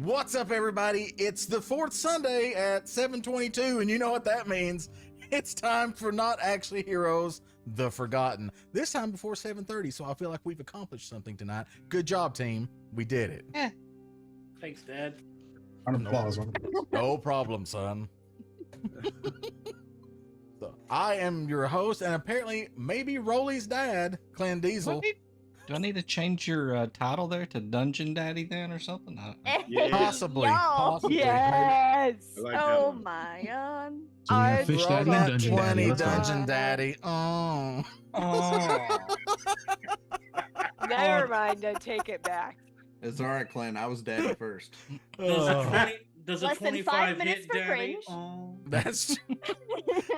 What's up, everybody? It's the fourth Sunday at 7:22, and you know what that means. It's time for Not Actually Heroes, The Forgotten. This time before 7:30, so I feel like we've accomplished something tonight. Good job, team. We did it. Thanks, Dad. No problem, son. So, I am your host, and apparently maybe Rolly's dad, Clan Diesel. Do I need to change your title there to Dungeon Daddy then or something? Yeah. Possibly. Yes. I like that Oh one. my god. So we have I Fish Run Daddy and that Dungeon 20, Daddy. Let's go. Dungeon Daddy. Oh. Oh. Never mind. I take it back. It's all right, Clan. I was daddy first. Does a Less than 25 5 minutes hit for Daddy? cringe. Oh. That's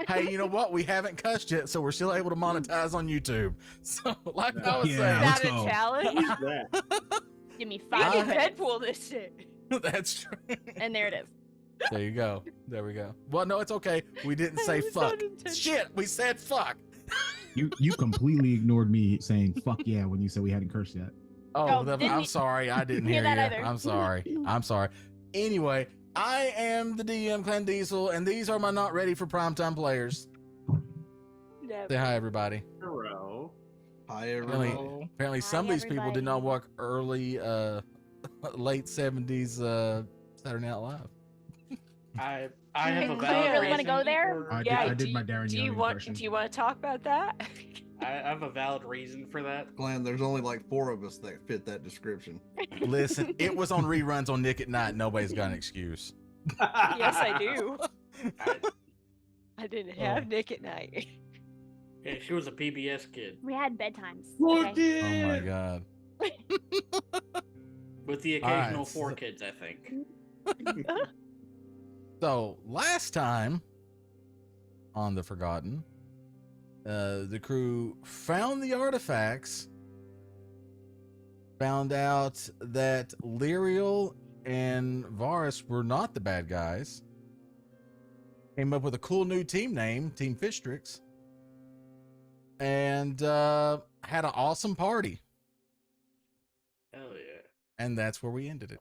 hey, you know what? We haven't cussed yet, so we're still able to monetize on YouTube. So, like I was Yeah. Is saying, let's that a go. challenge? That. Give me I- 5 minutes. Deadpool this shit. that's true. And there it is. There you go. There we go. Well, no, it's okay. We didn't say It was fuck. unintentional. Shit, we said fuck. You completely ignored me saying fuck yeah when you said we hadn't cursed yet. Oh, I'm didn't sorry. I didn't hear hear you. that either. I'm sorry. I'm sorry. Anyway, I am the DM, Clan Diesel, and these are my not ready for primetime players. Never. Say hi, everybody. Hero. Hi, Really? everyone. Apparently, Hi, some of these people did not everybody. work early, late 70s Saturday Night Live. I Do have you a really valid wanna reason go there? for- I Yeah, did my Darren Do Young you want? impression. Do you want to talk about that? I have a valid reason for that. Clan, there's only like 4 of us that fit that description. Listen, it was on reruns on Nick at Night. Nobody's got an excuse. Yes, I do. I- I didn't have Nick at night. yeah, she was a PBS kid. We had bedtimes. Look Okay. Oh my it! God. With the All right, occasional 4 so- kids, I think. So last time on The Forgotten, the crew found the artifacts, found out that Lyriel and Varus were not the bad guys, came up with a cool new team name, Team Fistrix, and had an awesome party. Hell yeah. And that's where we ended it.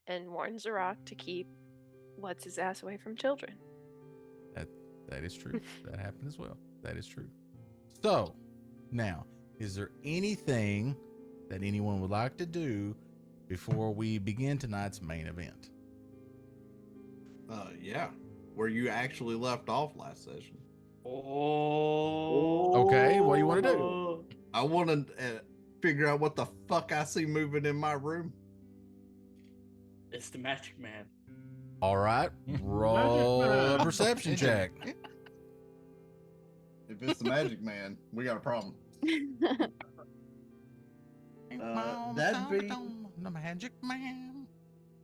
And warned Zaraq to keep what's his ass away from children. That is true. That happened as well. That is true. So, now, is there anything that anyone would like to do before we begin tonight's main event? Yeah. Where you actually left off last session. Oh. Okay, what do you wanna do? I want to figure out what the fuck I see moving in my room. It's the Magic Man. All right, roll a perception check. If it's the Magic Man, we got a problem. That'd be- the Magic Man.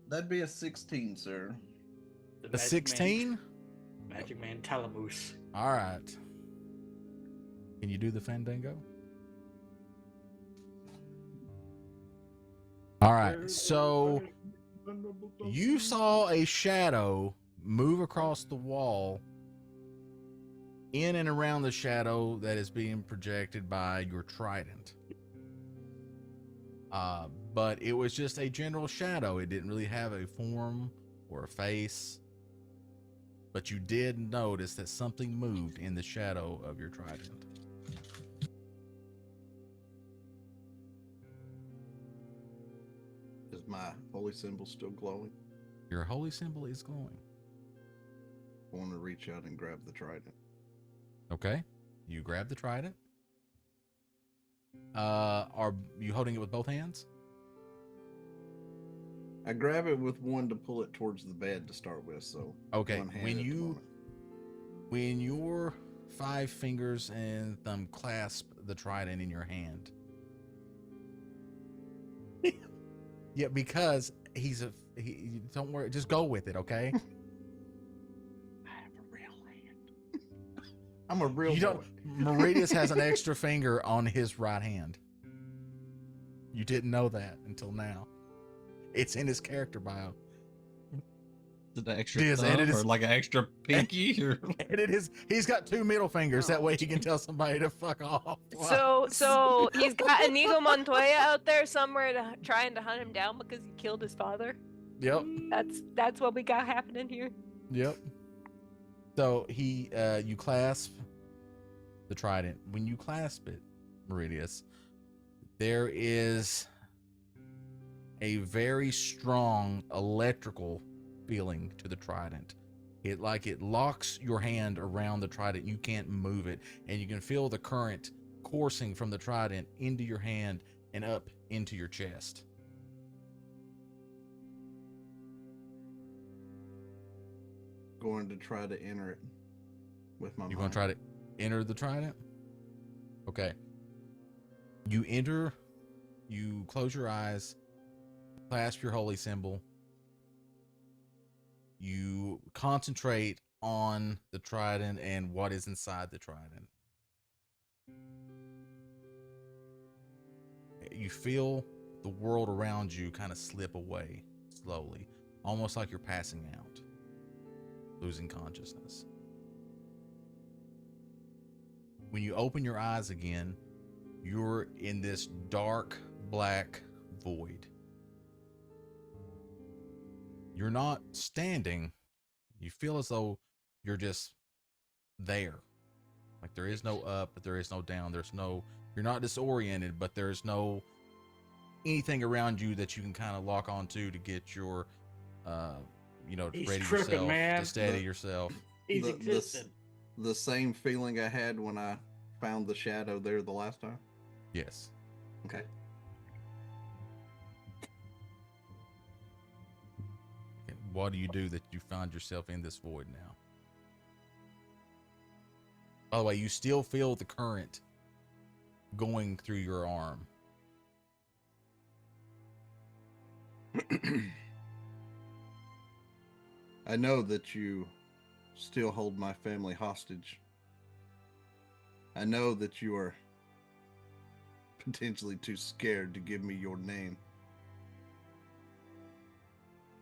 That'd be a 16, sir. The A Magic 16? Man, Magic Man Talamoose. All right. Can you do the Fandango? All right, so you saw a shadow move across the wall in and around the shadow that is being projected by your trident. But it was just a general shadow. It didn't really have a form or a face. But you did notice that something moved in the shadow of your trident. Is my holy symbol still glowing? Your holy symbol is glowing. I want to reach out and grab the trident. Okay. You grab the trident. Are you holding it with both hands? I grab it with one to pull it towards the bed to start with, so Okay. one hand When at the you moment. when your 5 fingers and thumb clasp the trident in your hand. Yeah, because he don't worry, just go with it, okay? I have a real hand. I'm a real You boy. don't Meridius has an extra finger on his right hand. You didn't know that until now. It's in his character bio. Is it an extra Diz, thumb edit or his- like an extra pinky? Or He's got 2 middle fingers. That Oh. way he can tell somebody to fuck off. So he's got Inigo Montoya out there somewhere trying to hunt him down because he killed his father. Yep. That's what we got happening here. Yep. So you clasp the trident. When you clasp it, Meridius, there is a very strong electrical feeling to the trident. It locks your hand around the trident. You can't move it, and you can feel the current coursing from the trident into your hand and up into your chest. Going to try to enter it with my You're mind. going to try to enter the trident? Okay. You enter, you close your eyes, clasp your holy symbol. You concentrate on the trident and what is inside the trident. You feel the world around you kind of slip away slowly, almost like you're passing out, losing consciousness. When you open your eyes again, you're in this dark black void. You're not standing. You feel as though you're just there. Like there is no up, but there is no down. You're not disoriented, but there's no anything around you that you can kind of lock onto to get your, He's ready tripping, yourself, man. to steady yourself. He's The- existing. The same feeling I had when I found the shadow there the last time. Yes. Okay. And what do you do that you find yourself in this void now? By the way, you still feel the current going through your arm. I know that you still hold my family hostage. I know that you are potentially too scared to give me your name.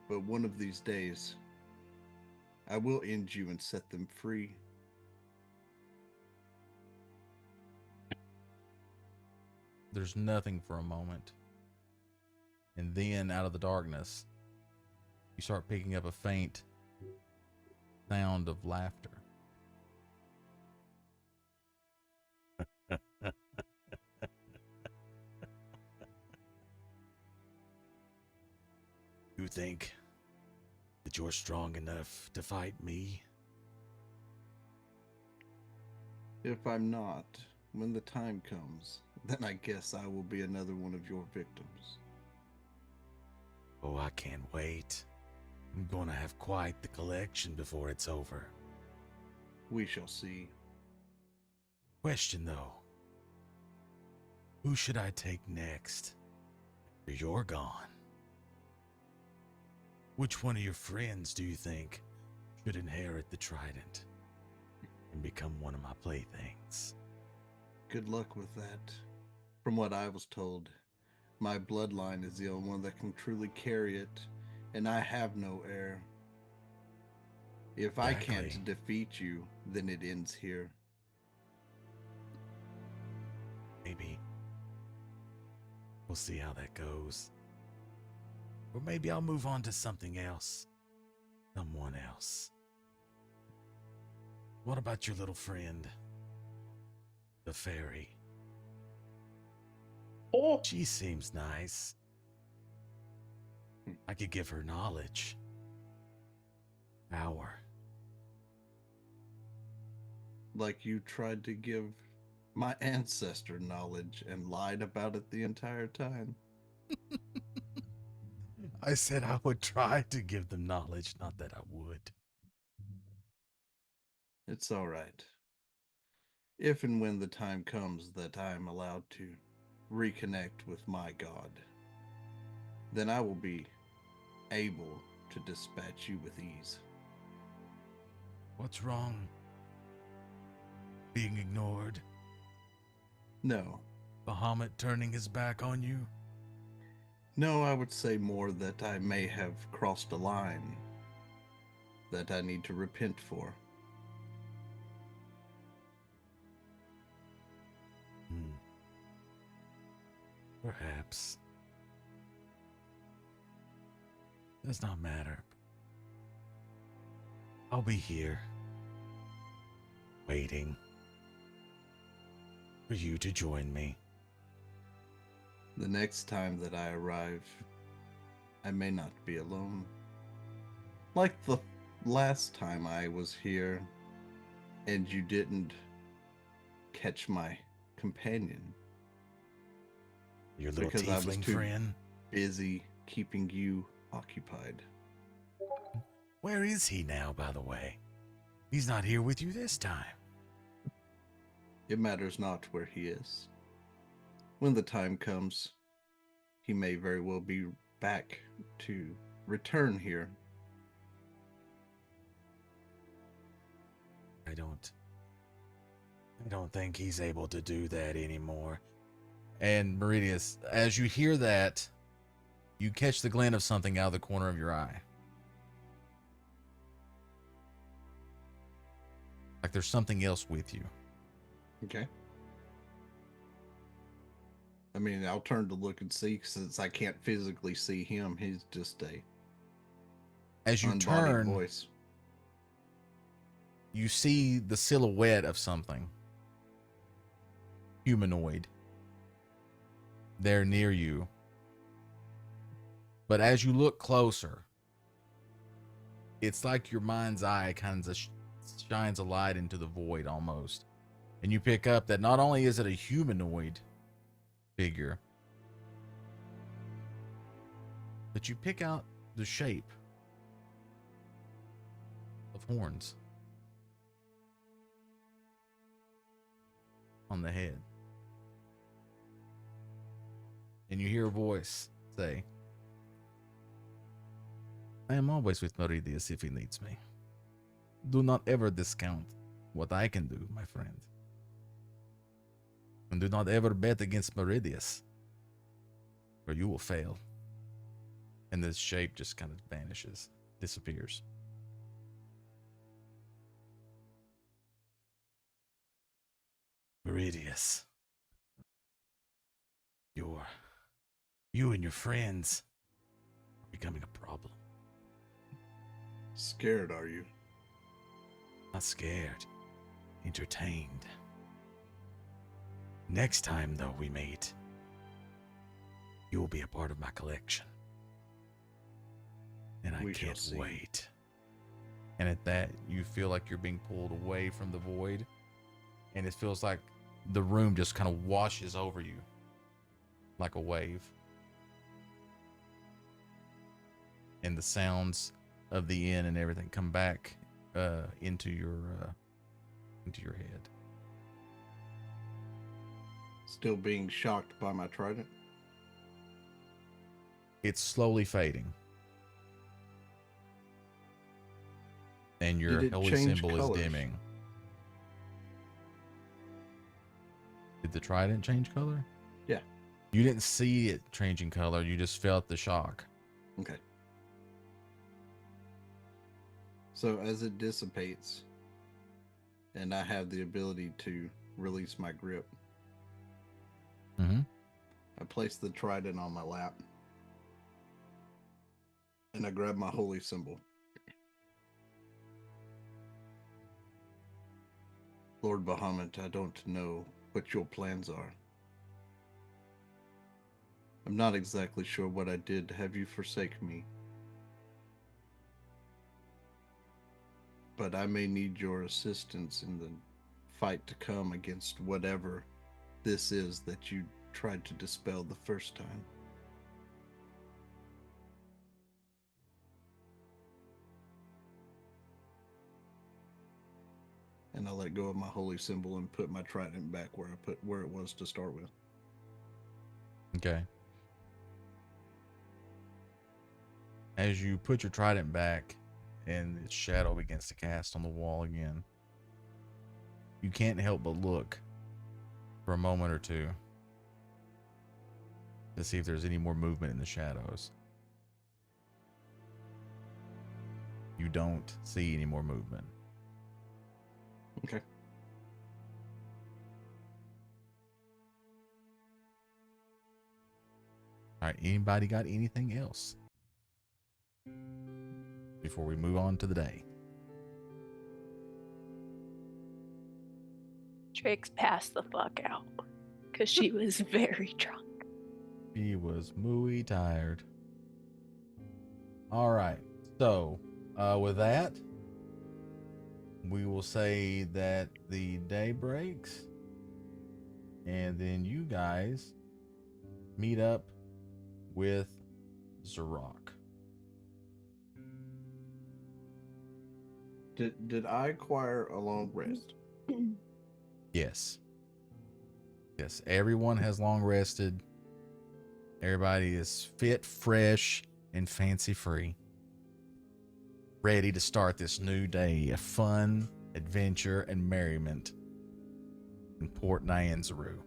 But one of these days, I will end you and set them free. There's nothing for a moment. And then out of the darkness, you start picking up a faint sound of laughter. You think that you're strong enough to fight me? If I'm not, when the time comes, then I guess I will be another one of your victims. Oh, I can't wait. I'm gonna have quite the collection before it's over. We shall see. Question though. Who should I take next? After you're gone. Which one of your friends do you think should inherit the trident and become one of my playthings? Good luck with that. From what I was told, my bloodline is the only one that can truly carry it, and I have no heir. If I can't Exactly. defeat you, then it ends here. Maybe. We'll see how that goes. Or maybe I'll move on to something else. Someone else. What about your little friend? The fairy. Oh, She seems nice. I could give her knowledge. Power. Like you tried to give my ancestor knowledge and lied about it the entire time. I said I would try to give them knowledge, not that I would. It's all right. If and when the time comes that I am allowed to reconnect with my god, then I will be able to dispatch you with ease. What's wrong? Being ignored? No, Bahamut turning his back on you? no, I would say more that I may have crossed a line. that I need to repent for. Perhaps. Does not matter. I'll be here, waiting for you to join me. The next time that I arrive, I may not be alone. Like the last time I was here, and you didn't catch my companion. Your little Because I was tiefling too friend. busy keeping you occupied. Where is he now, by the way? He's not here with you this time. It matters not where he is. When the time comes, he may very well be back to return here. I don't think he's able to do that anymore. And Meridius, as you hear that, you catch the glint of something out of the corner of your eye. Like there's something else with you. Okay. I mean, I'll turn to look and see, since I can't physically see him. He's just a As you unbodied turn, voice. you see the silhouette of something humanoid there near you. But as you look closer, it's like your mind's eye kind of shines a light into the void almost. And you pick up that not only is it a humanoid figure, but you pick out the shape of horns on the head. And you hear a voice say, I am always with Meridius if he needs me. Do not ever discount what I can do, my friend. And do not ever bet against Meridius, or you will fail. And this shape just kind of vanishes, disappears. Meridius, you and your friends are becoming a problem. Scared, are you? Not scared, entertained. Next time, though, we meet, you will be a part of my collection. And I We shall can't see. wait. And at that, you feel like you're being pulled away from the void. And it feels like the room just kind of washes over you like a wave. And the sounds of the inn and everything come back into your head. Still being shocked by my trident? It's slowly fading. And your Did it holy change symbol colors? is dimming. Did the trident change color? Yeah. You didn't see it changing color. You just felt the shock. Okay. So as it dissipates, and I have the ability to release my grip, Mm-hmm. I place the trident on my lap, and I grab my holy symbol. Lord Bahamut, I don't know what your plans are. I'm not exactly sure what I did to have you forsake me. But I may need your assistance in the fight to come against whatever this is that you tried to dispel the first time. And I let go of my holy symbol and put my trident back where it was to start with. Okay. As you put your trident back and its shadow begins to cast on the wall again, you can't help but look for a moment or two to see if there's any more movement in the shadows. You don't see any more movement. Okay. All right. Anybody got anything else before we move on to the day? Trix passed the fuck out because she was very drunk. She was muy tired. All right. So, with that, we will say that the day breaks, and then you guys meet up with Zarok. Did I acquire a long rest? Yes. Yes. Everyone has long rested. Everybody is fit, fresh, and fancy free. Ready to start this new day of fun, adventure, and merriment in Port Nyanzaru.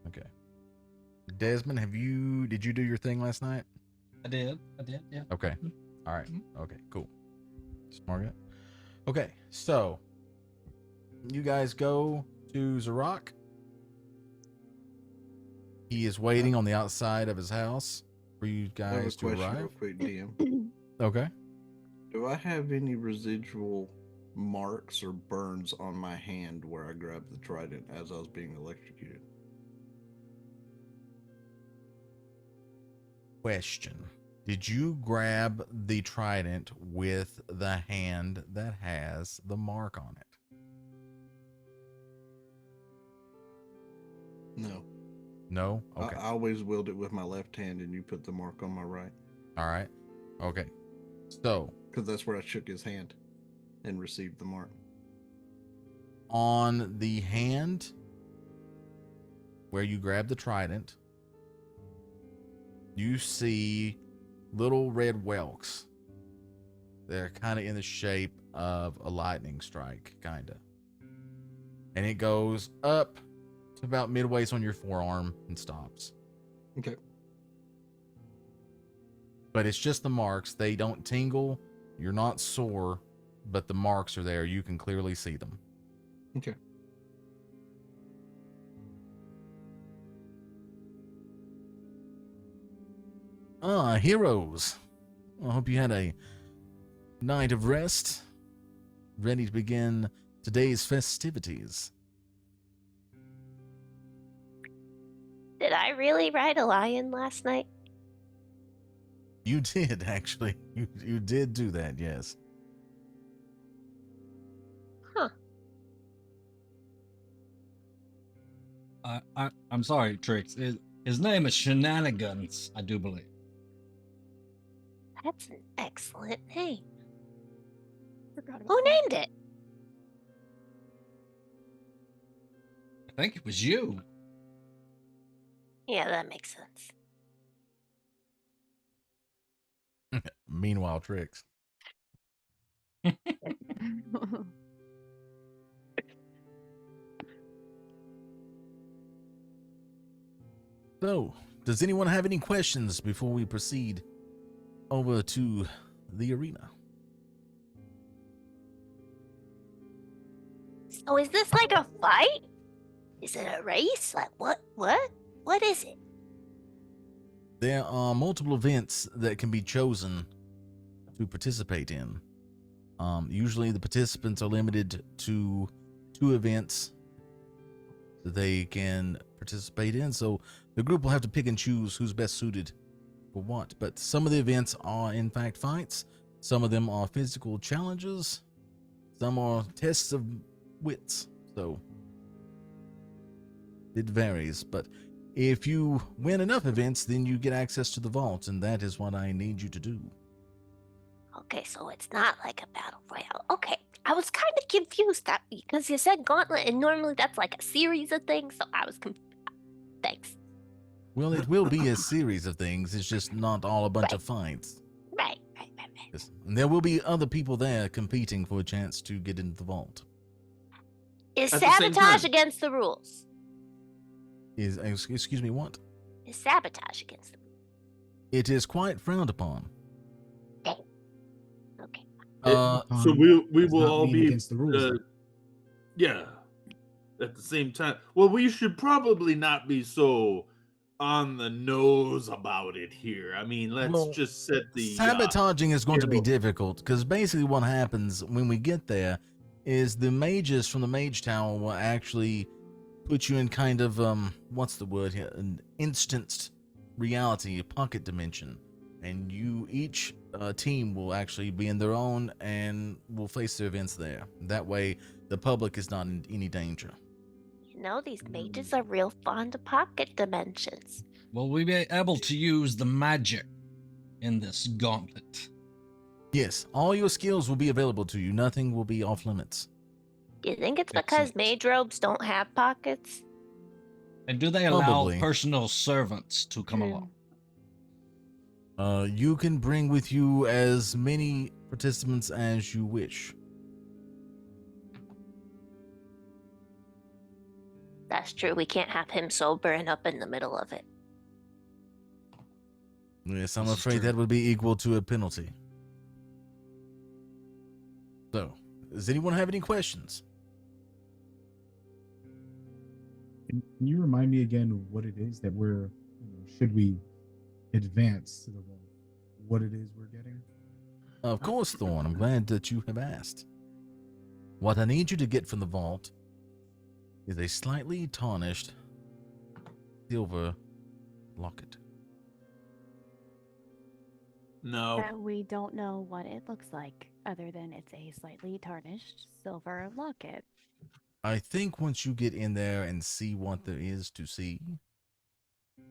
Okay. Desmond, did you do your thing last night? I did, yeah. Okay. All right. Okay, cool. Smart guy. Okay, so you guys go to Zarok. He is waiting on the outside of his house for you I have a guys to question real arrive. quick, DM. Okay. Do I have any residual marks or burns on my hand where I grabbed the trident as I was being electrocuted? Question. Did you grab the trident with the hand that has the mark on it? No. No? Okay. I always wield it with my left hand, and you put the mark on my right. All right. Okay. So, Because that's where I shook his hand and received the mark. on the hand where you grab the trident, you see little red whelks. They're kind of in the shape of a lightning strike, kind of. And it goes up to about midway on your forearm and stops. Okay. But it's just the marks. They don't tingle. You're not sore, but the marks are there. You can clearly see them. Okay. Heroes. I hope you had a night of rest, ready to begin today's festivities. Did I really ride a lion last night? You did, actually. You did do that, yes. Huh. I'm sorry, Trix. His name is Shenanigans, I do believe. That's an excellent name. Forgot about Who that. named it? I think it was you. Yeah, that makes sense. Meanwhile, Trix. So, does anyone have any questions before we proceed over to the arena? So is this like a fight? Is it a race? Like what? What is it? There are multiple events that can be chosen to participate in. Usually the participants are limited to 2 events that they can participate in, so the group will have to pick and choose who's best suited for what. But some of the events are in fact fights, some of them are physical challenges, some are tests of wits, so it varies. But if you win enough events, then you get access to the vault, and that is what I need you to do. Okay, so it's not like a battle royale. Okay, I was kind of confused that because you said gauntlet, and normally that's like a series of things. So I was confused. Thanks. Well, it will be a series of things. It's just not all a bunch of fights. Right. Yes. And there will be other people there competing for a chance to get into the vault. Is At the same sabotage time. against the rules? Excuse me, what? Is sabotage against the rules? It is quite frowned upon. Okay. Okay. So Upon we does will not all mean be against the rules. though. yeah, at the same time. Well, we should probably not be so on the nose about it here. I mean, let's Well, just set the Sabotaging is going to be you know- difficult because basically what happens when we get there is the mages from the mage tower will actually put you in kind of what's the word here, an instanced reality, a pocket dimension, and you each team will actually be in their own and will face their events there. That way the public is not in any danger. You know, these mages are real fond of pocket dimensions. Will we be able to use the magic in this gauntlet? Yes, all your skills will be available to you. Nothing will be off limits. Do you think it's because Excellent. mage robes don't have pockets? And do they allow Probably. personal servants to come Hmm. along? You can bring with you as many participants as you wish. That's true. We can't have him sober and up in the middle of it. Yes, I'm This is afraid true. that would be equal to a penalty. So, does anyone have any questions? Can you remind me again what it is that we're, should we advance to the vault? What it is we're getting? Of course, Thorn. I'm glad that you have asked. What I need you to get from the vault is a slightly tarnished silver locket. No. That we don't know what it looks like, other than it's a slightly tarnished silver locket. I think once you get in there and see what there is to see,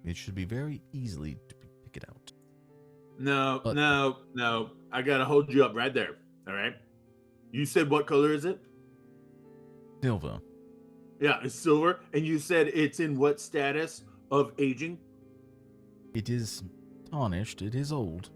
it should be very easily to pick it out. No, But- no. I gotta hold you up right there. All right. You said what color is it? Silver. Yeah, it's silver. And you said it's in what status of aging? It is tarnished. It is old.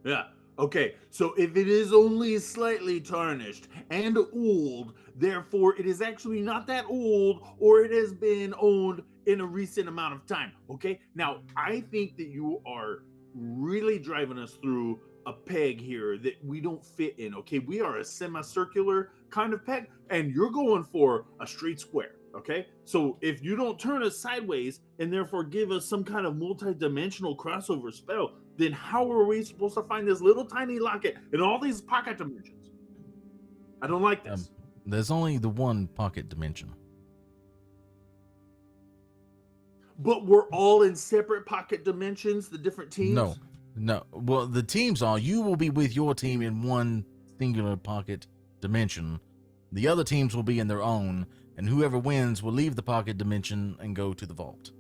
Yeah. Okay. So if it is only slightly tarnished and old, therefore it is actually not that old, or it has been owned in a recent amount of time. Okay. Now, I think that you are really driving us through a peg here that we don't fit in. Okay. We are a semicircular kind of peg, and you're going for a straight square. Okay. So if you don't turn us sideways and therefore give us some kind of multi-dimensional crossover spell, then how are we supposed to find this little tiny locket in all these pocket dimensions? I don't like this. There's only the one pocket dimension. But we're all in separate pocket dimensions, the different teams? No. Well, the teams are, you will be with your team in one singular pocket dimension. The other teams will be in their own, and whoever wins will leave the pocket dimension and go to the vault.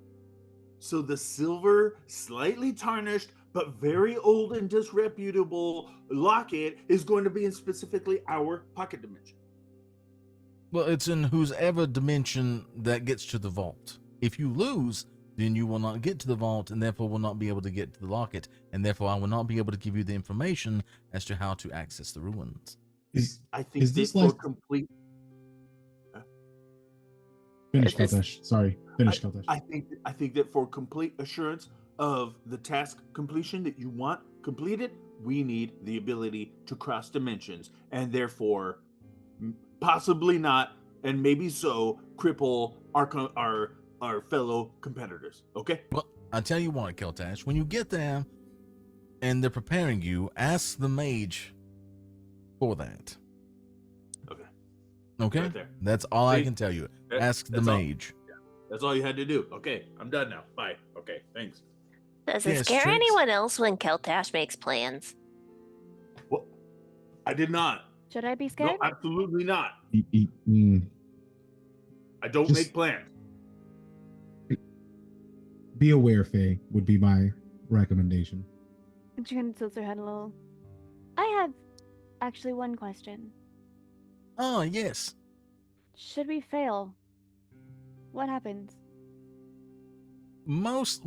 So the silver, slightly tarnished, but very old and disreputable locket is going to be in specifically our pocket dimension. Well, it's in whoever dimension that gets to the vault. If you lose, then you will not get to the vault and therefore will not be able to get to the locket, and therefore I will not be able to give you the information as to how to access the ruins. I think Is this that for like- complete. Finish, It's- Kaltesh. Sorry. Finish, Kaltesh. I think that for complete assurance of the task completion that you want completed, we need the ability to cross dimensions, and therefore, possibly not, and maybe so, cripple our fellow competitors. Okay. Well, I'll tell you what, Keltash, when you get there and they're preparing you, ask the mage for that. Okay. Okay? Right there. That's all I See? can tell you. That- Ask the that's all. mage. That's all you had to do. Okay, I'm done now. Bye. Okay, thanks. Does it Yes, scare Trix. anyone else when Keltash makes plans? Well, I did not. Should I be No, scared? absolutely not. Mm. I don't Just- make plans. Be aware, Faye, would be my recommendation. She kind of tilts her head a little. I have actually one question. Oh, yes. Should we fail, what happens?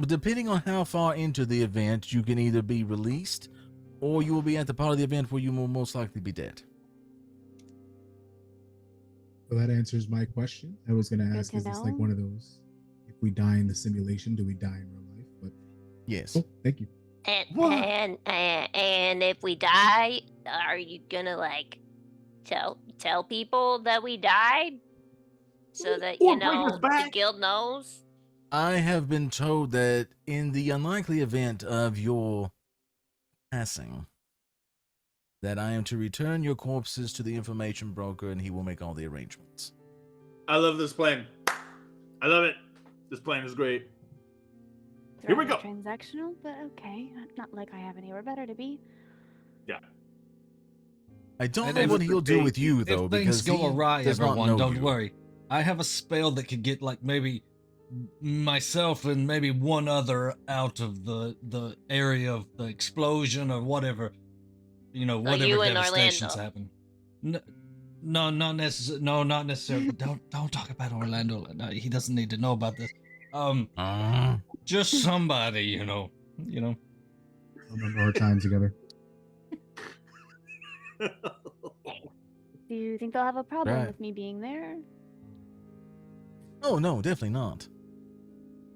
Depending on how far into the event, you can either be released or you will be at the part of the event where you will most likely be dead. So that answers my question. I was going to Good ask, to is this like know. one of those, if we die in the simulation, do we die in real life? But Yes. oh, thank you. And if we die, are you gonna like tell people that we died so that Or bring us the back? guild knows? I have been told that in the unlikely event of your passing, that I am to return your corpses to the information broker and he will make all the arrangements. I love this plan. I love it. This plan is great. It's Here we rather go. Transactional, but okay. Not like I have anywhere better to be. Yeah. I don't And know if- what he'll do with you, though, If things because go he awry, does not everyone, know don't you. worry. I have a spell that could get like maybe myself and maybe one other out of the area of the explosion or whatever. Whatever you and devastations Orlando. happen. No, not necessarily. No, not necessarily. don't talk about Orlando. No, he doesn't need to know about this. Just somebody, you know. Remember our time together. Do you think they'll have a problem Right. with me being there? Oh, no, definitely not.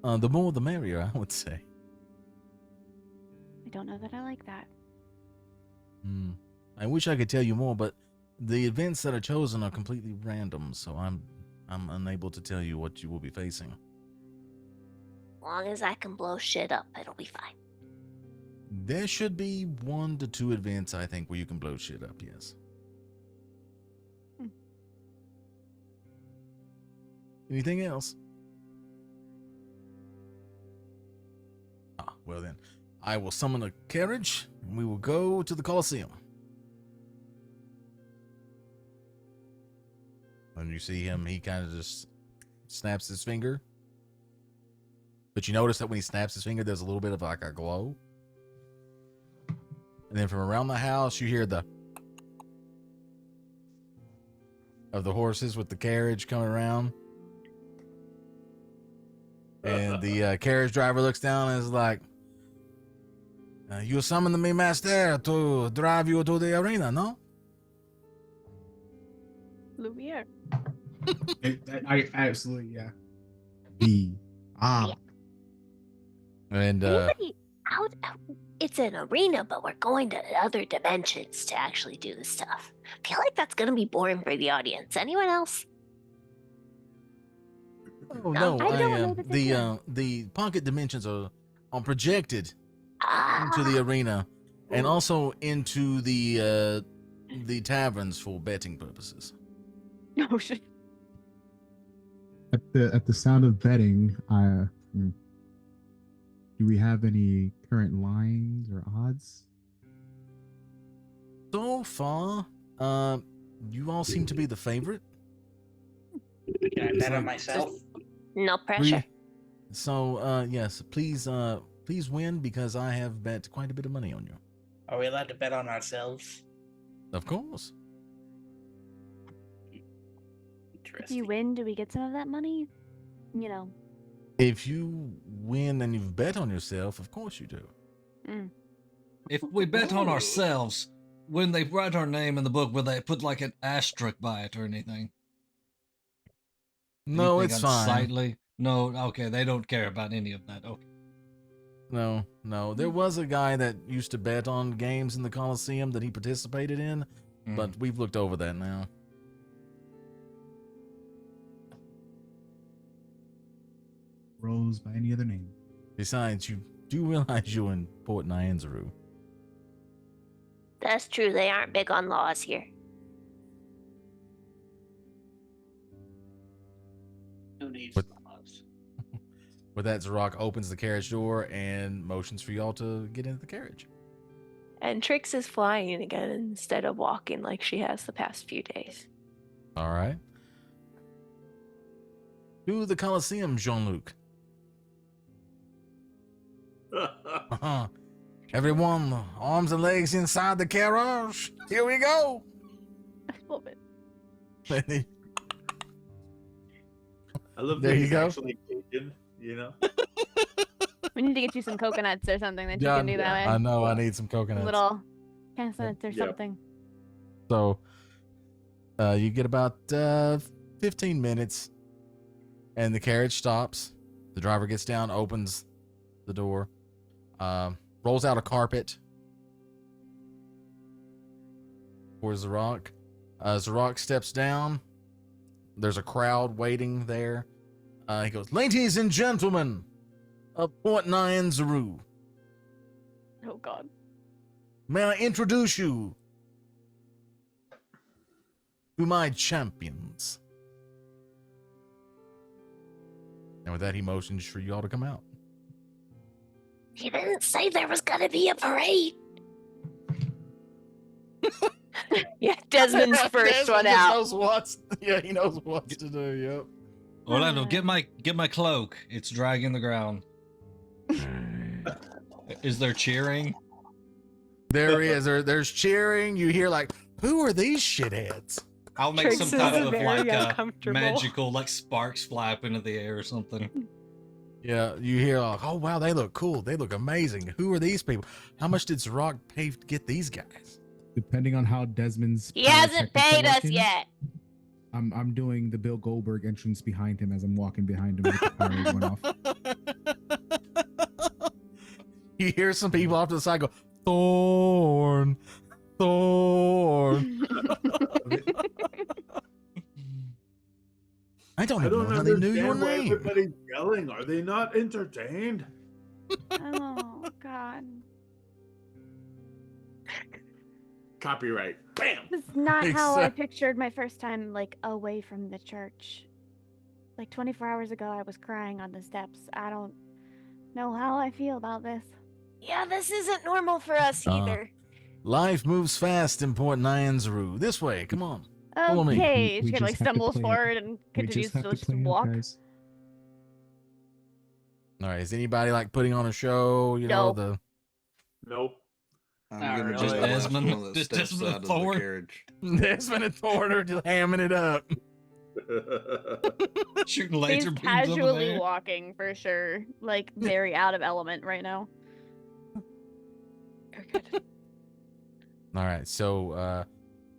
The more the merrier, I would say. I don't know that I like that. I wish I could tell you more, but the events that are chosen are completely random, so I'm unable to tell you what you will be facing. As long as I can blow shit up, it'll be fine. There should be 1 to 2 events, I think, where you can blow shit up, yes. Anything else? Well then, I will summon a carriage, and we will go to the Colosseum. When you see him, he kind of just snaps his finger. But you notice that when he snaps his finger, there's a little bit of like a glow. And then from around the house, you hear the of the horses with the carriage coming around. And the carriage driver looks down and is like, you summoned me, master, to drive you to the arena, no? Lumiere. I absolutely, yeah. And It's an arena, but we're going to other dimensions to actually do this stuff. I feel like that's gonna be boring for the audience. Anyone else? oh no, I don't know that they the pocket dimensions are projected into the Ah, arena and also into the taverns for betting purposes. No shit. At the sound of betting, do we have any current lines or odds? So far, you all seem to be the favorite. Can I bet on myself? no pressure. So, yes, please win because I have bet quite a bit of money on you. Are we allowed to bet on ourselves? Of course. If Interesting. you win, do we get some of that money? You know. If you win and you've bet on yourself, of course you do. If we bet on ourselves, when they write our name in the book, will they put like an asterisk by it or anything? No, Anything it's fine. unsightly? No, okay, they don't care about any of that. Okay. No. There was a guy that used to bet on games in the Coliseum that he participated in, but we've looked over that now. Rose by any other name? Besides, you do realize you're in Port Nyanzaru. That's true. They aren't big on laws here. Who needs But- laws? With that, Zarok opens the carriage door and motions for y'all to get into the carriage. And Trix is flying again instead of walking like she has the past few days. All right. To the Coliseum, Jean-Luc. Everyone, arms and legs inside the carriage. Here we go. Love it. I love There that you he's go. actually Cajun, you know? We need to get you some coconuts or something that you John, can do that way. I know I need some coconuts. Little coconuts or Yep. something. So, you get about 15 minutes, and the carriage stops. The driver gets down, opens the door, rolls out a carpet for Zarok. Zarok steps down. There's a crowd waiting there. He goes, "Ladies and gentlemen of Port Nyanzaru, Oh God. may I introduce you to my champions." And with that, he motions for you all to come out. You didn't say there was gonna be a parade. Yeah, Desmond's first Desmond one just out. knows he knows what to do. Yep. Orlando, get my cloak. It's dragging the ground. Is there cheering? There is. There's cheering. You hear like, "Who are these shitheads?" I'll make Trix some is kind of very like a uncomfortable. magical like sparks fly up into the air or something. Yeah, you hear like, "Oh wow, they look cool. They look amazing. Who are these people? How much did Zarok pay to get these guys?" Depending on how Desmond's He hasn't pyrotechnics are paid us working, yet. I'm doing the Bill Goldberg entrance behind him as I'm walking behind him with the pyro going off. You hear some people off to the side go, "Thorn, Thorn." I don't I even don't know how they knew your understand why name. everybody's yelling. Are they not entertained? Oh God. Copyright. Bam. This is not how I Exact- pictured my first time like away from the church. Like 24 hours ago I was crying on the steps. I don't know how I feel about this. Yeah, this isn't normal for us either. Life moves fast in Port Nyanzaru. This way, come on. Follow me. Okay, We she like just have to stumbles play it. forward and We continues just have to to just play it, walk. guys. All right, is anybody like putting on a show? You know, No. the Nope. I'm Not gonna really. be the last Desmond- one that just steps Desmond out of the forward. carriage. Desmond and Thorn are just hamming it up. Shooting laser He's beams up in the casually air. walking for sure. Like very out of element right now. All right, so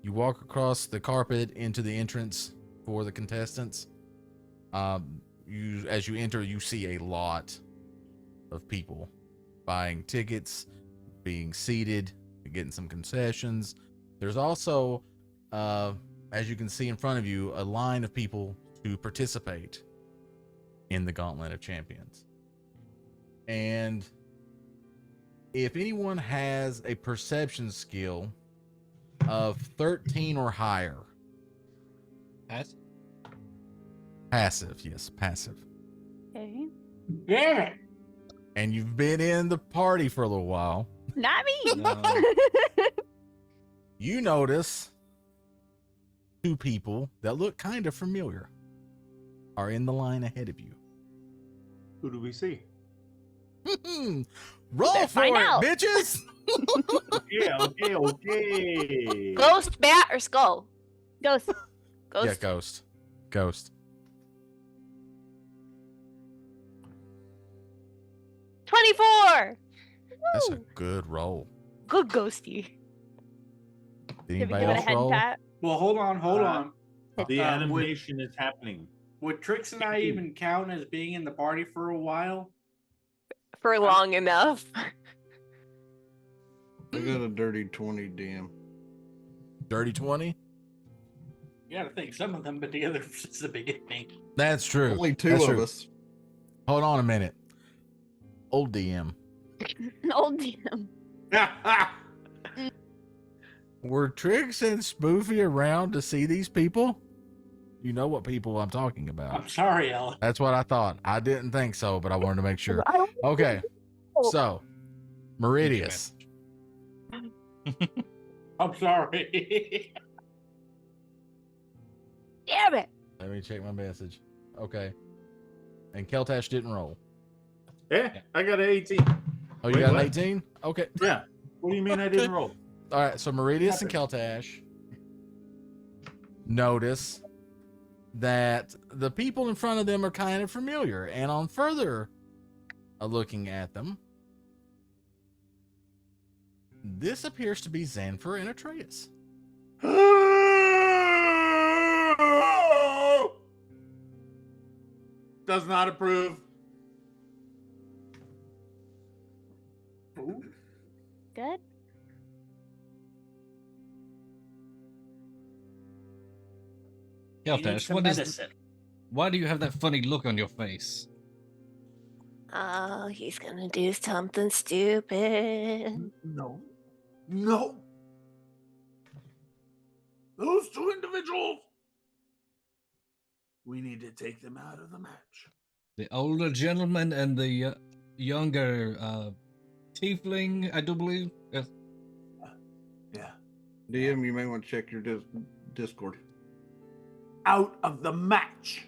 you walk across the carpet into the entrance for the contestants. As you enter, you see a lot of people buying tickets, being seated, getting some concessions. There's also, as you can see in front of you, a line of people to participate in the Gauntlet of Champions. And if anyone has a perception skill of 13 or higher, passive, yes, passive, Okay. Damn it. and you've been in the party for a little while, Not me. No. you notice two people that look kind of familiar are in the line ahead of you. Who do we see? Roll Let's for find it, out. bitches! Okay. Ghost, bat, or skull? Ghost. Ghost. Yeah, ghost. 24. That's a Woo. good roll. Good ghosty. Did Give anybody it a else head roll? pat. Well, hold on. The Would, animation is happening. would Trix and I even count as being in the party for a while? For long enough. I got a dirty 20, DM. Dirty 20? You gotta think some of them been together since the beginning. That's true. Only two That's of true. us. Hold on a minute. Old DM. Old DM. Were Trix and Spoofy around to see these people? You know what people I'm talking about. I'm sorry, Ellen. That's what I thought. I didn't think so, but I wanted to make sure. Okay. So, Meridius. I'm sorry. Damn it. Let me check my message. Okay. And Keltash didn't roll. Yeah, I got an 18. Oh, you Wait, got what? an 18? Okay. Yeah. What do you mean I didn't roll? All right. So Meridius and Keltash notice that the people in front of them are kind of familiar. And on further looking at them, this appears to be Xanfer and Atreus. Does not approve. good? He needs Keltash, some what is? medicine. Why do you have that funny look on your face? Oh, he's gonna do something stupid. No. No. Those two individuals. We need to take them out of the match. The older gentleman and the younger tiefling, I do believe. Yes. Yeah. DM, you may want to check your Discord. Out of the match.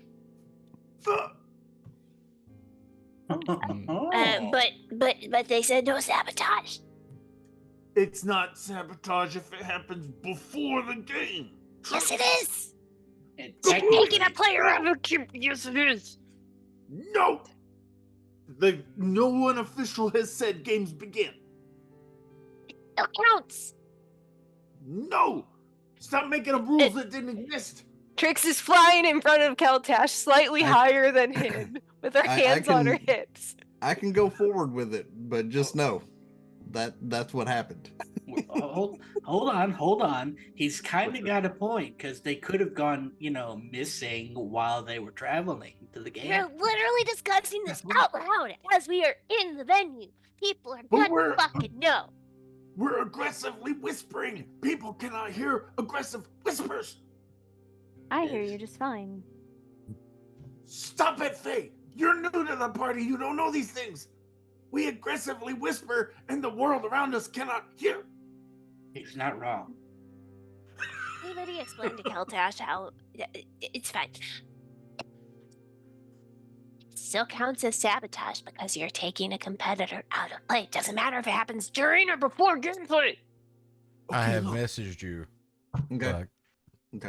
But they said no sabotage. It's not sabotage if it happens before the game. Yes, it is. Taking a player out of a yes, it is. No. No one official has said games begin. It counts. No. Stop making up rules that didn't exist. Trix is flying in front of Keltash, slightly higher than him, with her hands on her hips. I can go forward with it, but just know that's what happened. Hold on. He's kind of got a point because they could have gone, missing while they were traveling to the game. We're literally discussing this out loud as we are in the venue. People are But gonna fucking know. We're aggressively whispering. People cannot hear aggressive whispers. I hear you just fine. Stop it, Faye. You're new to the party. You don't know these things. We aggressively whisper and the world around us cannot hear. He's not wrong. Anybody explain to Keltash how it's fine. It still counts as sabotage because you're taking a competitor out of play. Doesn't matter if it happens during or before gameplay. I have messaged you Okay.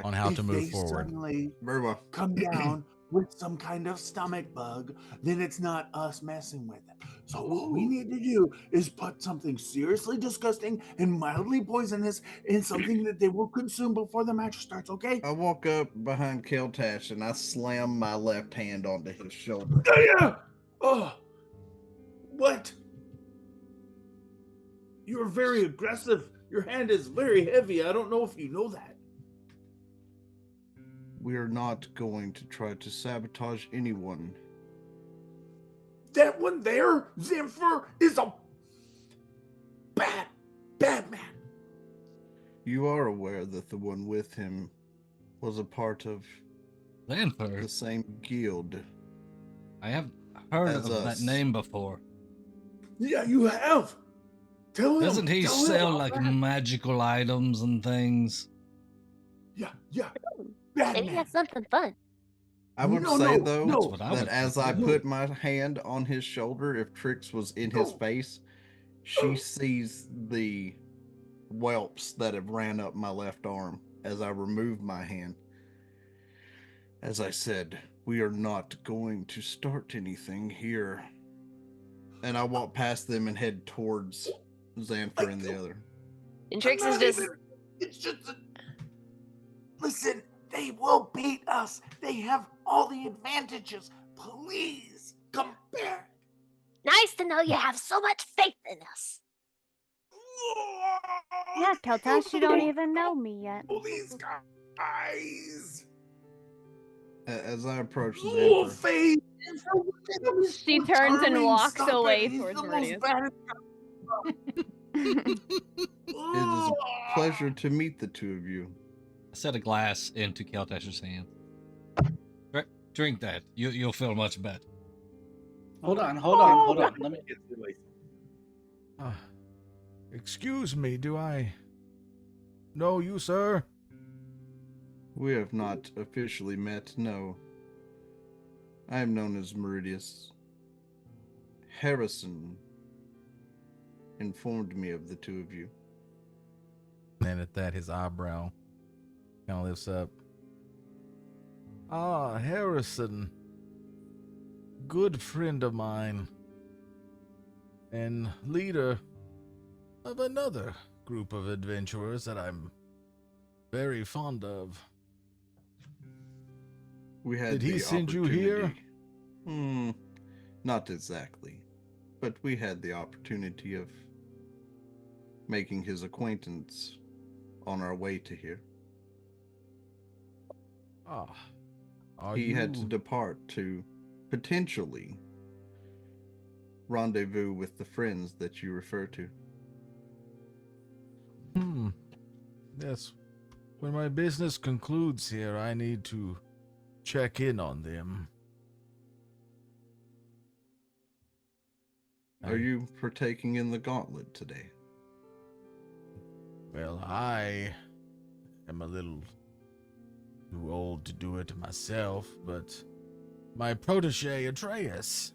on how If to move they forward. suddenly Very well. come down with some kind of stomach bug, then it's not us messing with it. So what we need to do is put something seriously disgusting and mildly poisonous in something that they will consume before the match starts, okay? I walk up behind Keltash and I slam my left hand onto his shoulder. Yeah! Oh! What? You're very aggressive. Your hand is very heavy. I don't know if you know that. We are not going to try to sabotage anyone. That one there, Zephyr, is a bad man. You are aware that the one with him was a part of Lanford. the same guild. I have heard As of us. that name before. Yeah, you have. Tell him. Doesn't he tell him sell all like that. magical items and things? Yeah. Bad Maybe man. that's something fun. I would No, say no, though no. That's what I that would as think. I put my hand on his shoulder, if Trix was in his No. face, she sees the whelps that have ran up my left arm as I remove my hand. As I said, we are not going to start anything here. And I walk past them and head towards Xanther and the other. And Trix I'm is not just even- It's just. Listen, they will beat us. They have all the advantages. Please come back. Nice to know you have so much faith in us. Yeah, Keltash, you don't even know me yet. Oh, these guys. As I approach Oh, Xanther, Faye. She turns and walks Stop away it. He's towards the most Meridian. bad- it is a pleasure to meet the two of you. I set a glass into Keltash's hand. Drink that. You'll feel much better. Hold on. Let me get through. Excuse me, do I know you, sir? We have not officially met, no. I am known as Meridius. Harrison informed me of the two of you. And at that, his eyebrow kind of lifts up. Ah, Harrison. Good friend of mine. And leader of another group of adventurers that I'm very fond of. We had Did he the send you here? opportunity- Not exactly. But we had the opportunity of making his acquaintance on our way to here. He had to depart to potentially rendezvous with the friends that you refer to. Yes. When my business concludes here, I need to check in on them. Are you partaking in the gauntlet today? Well, I am a little too old to do it myself, but my protege, Atreus,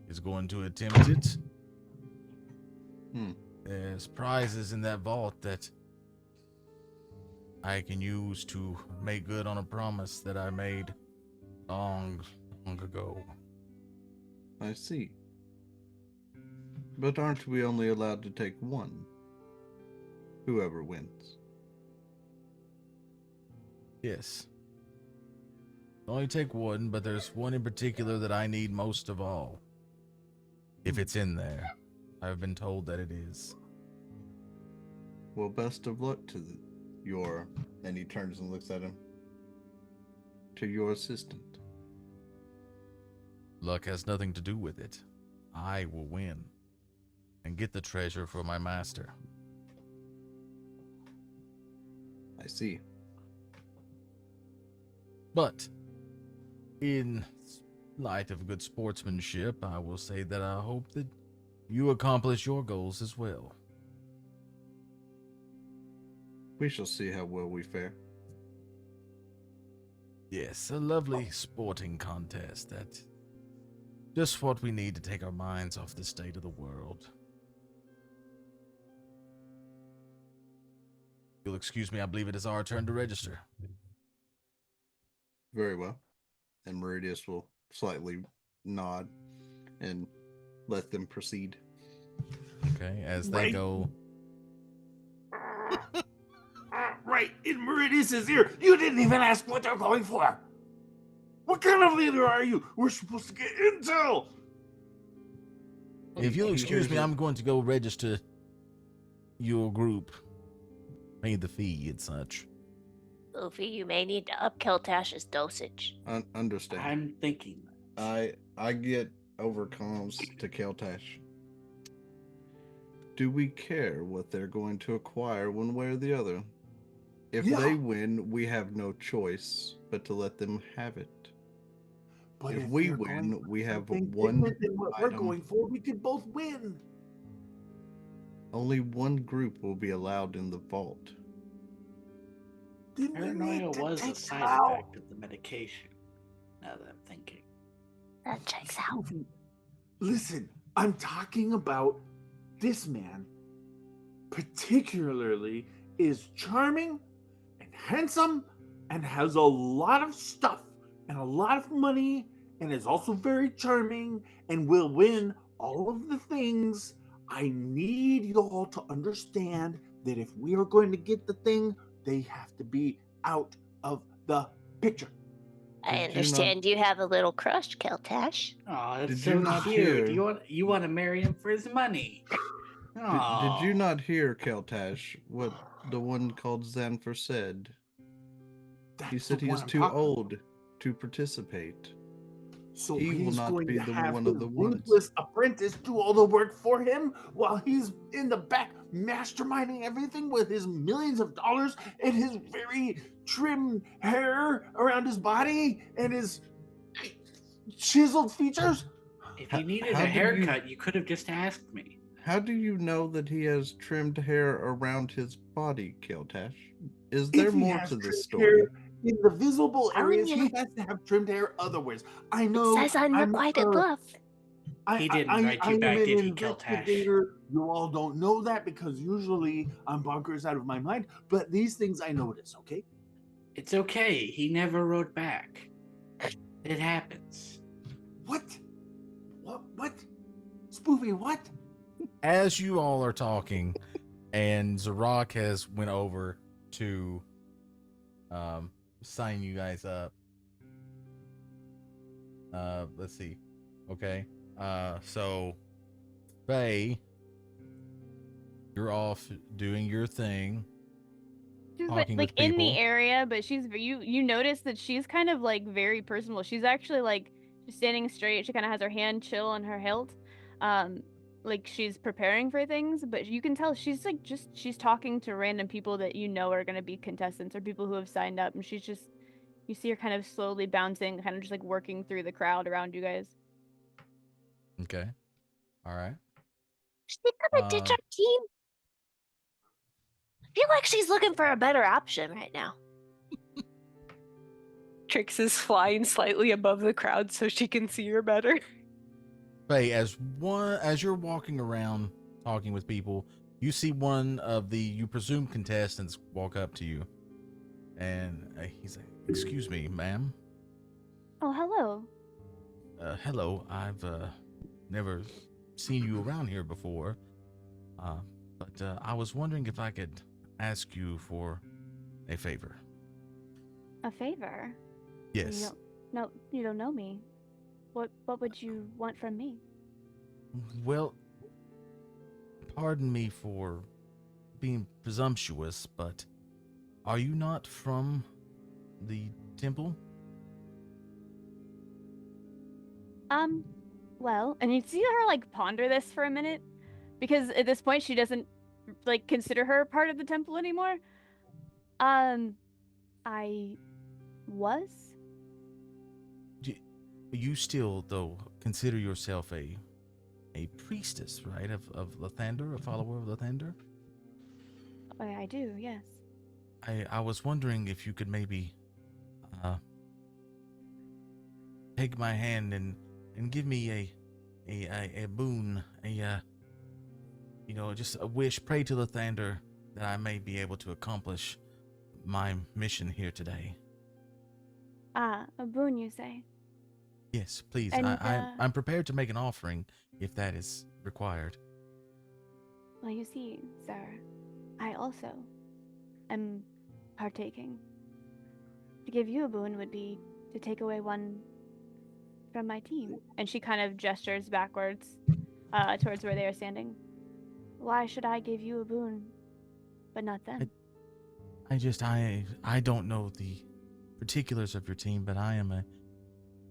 is going to attempt it. There's prizes in that vault that I can use to make good on a promise that I made long ago. I see. But aren't we only allowed to take one? Whoever wins. Yes. Only take one, but there's one in particular that I need most of all. If it's in there. I've been told that it is. Well, best of luck to your... And he turns and looks at him. To your assistant. Luck has nothing to do with it. I will win. And get the treasure for my master. I see. But, in light of good sportsmanship, I will say that I hope that you accomplish your goals as well. We shall see how well we fare. Yes, a lovely sporting contest. That's just what we need to take our minds off the state of the world. You'll excuse me, I believe it is our turn to register. Very well. And Meridius will slightly nod and let them proceed. Okay, as they go. Right in Meridius' ear. You didn't even ask what they're going for. What kind of leader are you? We're supposed to get intel. If you'll excuse me, I'm going to go register your group. Pay the fee and such. Luffy, you may need to up Keltash's dosage. Understand. I'm thinking. I get over comms to Keltash. Do we care what they're going to acquire one way or the other? If they win, we have no choice but to let them have it. But if we win, we have one different than what we're item. going for. We could both win. Only one group will be allowed in the vault. Paranoia was a side effect of the medication. Now that I'm thinking. That checks out. Listen, I'm talking about this man, particularly, is charming and handsome and has a lot of stuff and a lot of money and is also very charming and will win all of the things. I need y'all to understand that if we are going to get the thing, they have to be out of the picture. I understand you have a little crush, Keltash. Oh, that's Did so you not cute. hear- You want to marry him for his money? Did you not hear, Keltash, what the one called Xanfer said? He said he is too old to participate. So he will he's not going be to the have one his of the ones. ruthless apprentice do all the work for him while he's in the back masterminding everything with his millions of dollars and his very trim hair around his body and his chiseled features. If you needed how a do haircut, you could have just asked me. How do you know that he has trimmed hair around his body, Keltash? Is there If he more has to this trimmed story? hair in the visible Oh, areas, yeah. he has to have trimmed hair otherwise. I know. It says unrequited love. He didn't write you back, am did an he, Keltash? investigator. You all don't know that because usually I'm bonkers out of my mind. But these things I notice, okay? It's okay. He never wrote back. It happens. What? What? Spoofy, what? As you all are talking, and Zarok has went over to sign you guys up. Let's see. Okay. So Faye, You're off doing your thing. She's Talking like with in the people. area, but you notice that she's kind of like very personable. She's actually like just standing straight. She kind of has her hand chill on her hilt, like she's preparing for things. But you can tell she's like she's talking to random people that you know are gonna be contestants or people who have signed up, and she's just you see her kind of slowly bouncing, kind of just like working through the crowd around you guys. Okay. All right. She's gonna ditch our team. I feel like she's looking for a better option right now. Trix is flying slightly above the crowd so she can see her better. Faye, as you're walking around talking with people, you see one of the you presume contestants walk up to you, and he's like, "Excuse me, ma'am." Oh, hello. Hello. I've never seen you around here before, but I was wondering if I could ask you for a favor. A favor? Yes. You don't know me. What would you want from me? Well, pardon me for being presumptuous, but are you not from the temple? Well, and you see her like ponder this for a minute, because at this point she doesn't like consider her part of the temple anymore. I was. You still, though, consider yourself a priestess, right? Of Lathander, a follower of Lathander? I do, yes. I was wondering if you could maybe take my hand and give me a boon, just a wish, pray to Lathander that I may be able to accomplish my mission here today. Ah, a boon, you say? Yes, please. And, I'm prepared to make an offering if that is required. Well, you see, sir, I also am partaking. To give you a boon would be to take away one from my team. And she kind of gestures backwards towards where they are standing. Why should I give you a boon, but not them? I don't know the particulars of your team, but I am a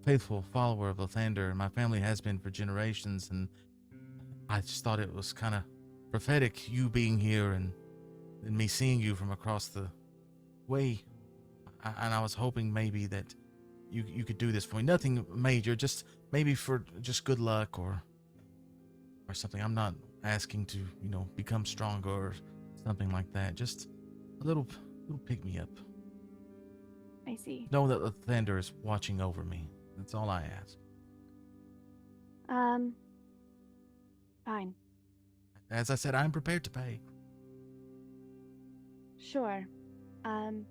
faithful follower of Lathander, and my family has been for generations, and I just thought it was kind of prophetic, you being here and me seeing you from across the way, and I was hoping maybe that you could do this for me. Nothing major, just maybe for just good luck or something. I'm not asking to, become stronger or something like that. Just a little pick-me-up. I see. Know that Lathander is watching over me. That's all I ask. Fine. As I said, I'm prepared to pay. Sure. I'm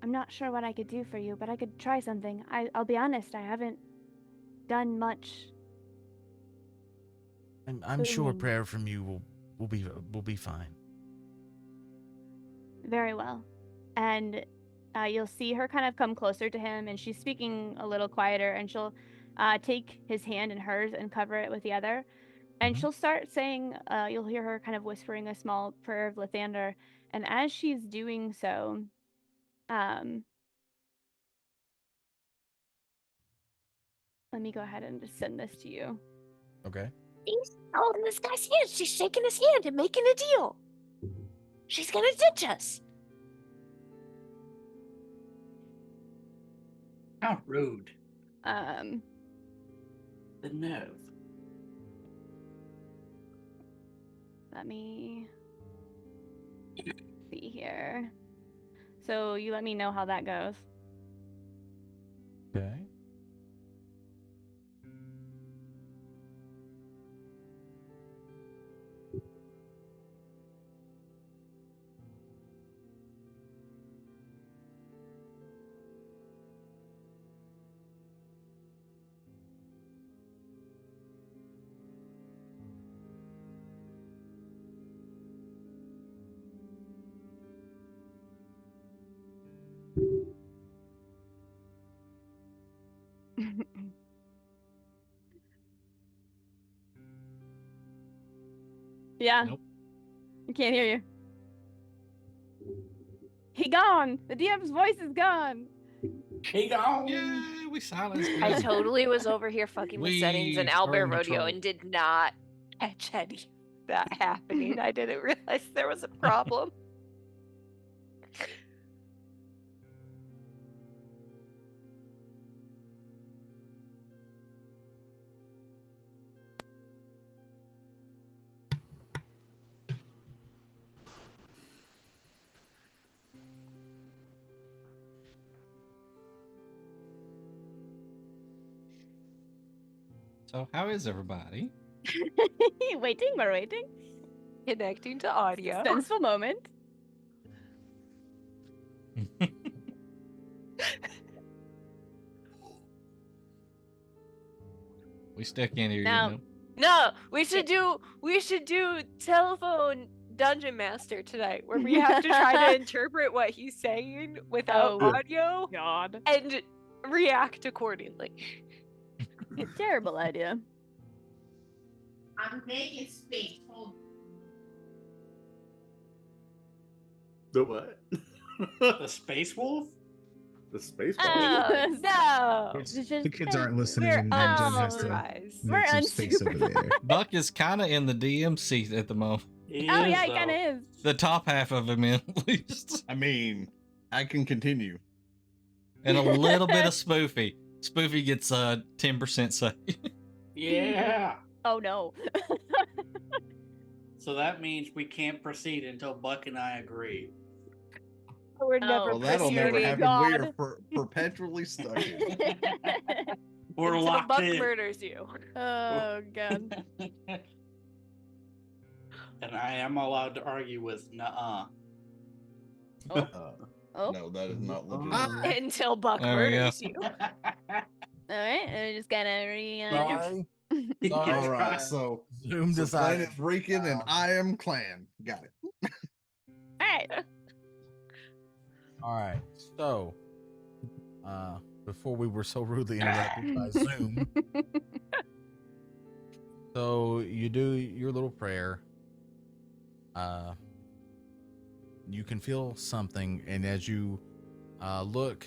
not sure what I could do for you, but I could try something. I'll be honest, I haven't done much. I'm sure a prayer from you will be fine. Very well. And you'll see her kind of come closer to him, and she's speaking a little quieter, and she'll take his hand in hers and cover it with the other. And she'll start saying, you'll hear her kind of whispering a small prayer of Lathander. And as she's doing so, let me go ahead and just send this to you. Okay. She's holding this guy's hand. She's shaking his hand and making a deal. She's gonna ditch us. How rude. The nerve. Let me see here. So you let me know how that goes. Okay. Yeah. Nope. I can't hear you. He gone. The DM's voice is gone. He gone. Yay, we silenced him. I totally was over here fucking with settings in We Albert are in Rodeo control. and did not catch any of that happening. I didn't realize there was a problem. So, how is everybody? Waiting, we're waiting. Connecting to audio. Suspenseful moment. We still can't hear Now- you. No, we should do telephone dungeon master tonight, where we have to try to interpret what he's saying without Oh, audio God. and react accordingly. Terrible idea. I'm making space. Hold The what? The Space Wolf? The space Oh no! It's just- The kids aren't listening, We're and Jen has to unsupervised. We're make some space over there. Buck is kind of in the DM seat at the moment. He Oh is, yeah, he though. kind of is. The top half of him, at least. I mean, I can continue. And a little bit of Spoofy. Spoofy gets 10% say. Yeah. Oh no. So that means we can't proceed until Buck and I agree. We're Oh, never Well, that'll never proceeding happen. We are perpetually stuck here. We're until locked Buck in. murders you. Oh god. And I am allowed to argue with nuh-uh. Oh. No, that is not legitimate. Until Buck There we go. murders you. All right, I'm just gonna Sorry. All right, so Zoom so Clan decided. is Rican and I am Clan. Got it. All right. All right. So, before we were so rudely interrupted by Zoom, so you do your little prayer. You can feel something, and as you look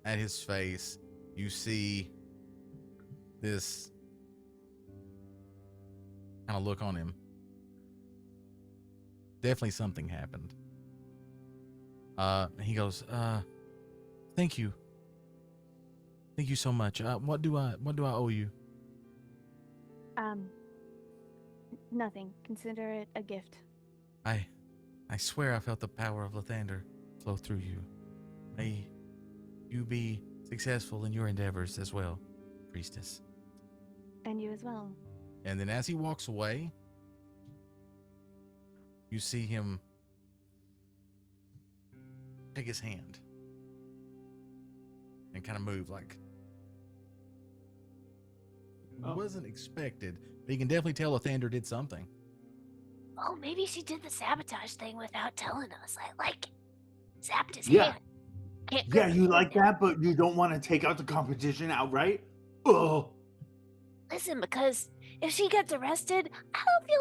at his face, you see this kind of look on him. Definitely something happened. He goes, thank you. Thank you so much. What do I owe you? Nothing. Consider it a gift. I swear I felt the power of Lathander flow through you. May you be successful in your endeavors as well, priestess. And you as well. And then as he walks away, you see him take his hand and kind of move like it wasn't expected, but you can definitely tell Lathander did something. Oh, maybe she did the sabotage thing without telling us. I like it. Zapped his Yeah. hand. Can't Yeah, grip you it. like that, but you don't want to take out the competition outright? Oh, Listen, because if she gets arrested, I don't feel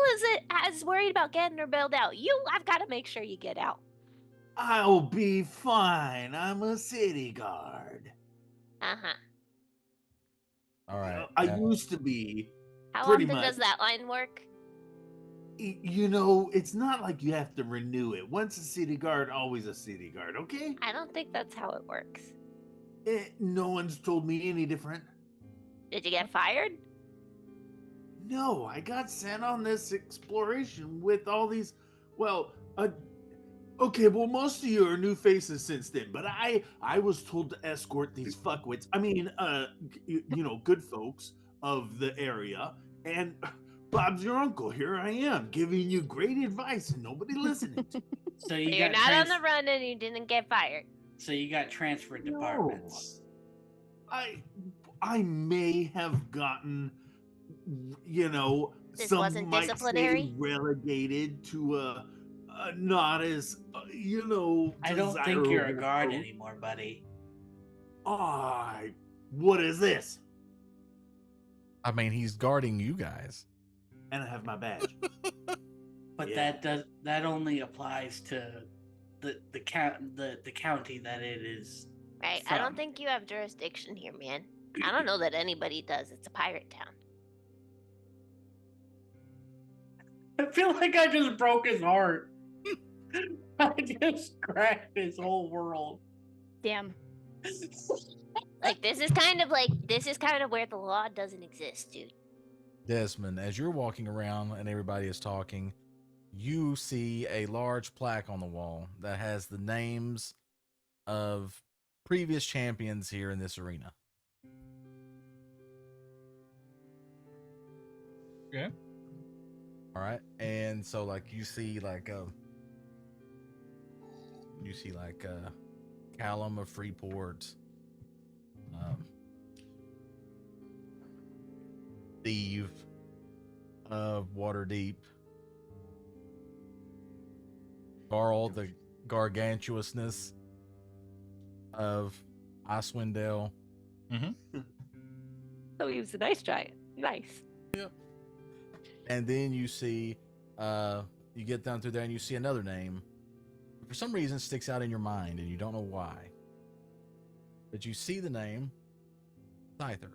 as worried about getting her bailed out. I've got to make sure you get out. I'll be fine. I'm a city guard. Uh-huh. All right. I used to be. How Pretty often much. does that line work? You know, it's not like you have to renew it. Once a city guard, always a city guard, okay? I don't think that's how it works. No one's told me any different. Did you get fired? No, I got sent on this exploration with all these, okay, well, most of you are new faces since then, but I was told to escort these fuckwits. I mean, good folks of the area, and Bob's your uncle. Here I am, giving you great advice, and nobody listening to me. So you You're got not on the run and you didn't get fired. So you got transferred departments. I may have gotten, This some wasn't might disciplinary? say relegated to a not as I don't think you're a desirable guard post. anymore, buddy. What is this? I mean, he's guarding you guys. And I have my badge. But Yeah. that only applies to the county that it is. Right. I don't from. think you have jurisdiction here, man. I don't know that anybody does. It's a pirate town. I feel like I just broke his heart. I just cracked his whole world. Damn. Like this is kind of where the law doesn't exist, dude. Desmond, as you're walking around and everybody is talking, you see a large plaque on the wall that has the names of previous champions here in this arena. Okay. All right. And so like you see Callum of Freeport, Steve of Waterdeep, Carl the gargantuousness of Icewind So he was a nice giant. Nice. And then you see, you get down through there and you see another name. For some reason, it sticks out in your mind and you don't know why. But you see the name, Scyther.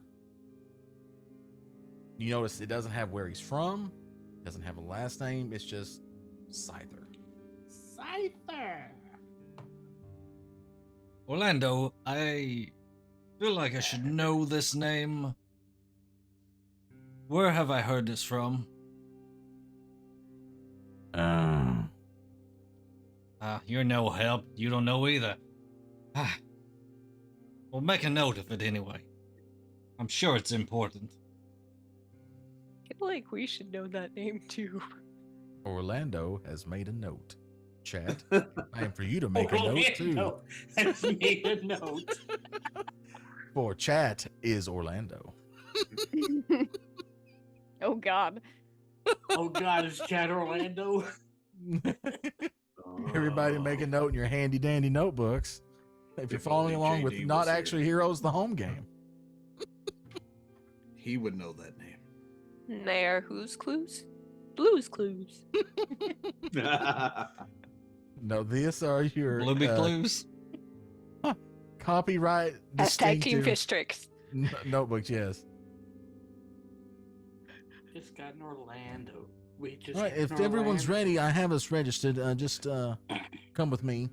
You notice it doesn't have where he's from, it doesn't have a last name, it's just Scyther. Scyther. Orlando, I feel like I should know this name. Where have I heard this from? You're no help. You don't know either. Well, make a note of it anyway. I'm sure it's important. I feel like we should know that name too. Orlando has made a note. Chat, I am for you to make a note too. Orlando has made a note. For chat is Orlando. Oh God. Oh God, is Chad Orlando? Everybody make a note in your handy dandy notebooks. If you're If following only along with JD Not was here. Actually Heroes, the home game. He would know that name. And they are whose clues? Blue's clues. No, these are your Blooby Clues? copyright Hashtag Team distinctive Fish Tricks. notebooks, yes. Just got an Orlando. We just All right, got if an everyone's Orlando. ready, I have us registered. Just come with me.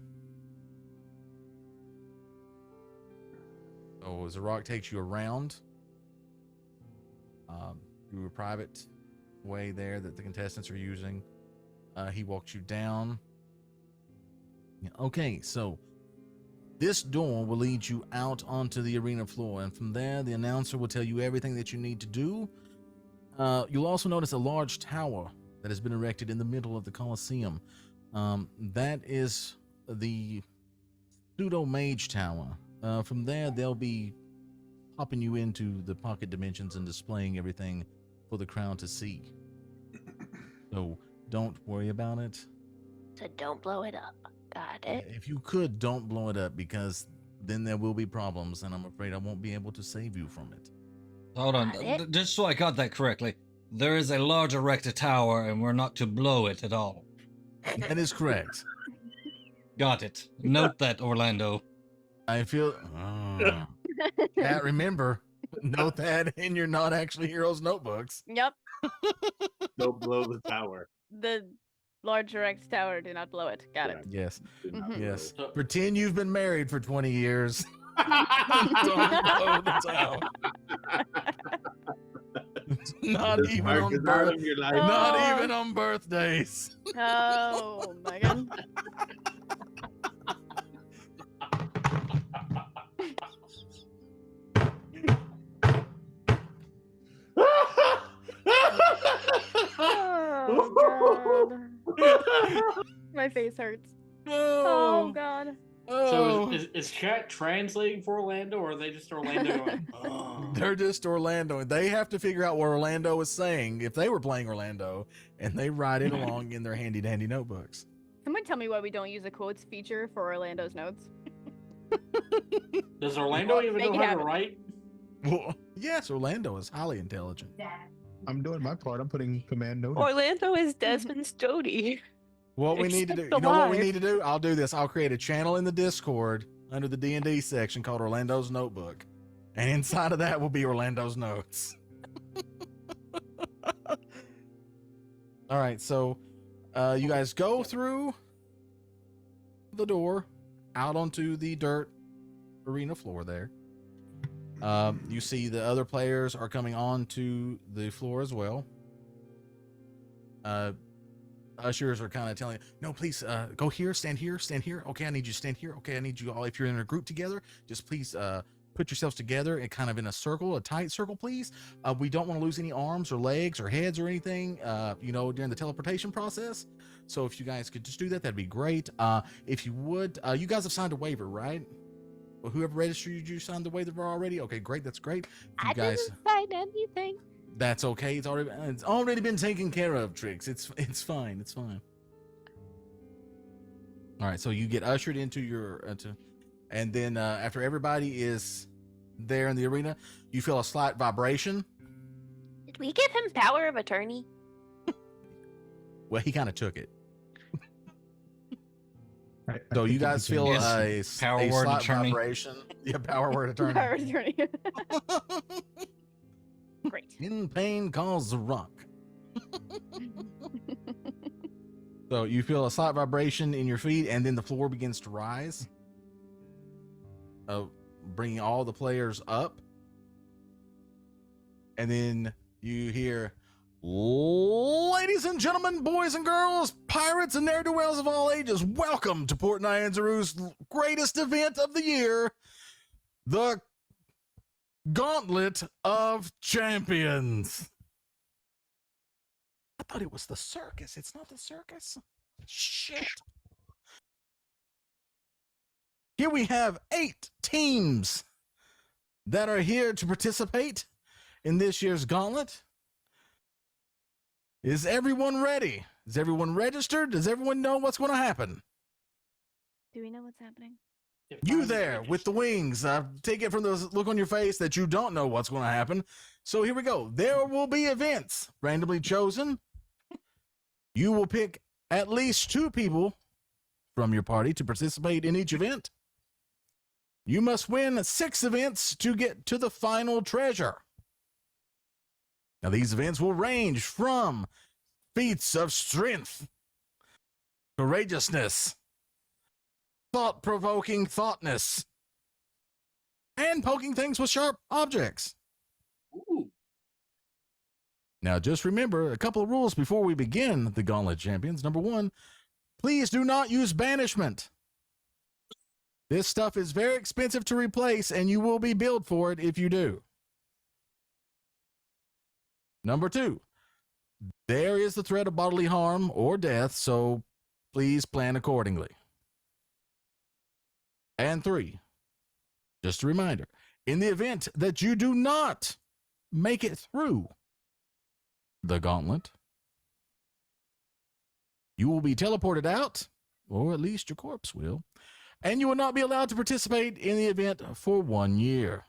Oh, Zarok takes you around through a private way there that the contestants are using. He walks you down. Yeah, okay, so this door will lead you out onto the arena floor, and from there, the announcer will tell you everything that you need to do. You'll also notice a large tower that has been erected in the middle of the Colosseum. That is the pseudo-mage tower. From there, they'll be popping you into the pocket dimensions and displaying everything for the crowd to see. So don't worry about it. So don't blow it up. Got it. If you could, don't blow it up, because then there will be problems, and I'm afraid I won't be able to save you from it. Hold on, Got it. just so I got that correctly. There is a large erected tower, and we're not to blow it at all. That is correct. Got it. Note that, Orlando. I feel... Cat, remember, note that in your Not Actually Heroes notebooks. Yep. Don't blow the tower. The large erect tower. Do not blow it. Got it. Yes, Do not blow yes. it. Pretend you've been married for 20 years. Don't blow the tower. Not The even on darkest hour birth, of your life. not Oh. even on birthdays. Oh my God. Oh God. My face hurts. Oh God. So is chat translating for Orlando, or are they just Orlando going, oh. They're just Orlando, and they have to figure out what Orlando is saying if they were playing Orlando, and they write it along in their handy dandy notebooks. Someone tell me why we don't use a quotes feature for Orlando's notes. Does Orlando even Make know it how to happen. write? Well, yes, Orlando is highly intelligent. I'm doing my part. I'm putting command noted. Orlando is Desmond Stody. What we need to do, Except you know what we alive. need to do? I'll do this. I'll create a channel in the Discord under the D&D section called Orlando's Notebook. And inside of that will be Orlando's notes. All right, so you guys go through the door out onto the dirt arena floor there. You see the other players are coming onto the floor as well. Ushers are kind of telling you, no, please go here, stand here, stand here. Okay, I need you to stand here. Okay, I need you all, if you're in a group together, just please put yourselves together and kind of in a circle, a tight circle, please. We don't want to lose any arms or legs or heads or anything, during the teleportation process. So if you guys could just do that, that'd be great. If you would, you guys have signed a waiver, right? Well, whoever registered you signed the waiver already? Okay, great, that's great. I didn't sign anything. That's okay. It's already been taken care of, Trix. It's fine. It's fine. All right, so you get ushered into your and then after everybody is there in the arena, you feel a slight vibration. Did we give him power of attorney? Well, he kind of took it. I So think you guys feel Yes, a power word slight attorney. vibration. Yeah, power word attorney. Power attorney. Great. In pain calls Zarok. So you feel a slight vibration in your feet, and then the floor begins to rise, bringing all the players up. And then you hear, ladies and gentlemen, boys and girls, pirates and ne'er-do-wells of all ages, welcome to Port Nyanzaru's greatest event of the year, the Gauntlet of Champions. I thought it was the circus. It's not the circus. Shit. Here we have 8 teams that are here to participate in this year's Gauntlet. Is everyone ready? Is everyone registered? Does everyone know what's going to happen? Do we know what's happening? You there with the wings. I take it from the look on your face that you don't know what's going to happen. So here we go. There will be events randomly chosen. You will pick at least 2 people from your party to participate in each event. You must win 6 events to get to the final treasure. Now, these events will range from feats of strength, courageousness, thought-provoking thoughtness, and poking things with sharp objects. Ooh. Now, just remember a couple of rules before we begin the Gauntlet Champions. Number 1, please do not use banishment. This stuff is very expensive to replace, and you will be billed for it if you do. Number 2, there is the threat of bodily harm or death, so please plan accordingly. And 3, just a reminder, in the event that you do not make it through the gauntlet, you will be teleported out, or at least your corpse will, and you will not be allowed to participate in the event for 1 year.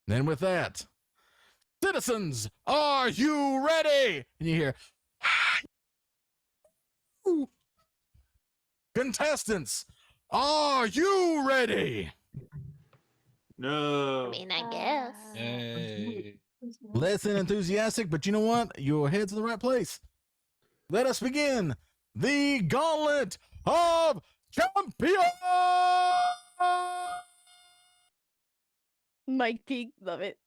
Then with that, citizens, are you ready? And you hear, contestants, are you ready? No. I mean, I guess. Yay. Less than enthusiastic, but you know what? Your head's in the right place. Let us begin the Gauntlet of Champions! Mike Peak, love it.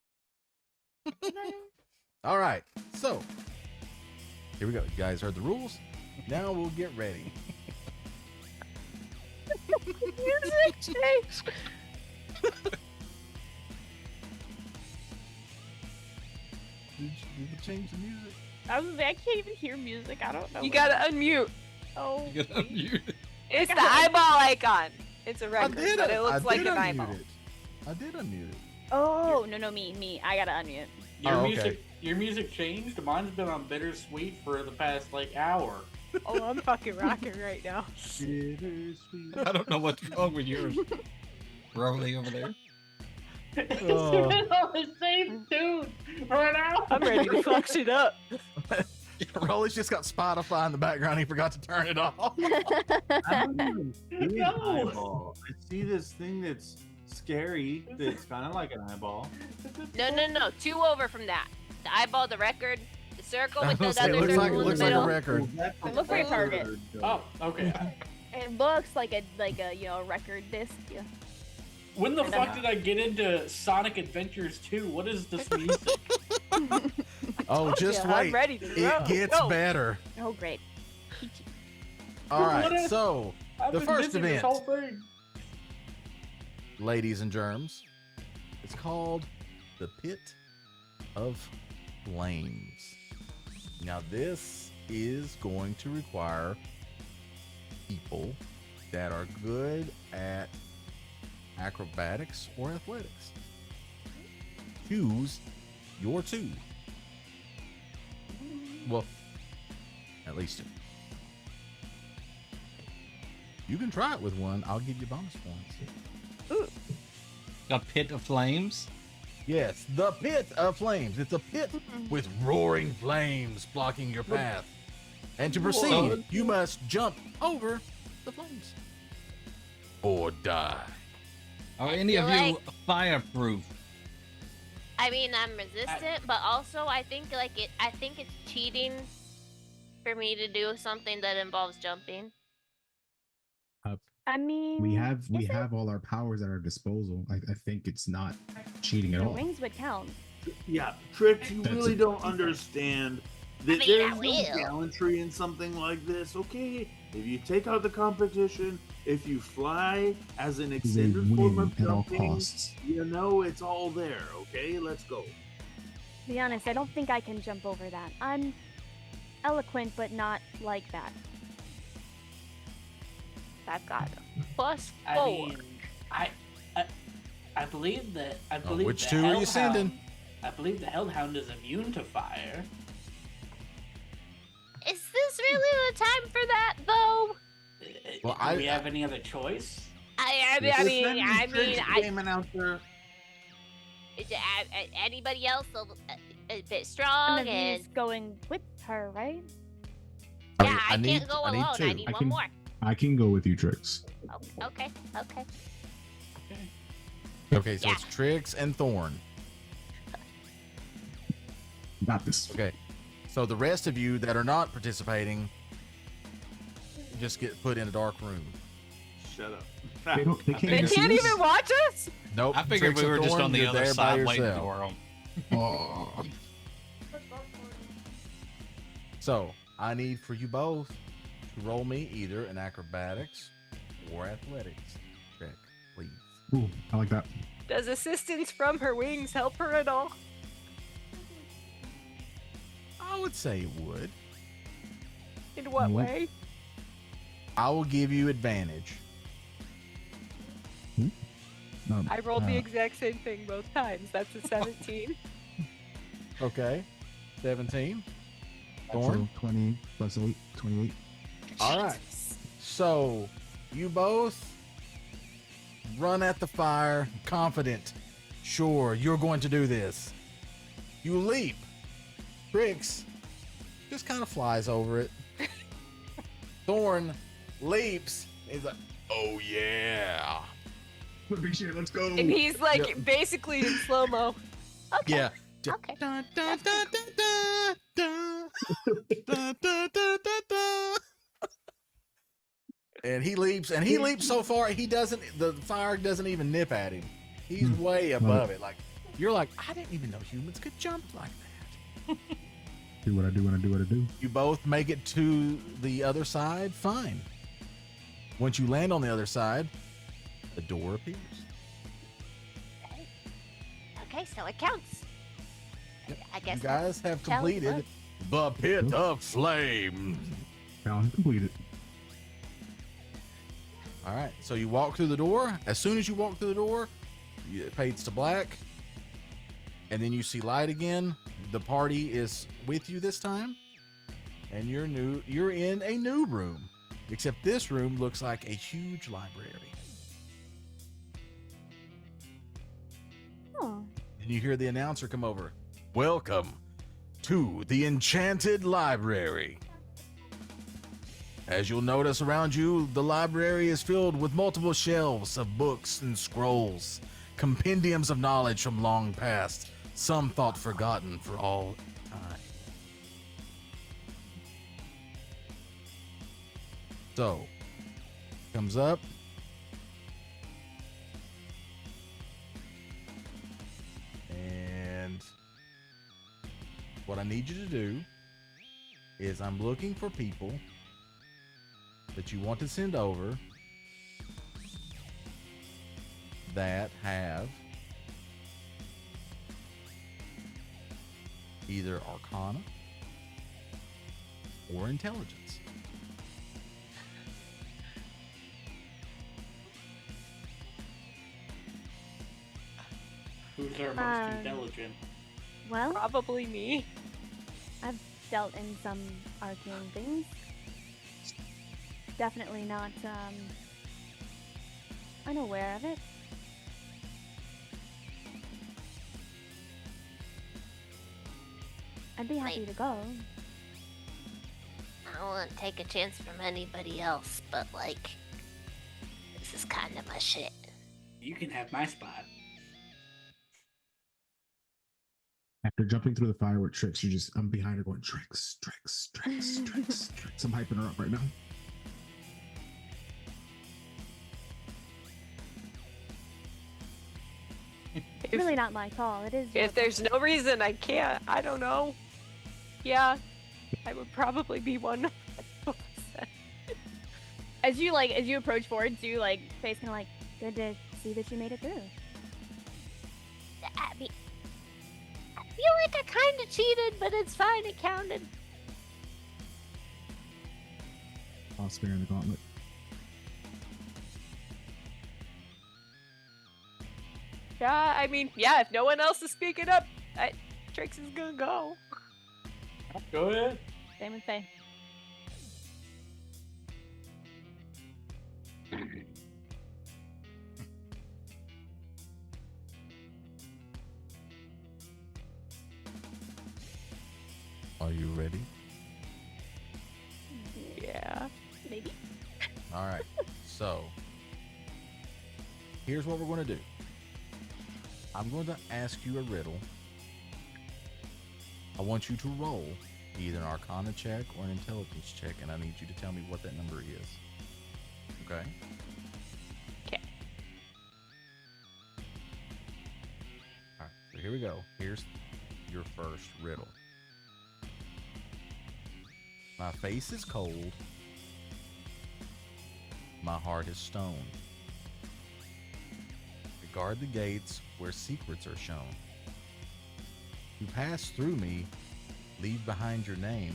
All right, so here we go. You guys heard the rules. Now we'll get ready. Music change. Did you change the music? I can't even hear music. I don't know. You what- gotta unmute. Oh. You gotta unmute it. It's the eyeball icon. It's a record, I did but it. it looks like an unmute eyeball. it. I did unmute it. Oh, no, me. I gotta unmute. Your music changed. Mine's been on bittersweet for the past hour. Oh, I'm fucking rocking right now. I don't know what's wrong with yours. Rolly over there. It's Oh. been on the same tune for an hour. I'm ready to fuck shit up. Rolly's just got Spotify in the background. He forgot to turn it off. I don't even see an No. eyeball. I see this thing that's scary. That's kind of like an eyeball. No. 2 over from that. The eyeball, the record, the circle I with the was gonna other say, circle in the looks like a middle. record. It looks like a target. Oh, okay. It looks like a record disc. Yeah. When the I don't fuck know. did I get into Sonic Adventures 2? What is this music? Oh, just Yeah, I'm wait. ready to It go. gets Go. better. Oh great. All What right, is- so I've the been first missing this event, whole thing. ladies and germs, it's called the Pit of Flames. Now, this is going to require people that are good at acrobatics or athletics. Choose your 2. Well, at least 2. You can try it with 1. I'll give you bonus points. A pit of flames. Yes, the Pit of Flames. It's a pit with roaring flames blocking your path. And to proceed, you must jump over the flames or die. Are any of feel you fireproof? I mean, I'm resistant, but also I think it's cheating for me to do something that involves jumping. I mean, We have is it? all our powers at our disposal. I think it's not cheating at The all. wings would count. Yeah, Trix, you That's really it. don't understand that mean, there's I no will. gallantry in something like this, okay? If you take out the competition, if you fly as an They extended form win of at all jumping, costs. you know it's all there, okay? Let's go. To be honest, I don't think I can jump over that. I'm eloquent, but not like that. I've got a +4. I mean, I believe that which the 2 are you Hellhound- sending? I believe the Hellhound is immune to fire. Is this really the time for that, though? Well, Do we have any other choice? I Listen, mean, Trix, game announcer. anybody else a bit One strong of and you's going with her, right? yeah, I need- can't go I need alone. I 2. need I one can- more. I can go with you, Trix. Okay. Okay, so Yeah. it's Trix and Thorn. Got this. Okay, so the rest of you that are not participating just get put in a dark room. Shut up. They can't, They even see can't us? even watch us? Nope. I figured Trix we and were just Thorn, on the you're other there by side waiting yourself. for them. Oh, So I need for you both to roll me either an acrobatics or athletics check, please. ooh, I like that. Does assistance from her wings help her at all? I would say it would. In what What? way? I will give you advantage. I rolled the exact same thing both times. That's a 17. Okay. 17. So Thorn. 20 plus 8, 28. All right. So you both run at the fire, confident. Sure, you're going to do this. You leap. Trix just kind of flies over it. Thorn leaps. He's like, oh yeah. Big shit, let's go. And he's like Yep. basically in slow mo. Okay. Yeah. Okay. Dun, dun, dun, dun, dun, dun, dun, dun, dun, dun. And he leaps so far the fire doesn't even nip at him. He's way above it. Like you're like, I didn't even know humans could jump like that. Do what I do when I do what I do. You both make it to the other side, fine. Once you land on the other side, the door appears. Okay, so it counts. I guess You guys have challenge completed the Pit of Flame. Challenge completed. All right, so you walk through the door. As soon as you walk through the door, it fades to black, and then you see light again. The party is with you this time, and you're in a new room, except this room looks like a huge library. and you hear the announcer come over. Welcome to the Enchanted Library. As you'll notice around you, the library is filled with multiple shelves of books and scrolls, compendiums of knowledge from long past, some thought forgotten for all time. So, comes up. And what I need you to do is I'm looking for people that you want to send over that have either Arcana or Intelligence. Who's our most intelligent? Well, Probably me. I've dealt in some arcane things. Definitely not unaware of it. I'd be happy to go. I won't take a chance from anybody else, but like, this is kind of my shit. You can have my spot. After jumping through the fire with Trix, I'm behind her going, Trix, Trix, Trix, Trix, Trix. I'm hyping her up right now. It's really not my call. It is. If there's no reason I can't, I don't know. Yeah, I would probably be one. As you approach forward, do you face kind of like, good to see that you made it through. I mean, I feel like I kind of cheated, but it's fine. It counted. I'll spare in the gauntlet. Yeah, I mean, yeah, if no one else is speaking up, Trix is gonna go. Go ahead. Same with Faye. Are you ready? Yeah. Maybe. All right. So, here's what we're going to do. I'm going to ask you a riddle. I want you to roll either an Arcana check or an Intelligence check, and I need you to tell me what that number is. Okay? Okay. All right. So here we go. Here's your first riddle. My face is cold. My heart is stone. Guard the gates where secrets are shown. You pass through me, leave behind your name,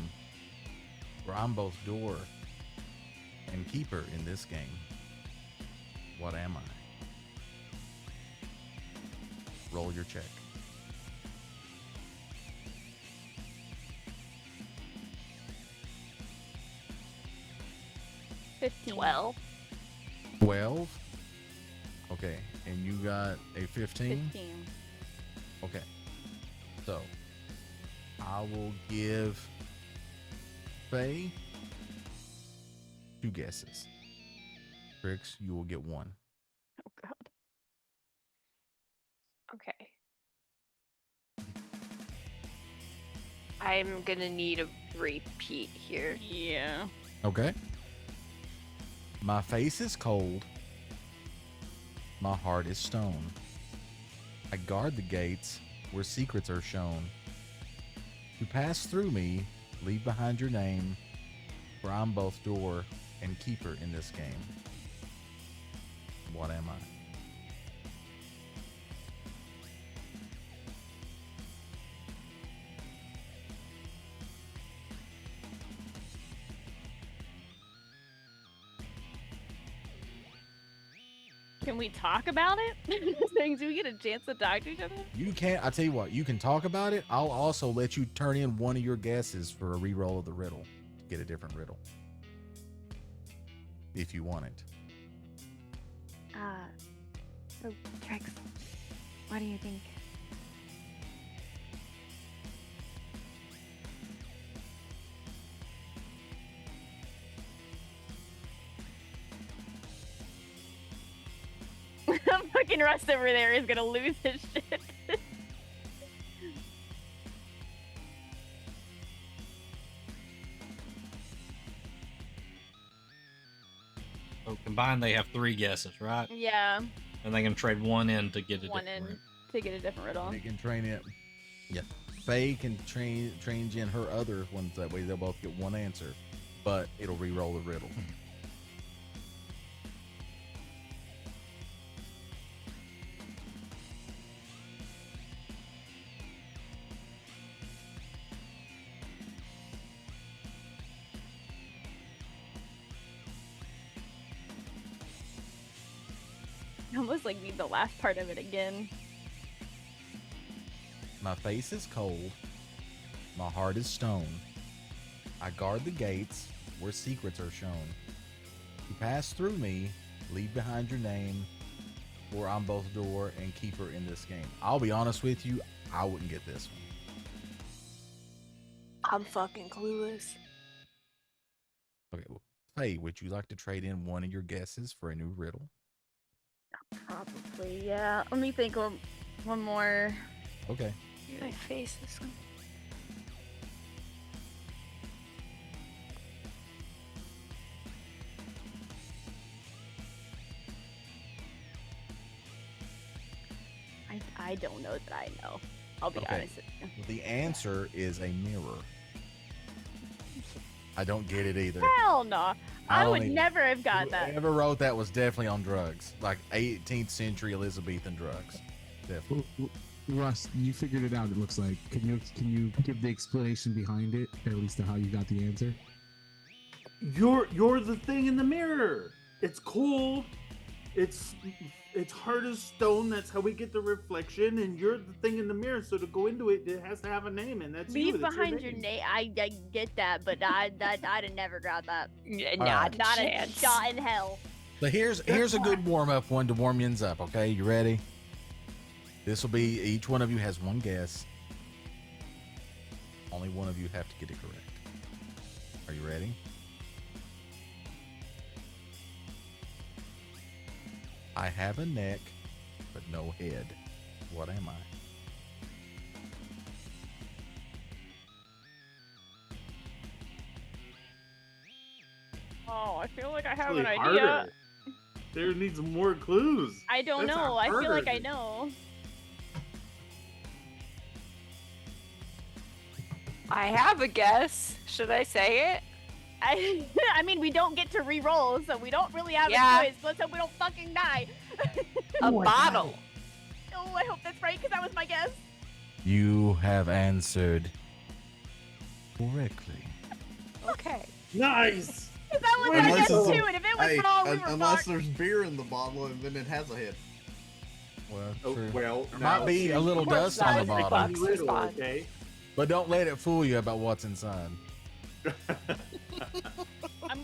where I'm both door and keeper in this game. What am I? Roll your check. Well, 12. Okay, and you got a 15? 15. Okay. So, I will give Faye 2 guesses. Trix, you will get 1. Oh God. Okay. I'm gonna need a repeat here. Yeah. Okay. My face is cold. My heart is stone. I guard the gates where secrets are shown. You pass through me, leave behind your name, for I'm both door and keeper in this game. What am I? Can we talk about it? Things, do we get a chance to talk to each other? You can't. I tell you what. You can talk about it. I'll also let you turn in one of your guesses for a re-roll of the riddle to get a different riddle, if you want it. So Trix, what do you think freaking Rust over there is gonna lose his shit. So combined, they have 3 guesses, right? Yeah, And they can trade one in to get a one different. in to get a different riddle. They can train it. Yeah. Faye can change in her other ones. That way they'll both get one answer, but it'll re-roll the riddle. I almost like need the last part of it again. My face is cold. My heart is stone. I guard the gates where secrets are shown. You pass through me, leave behind your name, or I'm both door and keeper in this game. I'll be honest with you, I wouldn't get this one. I'm fucking clueless. Okay, well, Faye, would you like to trade in one of your guesses for a new riddle? Probably, yeah. Let me think of one more. Okay. My face this one. I don't know that I know. I'll be Okay. honest with you. The answer is a mirror. I don't get it either. Hell no. I would only- never have got that. Whoever wrote that was definitely on drugs, like 18th century Elizabethan drugs. Definitely. Russ, you figured it out. It looks like. Can you give the explanation behind it, or at least how you got the answer? You're the thing in the mirror. It's cold. It's hard as stone. That's how we get the reflection. And you're the thing in the mirror. So to go into it, it has to have a name, and that's you. Leave That's behind your name. I get that, but I'd have never got that. Not Not a a chance. shot in hell. So here's a good warm up one to warm yins up. Okay, you ready? This will be each one of you has one guess. Only one of you have to get it correct. Are you ready? I have a neck, but no head. What am I? Oh, I feel like I have Really an idea. harder. There needs more clues. I don't That's know. I feel like I harder. know. I have a guess. Should I say it? I mean, we don't get to re-roll, so we don't really have Yeah. a choice. Let's hope we don't fucking die. A bottle. Oh, I hope that's right, because that was my guess. You have answered correctly. Okay. Nice. Because that was my Unless guess it's a- too, and if it was Hey, wrong, we were unless fucked. there's beer in the bottle and then it has a head. Well, Oh, true. well, There now- might be a little Of course dust that on the was the bottom, box. Riddle, Response. okay. but don't let it fool you about what's inside.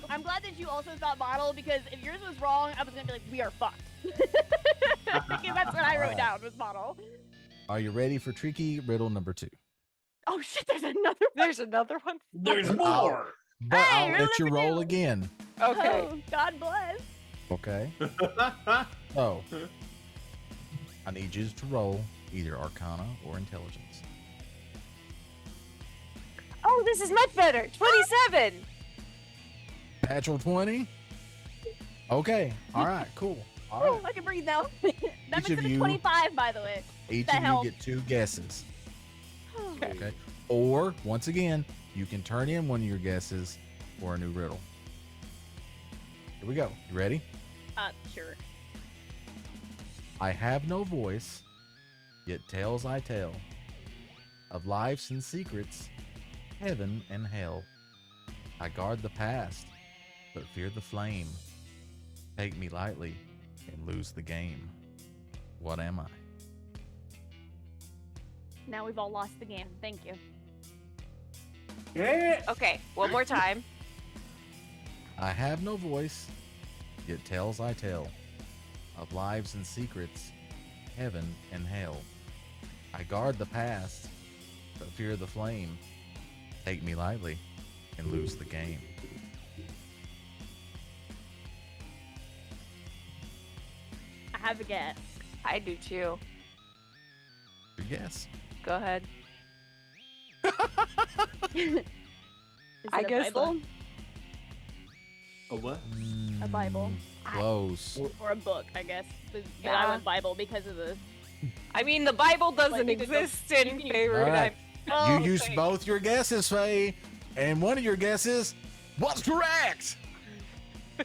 I'm glad that you also thought bottle, because if yours was wrong, I was gonna be like, we are fucked. Because that's what I wrote down, was bottle. Are you ready for tricky riddle number 2? Oh shit, there's another one. There's another one. There's more. But Hey, I'll riddle let you number roll 2. again. Okay. Oh, God bless. Okay. So I need you to roll either Arcana or Intelligence. Oh, this is much better. 27. Natural 20. Okay. All right. Cool. All Oh, right. I can breathe now. That Each makes of it a you- 25, by the way. Each that of you helps. get 2 guesses. Okay. Or once again, you can turn in one of your guesses for a new riddle. Here we go. You ready? Sure. I have no voice, yet tales I tell of lives and secrets, heaven and hell. I guard the past, but fear the flame. Take me lightly and lose the game. What am I? Now we've all lost the game. Thank you. Yeah. Okay, one more time. I have no voice, yet tales I tell of lives and secrets, heaven and hell. I guard the past, but fear the flame. Take me lightly and lose the game. I have a guess. I do too. Your guess. Go ahead. Is it I a guess Bible? A what? A Bible. Close. Or a book, I guess. But Yeah. I went Bible because of the. I mean, the Bible doesn't you could go- exist in you can- favor. All right. Oh, You used thank- both your guesses, Faye, and one of your guesses was correct.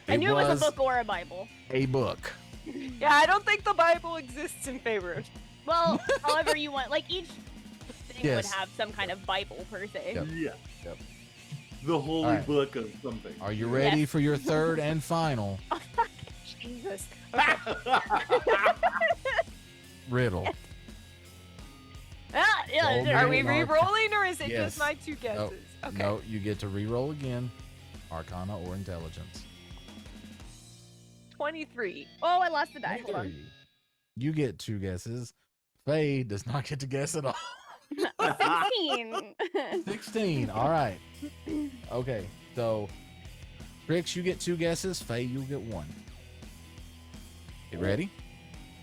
I knew it was a book or a Bible. A book. Yeah, I don't think the Bible exists in favor of. Well, however you want. Like each thing would Yes. have some kind of Bible per se. Yep. Yeah. Yep. The holy All right. book of something. Are you ready Yes. for your third and final Oh, fuck. Jesus. Okay. riddle? Ah, yeah. Roll there- Are me. we re-rolling or is it Yes. just my two guesses? Okay. No, you get to re-roll again. Arcana or intelligence. 23. Oh, I lost the die. Hold on. You get two guesses. Faye does not get to guess at all. 16. 16. All right. Okay. So, Trix, you get two guesses. Faye, you get one. You ready?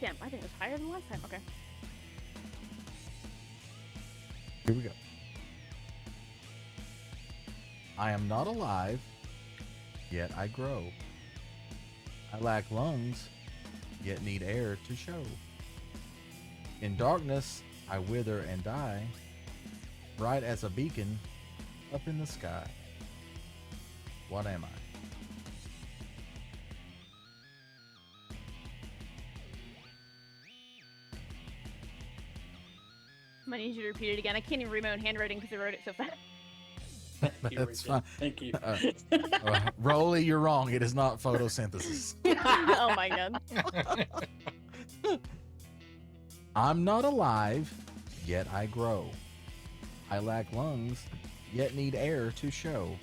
Damn, I think it was higher than last time. Okay. Here we go. I am not alive, yet I grow. I lack lungs, yet need air to show. In darkness, I wither and die, bright as a beacon up in the sky. What am I? I'm gonna need you to repeat it again. I can't even read my own handwriting because I wrote it so fast. That's fine. Thank you. Rolly, you're wrong. It is not photosynthesis. Oh my god. I'm not alive, yet I grow. I lack lungs, yet need air to show.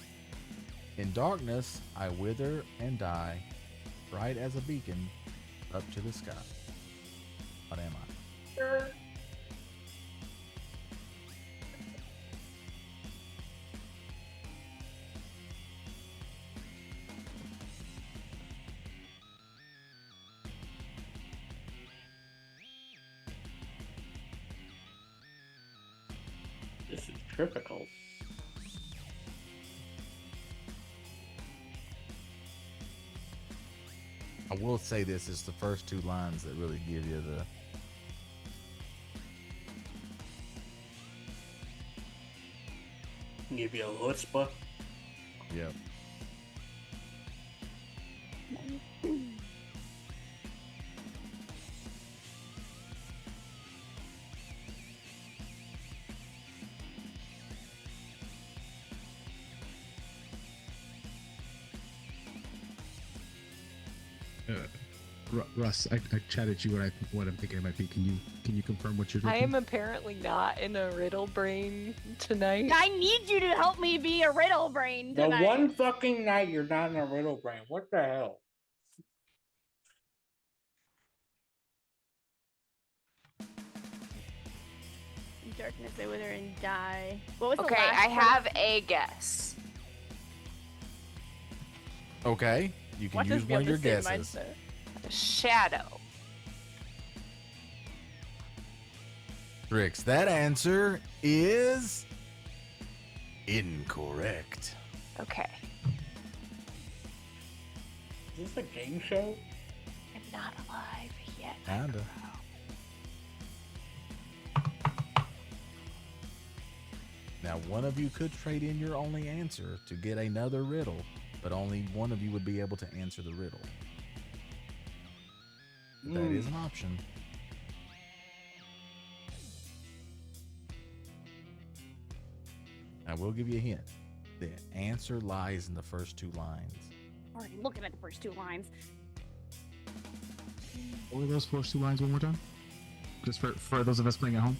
In darkness, I wither and die, bright as a beacon up to the sky. What am I? This is difficult. I will say this is the first two lines that really give you the. Give you a chutzpah. Yep. Russ, I chatted you what I'm thinking it might be. Can you confirm what you're I thinking? am apparently not in a riddle brain tonight. I need you to help me be a riddle brain The tonight. one fucking night you're not in a riddle brain. What the hell? In darkness, I wither and die. What was the Okay, last I part? have a guess. Okay, you can Watch us use be one of able your to say guesses. Shadow. Trix, that answer is incorrect. Okay. Is this a game show? I'm not alive yet. Kinda. Now, one of you could trade in your only answer to get another riddle, but only one of you would be able to answer the riddle. That is an option. I will give you a hint. The answer lies in the first two lines. Already looking at the first two lines. What were those first two lines one more time? Just for those of us playing at home.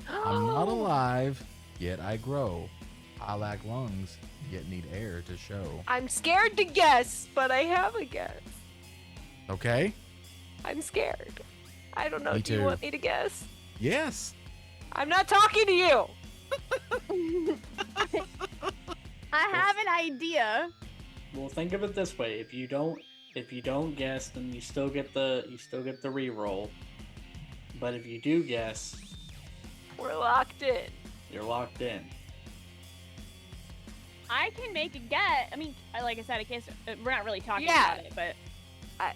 I'm not alive, yet I grow. I lack lungs, yet need air to show. I'm scared to guess, but I have a guess. Okay? I'm scared. I don't know. Me Do you too. want me to guess? Yes. I'm not talking to you. I have an idea. Well, think of it this way: if you don't guess, then you still get the re-roll. but if you do guess, We're locked in. you're locked in. I can make a guess. I mean, like I said, in case we're not really talking Yeah. about it, but I,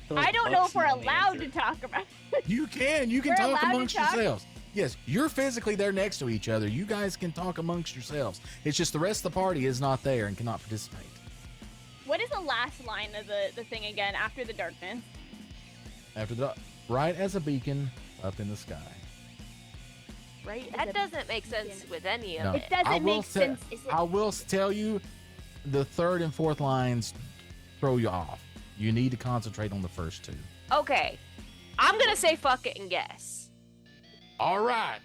feel like I don't know Buck's if we're know the allowed answer. to talk about it. You can We're talk allowed to amongst talk? yourselves. Yes, you're physically there next to each other. You guys can talk amongst yourselves. It's just the rest of the party is not there and cannot participate. What is the last line of the thing again after the darkness? After the bright as a beacon up in the sky. Right? that doesn't make sense with any of No. It it. doesn't I will make say- sense. Is it? I will tell you, the third and fourth lines throw you off. You need to concentrate on the first two. Okay. I'm gonna say fuck it and guess. All right,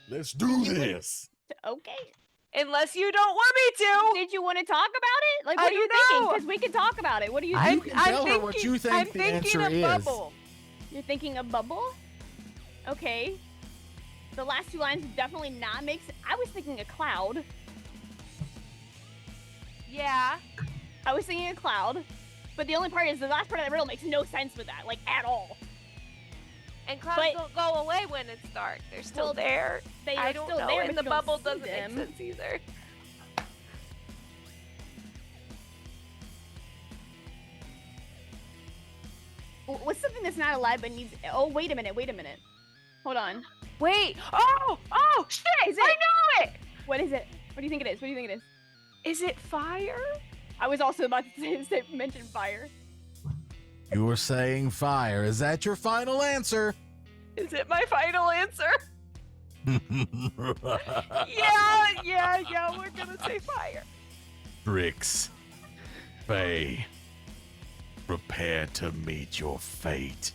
let's do this. Okay. Unless you don't want me to. Did you want to talk about it? Like, I what are you don't thinking? know. Because we can talk about it. What do you You think? can tell her what you think I'm the thinking answer a is. bubble. You're thinking a bubble? Okay. The last two lines definitely not make sense. I was thinking a cloud. Yeah. I was thinking a cloud. But the only part is the last part of the riddle makes no sense with that, like, at all. And clouds But- don't go away when it's dark. They're still Well, there. They are I don't still know, there, and but the you don't bubble see doesn't them. make sense either. What's something that's not alive but needs... Oh, wait a minute. Hold on. Wait. Oh, shit! Is I it- know it! What is it? What do you think it is? Is it fire? I was also about to say mention fire. You were saying fire. Is that your final answer? Is it my final answer? Yeah, we're gonna say fire. Trix, Faye, prepare to meet your fate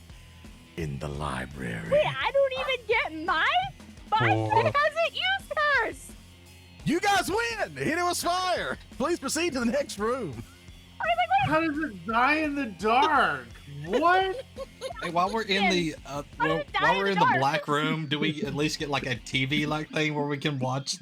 in the library. Wait, I don't even get mine? Four. It hasn't used hers! You guys win! It was fire! Please proceed to the next room. How does it die in the dark? What? Hey, while we're in the while we're in the black room, do we at least get like a TV like thing where we can watch?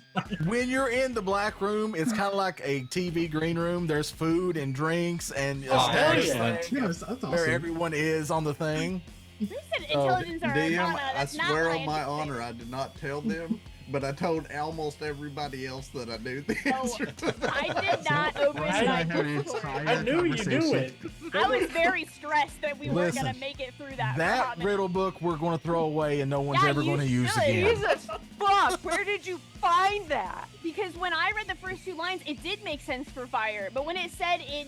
When you're in the black room, it's kind of like a TV green room. There's food and drinks and Oh, snacks excellent. Yeah, that's awesome. where everyone is on the thing. Who said intelligence or DM, Arcana? I That's not swear my on my interesting. honor, I did not tell them, but I told almost everybody else that I knew the Oh, answer to that. I did not open Ross and I my had an book. entire I knew you knew conversation. it. I was very stressed that we weren't Listen, gonna make it through that. That comment. riddle book we're going to throw away and no one's Yeah, ever you going to use should. again. Jesus fuck! Where did you find that? Because when I read the first two lines, it did make sense for fire, but when it said it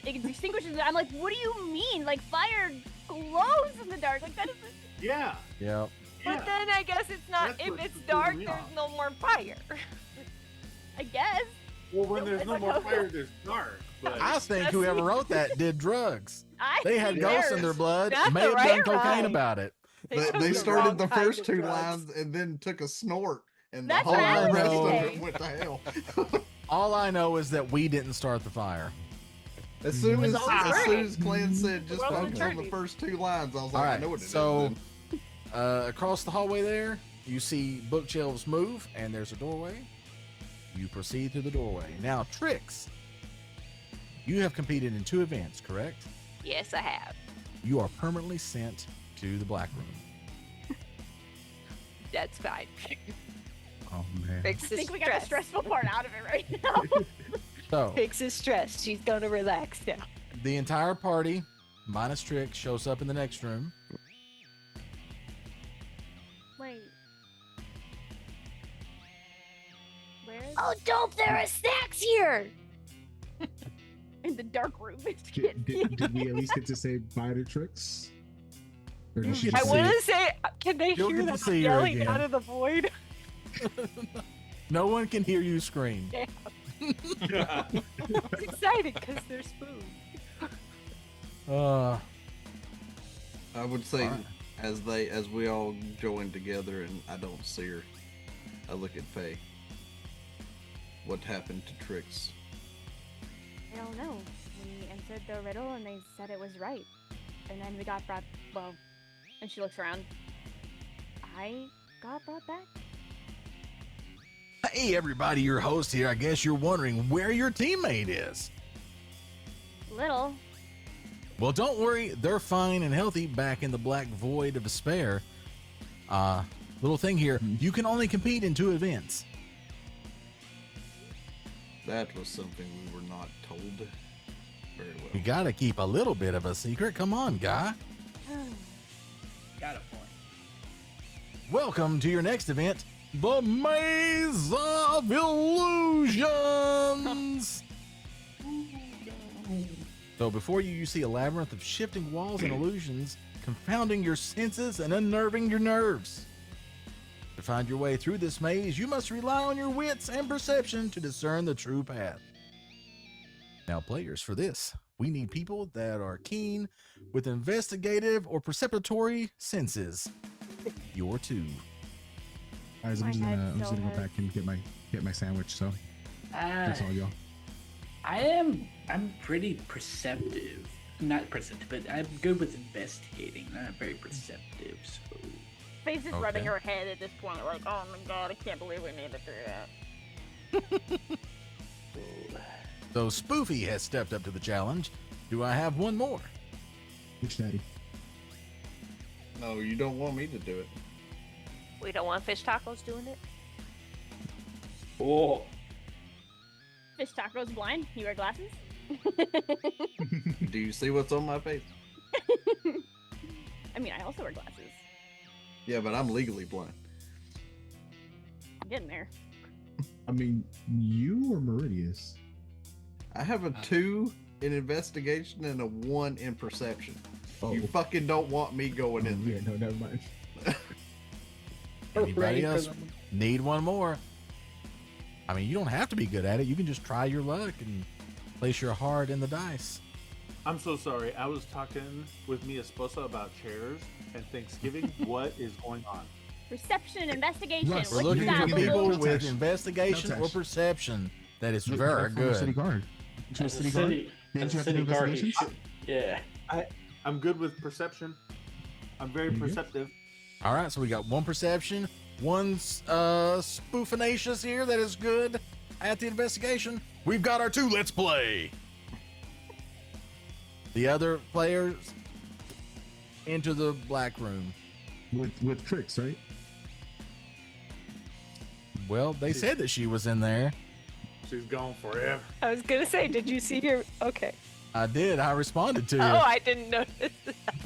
extinguishes it, I'm like, what do you mean? Like fire glows in the dark. Like that is. Yeah. Yep. Yeah. But then I guess it's not. That's If what it's threw dark, me there's off. no more fire. I guess. Well, when there's no more It's like- fire, there's dark. But I think That's- whoever wrote that did drugs. They had think ghosts in there's- their blood, That's may the have done right cocaine rhyme. about it. They, took they the started wrong the kind first of two drugs. lines and then took a snort, and the That's whole what I was rest of gonna it say. went to hell. All I know is that we didn't start the fire. As soon was as, always as soon burning. as Glenn said just We're all focus on the burning. first two lines, I was All like, I right, know what it is. so then. across the hallway there, you see bookshelves move, and there's a doorway. You proceed through the doorway. Now, Trix, you have competed in 2 events, correct? Yes, I have. You are permanently sent to the black room. That's fine. Oh man. Fix I the think we got the stress. stressful part out of it right now. So, Fix is stress. She's gonna relax now. the entire party, minus Trix, shows up in the next room. Wait. Where is Oh, dope! There are snacks here. in the dark room? Did we at least get to say bye to Trix? Or did she I just want say to say, can they You'll hear get to that see her yelling again. out of the void? No one can hear you scream. It's excited because there's food. Uh, I would say Alright. as we all join together and I don't see her, I look at Faye. What happened to Trix? I don't know. We answered the riddle and they said it was right. And then we got brought, well, and she looks around. I got brought back? hey, everybody, your host here. I guess you're wondering where your teammate is. Little. Well, don't worry. They're fine and healthy back in the black void of despair. Little thing here. You can only compete in 2 events. That was something we were not told very well. You got to keep a little bit of a secret. Come on, guy. Got a point. Welcome to your next event, the Maze of Illusions. So before you see a labyrinth of shifting walls and illusions, confounding your senses and unnerving your nerves. To find your way through this maze, you must rely on your wits and perception to discern the true path. Now, players, for this, we need people that are keen with investigative or perceptory senses. You're 2. Guys, I'm just gonna go back and get my sandwich. So that's all, y'all. I'm pretty perceptive. Not perceptive, but I'm good with investigating. I'm very perceptive, so. Face is rubbing her head at this point, like, oh my god, I can't believe we made it through that. So Spoofy has stepped up to the challenge. Do I have one more? Which daddy? No, you don't want me to do it. We don't want fish tacos doing it. Oh. Fish taco's blind. You wear glasses? Do you see what's on my face? I mean, I also wear glasses. Yeah, but I'm legally blind. I'm getting there. I mean, you or Meridius? I have a 2 in investigation and a 1 in perception. Oh. You fucking don't want me going in there. Yeah, no, never mind. Anybody else need one more? I mean, you don't have to be good at it. You can just try your luck and place your heart in the dice. I'm so sorry. I was talking with Mia Sposa about chairs and Thanksgiving. What is going on? Perception and investigation. Russ, We're What you looking got, for boo-boo? people No with touch. investigation No or touch. perception. That is Look, very look for the city good. guard. Look for the city guard. Didn't you have to do City guard, investigations? yeah. I'm good with perception. I'm very Mhm. perceptive. All right, so we got 1 perception, 1 spoofinacious here that is good at the investigation. We've got our 2. Let's play. The other players into the black room. With tricks, right? Well, they said that she was in there. She's gone forever. I was gonna say, did you see your? Okay. I did. I responded to you. Oh, I didn't notice.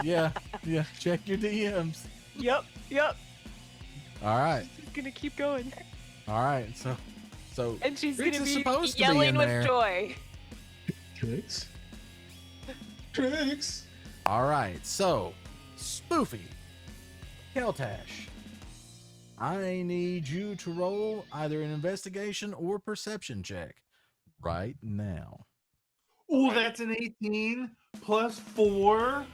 Yeah. Check your DMs. Yep. All right. She's gonna keep going, All right. So and she's Trix gonna is be supposed to be in yelling with there. joy. Tricks. Tricks. All right. So, Spoofy, Keltash, I need you to roll either an investigation or perception check right now. Oh, that's an 18 plus 4.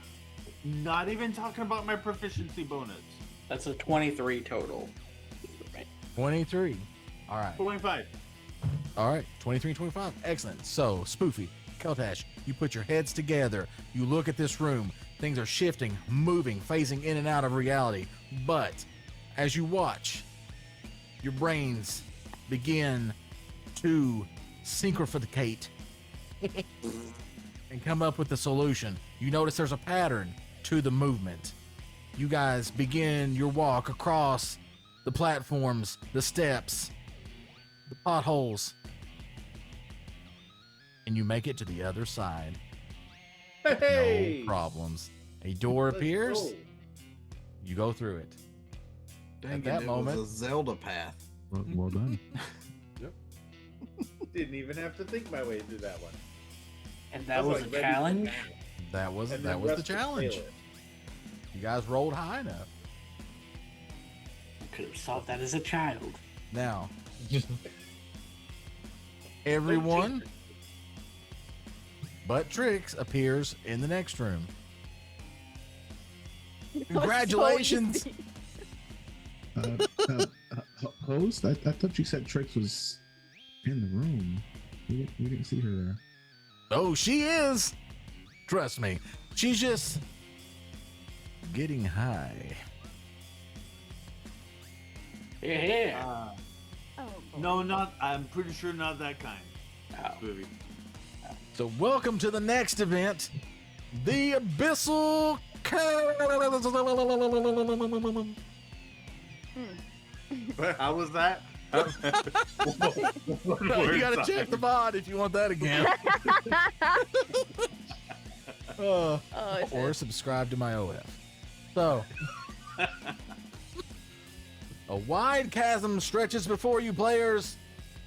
Not even talking about my proficiency bonus. That's a 23 total. 23. All right. 25. All right. 23 and 25. Excellent. So, Spoofy, Keltash, you put your heads together. You look at this room. Things are shifting, moving, phasing in and out of reality. But as you watch, your brains begin to synchronicate and come up with the solution. You notice there's a pattern to the movement. You guys begin your walk across the platforms, the steps, the potholes, and you make it to the other side. Hey! No problems. A door appears. go. You go through it. Dang At it, that it moment- was a Zelda path. Well done. Didn't even have to think my way through that one. And that was a challenge? That was And that then was the Russ could challenge. fail it. You guys rolled high enough. I could have solved that as a child. Now, everyone but Trix appears in the next room. Congratulations! Host, I thought you said Trix was in the room. We didn't see her there. Oh, she is. Trust me, she's just getting high. Yeah. Oh, boy. No, not. I'm pretty sure not that kind. Oh. Movie. So welcome to the next event, the Abyssal How was that? You gotta check the VOD if you want that again. Oh, Or shit. subscribe to my OF. So, a wide chasm stretches before you, players.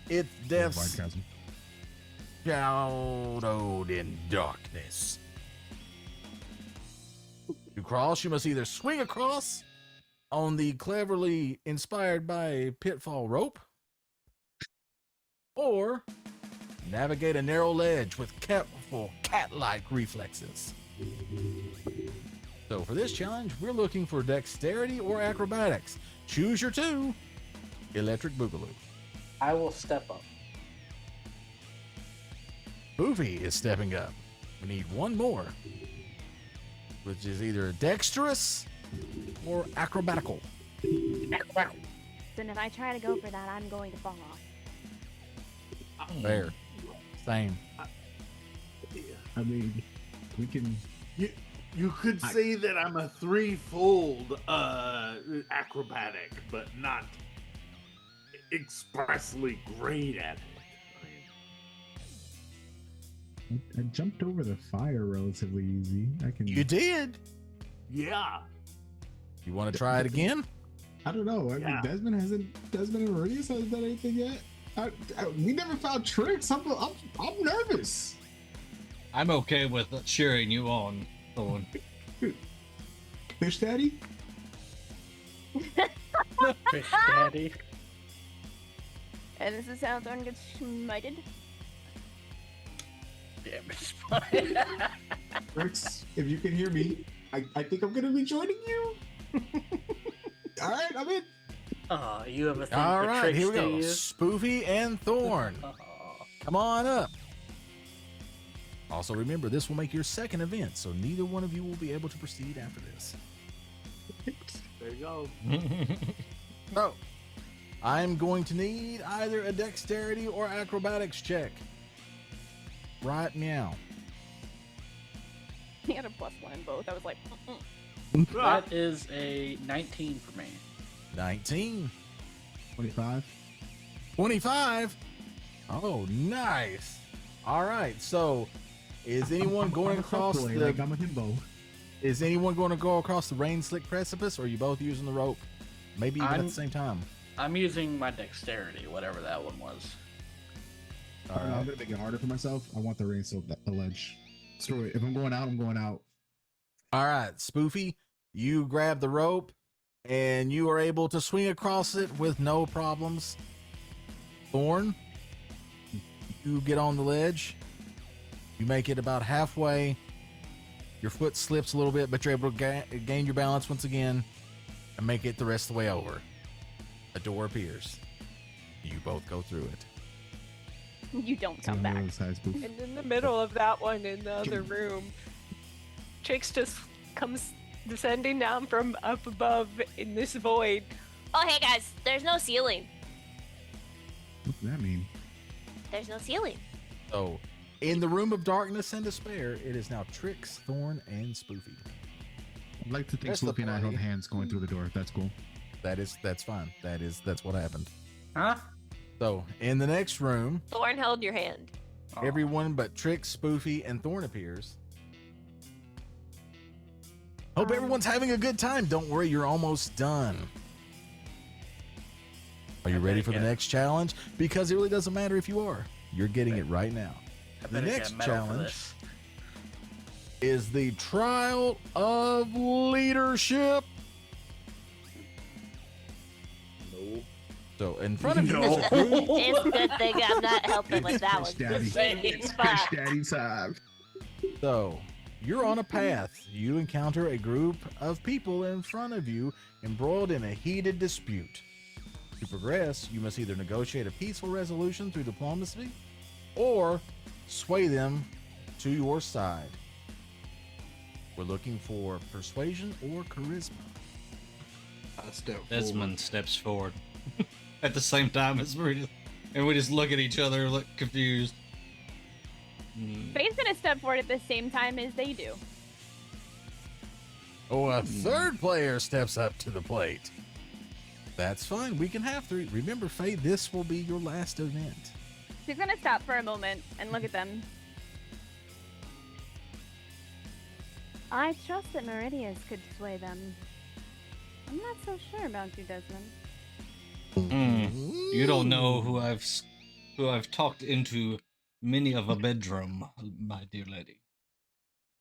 It's Wide death's chasm. shadowed in darkness. To cross, you must either swing across on the cleverly inspired by Pitfall rope, or navigate a narrow ledge with careful cat-like reflexes. So for this challenge, we're looking for dexterity or acrobatics. Choose your two. Electric Boogaloo. I will step up. Boofy is stepping up. We need one more, which is either dexterous or acrobatical. Then if I try to go for that, I'm going to fall off. There. Same. I mean, we can. You could say that I'm a threefold acrobatic, but not expressly great at it. I jumped over the fire relatively easy. I can. You did. Yeah. Oh, You want to try it again? I don't know. I mean, Yeah. Desmond and Meridius hasn't done anything yet. We never found tricks. I'm nervous. I'm okay with cheering you on, Thorn. Fish Daddy? Fish Daddy. And this is how Thorn gets smited. Damn it. Rex, if you can hear me, I think I'm gonna be joining you. All right, I'm in. Oh, you have a thing All for right, tricks, here we do go. you? Spoofy and Thorn. Oh. Come on up. Also, remember, this will make your second event, so neither one of you will be able to proceed after this. There you go. So, I'm going to need either a dexterity or acrobatics check. Right now. He had a +1 in both. I was like, That is a 19 for me. 19. 25. 25. Oh, nice. All right. So, is anyone going I'm a across fuckboy, the? like I'm a himbo. Is anyone going to go across the rain slick precipice, or are you both using the rope? Maybe even at I'm- the same time. I'm using my dexterity, whatever that one was. All I'm right. gonna make it harder for myself. I want the rain soak the ledge. Screw it. If I'm going out, I'm going out. All right, Spoofy, you grab the rope, and you are able to swing across it with no problems. Thorn, you get on the ledge. You make it about halfway. Your foot slips a little bit, but you're able to gain your balance once again and make it the rest of the way over. A door appears. You both go through it. you don't come So, back. size boof. And in the middle of that one in the other room, Trix just comes descending down from up above in this void. Oh, hey guys, there's no ceiling. What does that mean? There's no ceiling. So, in the room of darkness and despair, it is now Trix, Thorn, and Spoofy. I'd like to think That's the Swoopy and I party. held hands going through the door. If that's cool. That's fine. That's what happened. Huh? So, in the next room, Thorn held your hand. Oh. everyone but Trix, Spoofy, and Thorn appears. Hope everyone's having a good time. Don't worry, you're almost done. Are you I ready better for the get- next challenge? Because it really doesn't matter if you are. You're getting it right now. I The better get next a medal for challenge this. is the Trial of Leadership. No. So, in front of you No. is a group. It's a good thing I'm not helping with that Fish one. Daddy. It's Fish fine. Daddy time. So, you're on a path. You encounter a group of people in front of you embroiled in a heated dispute. To progress, you must either negotiate a peaceful resolution through diplomacy or sway them to your side. We're looking for persuasion or charisma. I step forward. Desmond steps forward at the same time as we just look at each other, look confused. Faye's gonna step forward at the same time as they do. Oh, a third player steps up to the plate. That's fine. We can have 3. Remember, Faye, this will be your last event. She's gonna stop for a moment and look at them. I trust that Meridius could sway them. I'm not so sure about you, Desmond. You don't know who I've talked into many of a bedroom, my dear lady.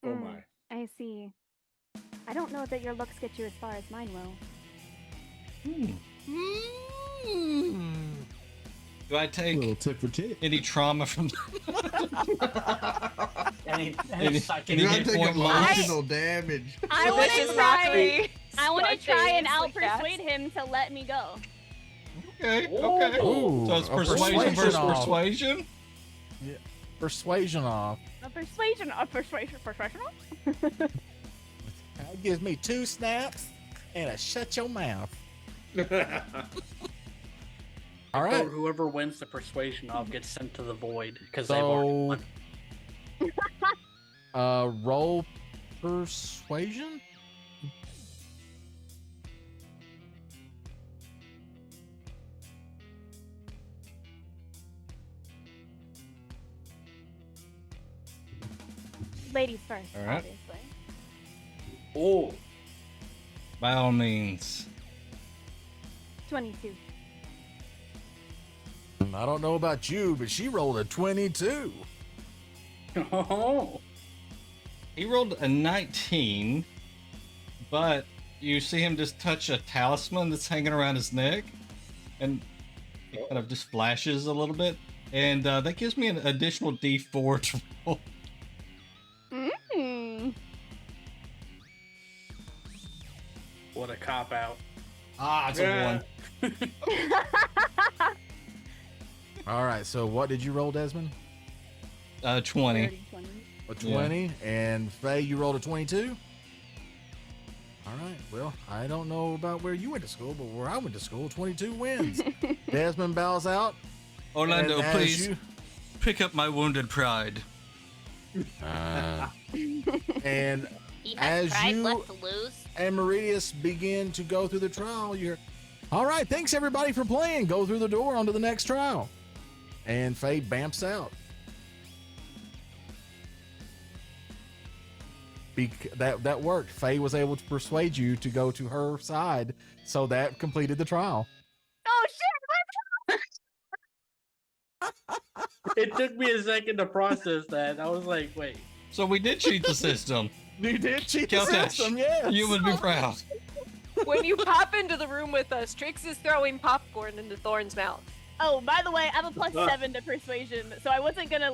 Oh my. I see. I don't know that your looks get you as far as mine will. Do I A take little tip for tit. any trauma from Any Any- psychic any You gotta hit take point emotional damage. I want to Vicious try. mockery. I want to try and Spontaneously cast. out-persuade him to let me go. Okay, okay. Ooh, So it's a persuasion versus off. persuasion? Persuasion off. A persuasion. That gives me 2 snaps and a shut your mouth. All right. Whoever wins the persuasion off gets sent to the void because they've already So, won. roll persuasion. Ladies first, All right. obviously. Oh, By all means. 22. I don't know about you, but she rolled a 22. oh, He rolled a 19, but you see him just touch a talisman that's hanging around his neck, and it kind of just flashes a little bit, and that gives me an additional D4 to roll. what a cop out. Ah, it's a 1. All right. So what did you roll, Desmond? 20. 30, 20. A 20. And Faye, you rolled a 22. All right. Well, I don't know about where you went to school, but where I went to school, 22 wins. Desmond bows out. Orlando, and as please you- pick up my wounded pride. And He has As pride you- left to lose. and Meridius begin to go through the trial. You're all right. Thanks everybody for playing. Go through the door onto the next trial. And Faye bamps out. That worked. Faye was able to persuade you to go to her side, so that completed the trial. Oh shit! It took me a second to process that. I was like, wait. So we did cheat the system. You did cheat the Countess, system, yes. You would be proud. When you pop into the room with us, Trix is throwing popcorn into Thorn's mouth. Oh, by the way, I have a +7 to persuasion, so I wasn't gonna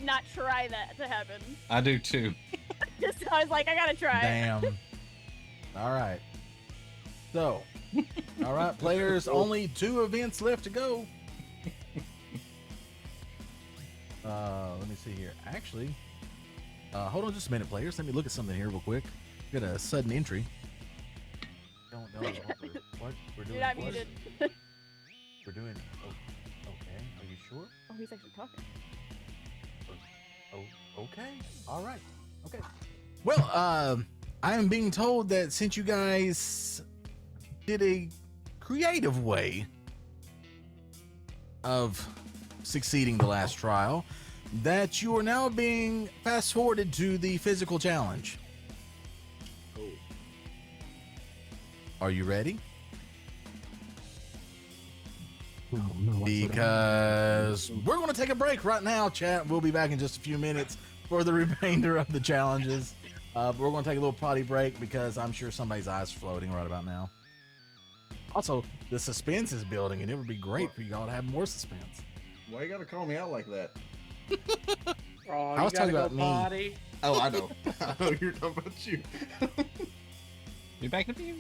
not try that to happen. I do too. Just I was like, I gotta try. Damn. All right. So, all right, players, only 2 events left to go. Let me see here. Actually, hold on just a minute, players. Let me look at something here real quick. Got a sudden entry. Don't know what we're doing. You're not what? muted. We're doing. Oh, okay. Are you sure? Oh, he's actually talking. Oh, okay. All right. Okay. Well, I am being told that since you guys did a creative way of succeeding the last trial, that you are now being fast forwarded to the physical challenge. Oh. Are you ready? No, Because we're going to take a break right now, chat. We'll be back in just a few minutes for the remainder of the challenges. But we're going to take a little potty break because I'm sure somebody's eyes are floating right about now. Also, the suspense is building, and it would be great for you all to have more suspense. Why you gotta call me out like that? Oh, I was talking about me. potty. Oh, I know. I know you're talking about you. Be back with you.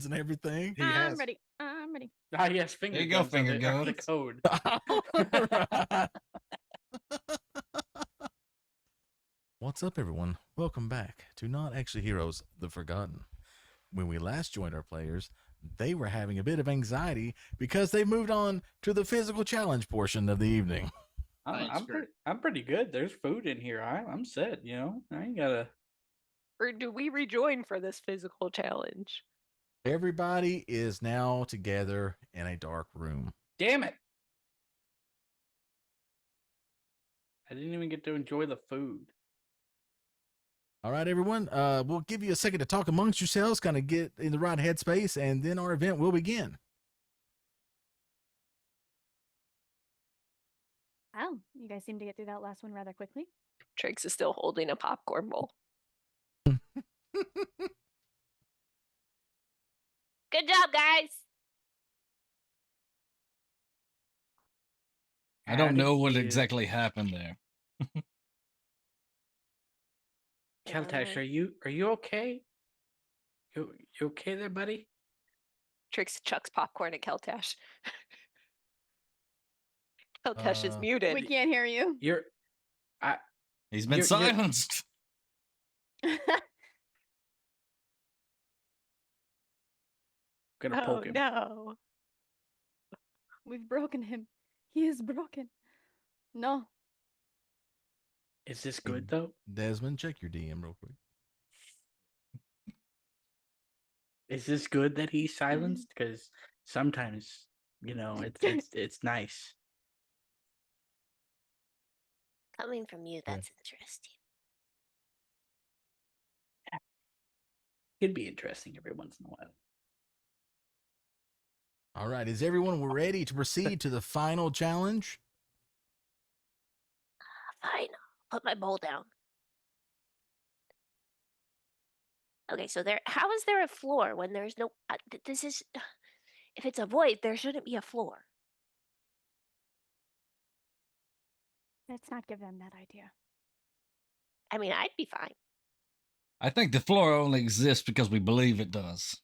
guns and everything. He I'm has. ready. I'm ready. Ah, yes, finger There you go, guns are finger the guns. code. Alright. What's up, everyone? Welcome back to Not Actually Heroes, The Forgotten. When we last joined our players, they were having a bit of anxiety because they moved on to the physical challenge portion of the evening. I'm pretty good. There's food in here. I'm set. You know, I ain't gotta. Or do we rejoin for this physical challenge? Everybody is now together in a dark room. Damn it! I didn't even get to enjoy the food. All right, everyone. We'll give you a second to talk amongst yourselves, kind of get in the right headspace, and then our event will begin. Wow, you guys seem to get through that last one rather quickly. Trix is still holding a popcorn bowl. Good job, guys. I don't know what Attitude. exactly happened there. Keltash, are you okay? You okay there, buddy? Trix chucks popcorn at Keltash. Keltash is muted. We can't hear you. You're. He's been You're- silenced. Gonna Oh poke him. no. We've broken him. He is broken. No. Is this good though? Desmond, check your DM real quick. Is this good that he's silenced? Because sometimes, you know, it's nice. Coming from you, that's interesting. It'd be interesting every once in a while. All right, is everyone ready to proceed to the final challenge? Fine. Put my bowl down. Okay, so how is there a floor when there's no? This is, if it's a void, there shouldn't be a floor. Let's not give them that idea. I mean, I'd be fine. I think the floor only exists because we believe it does.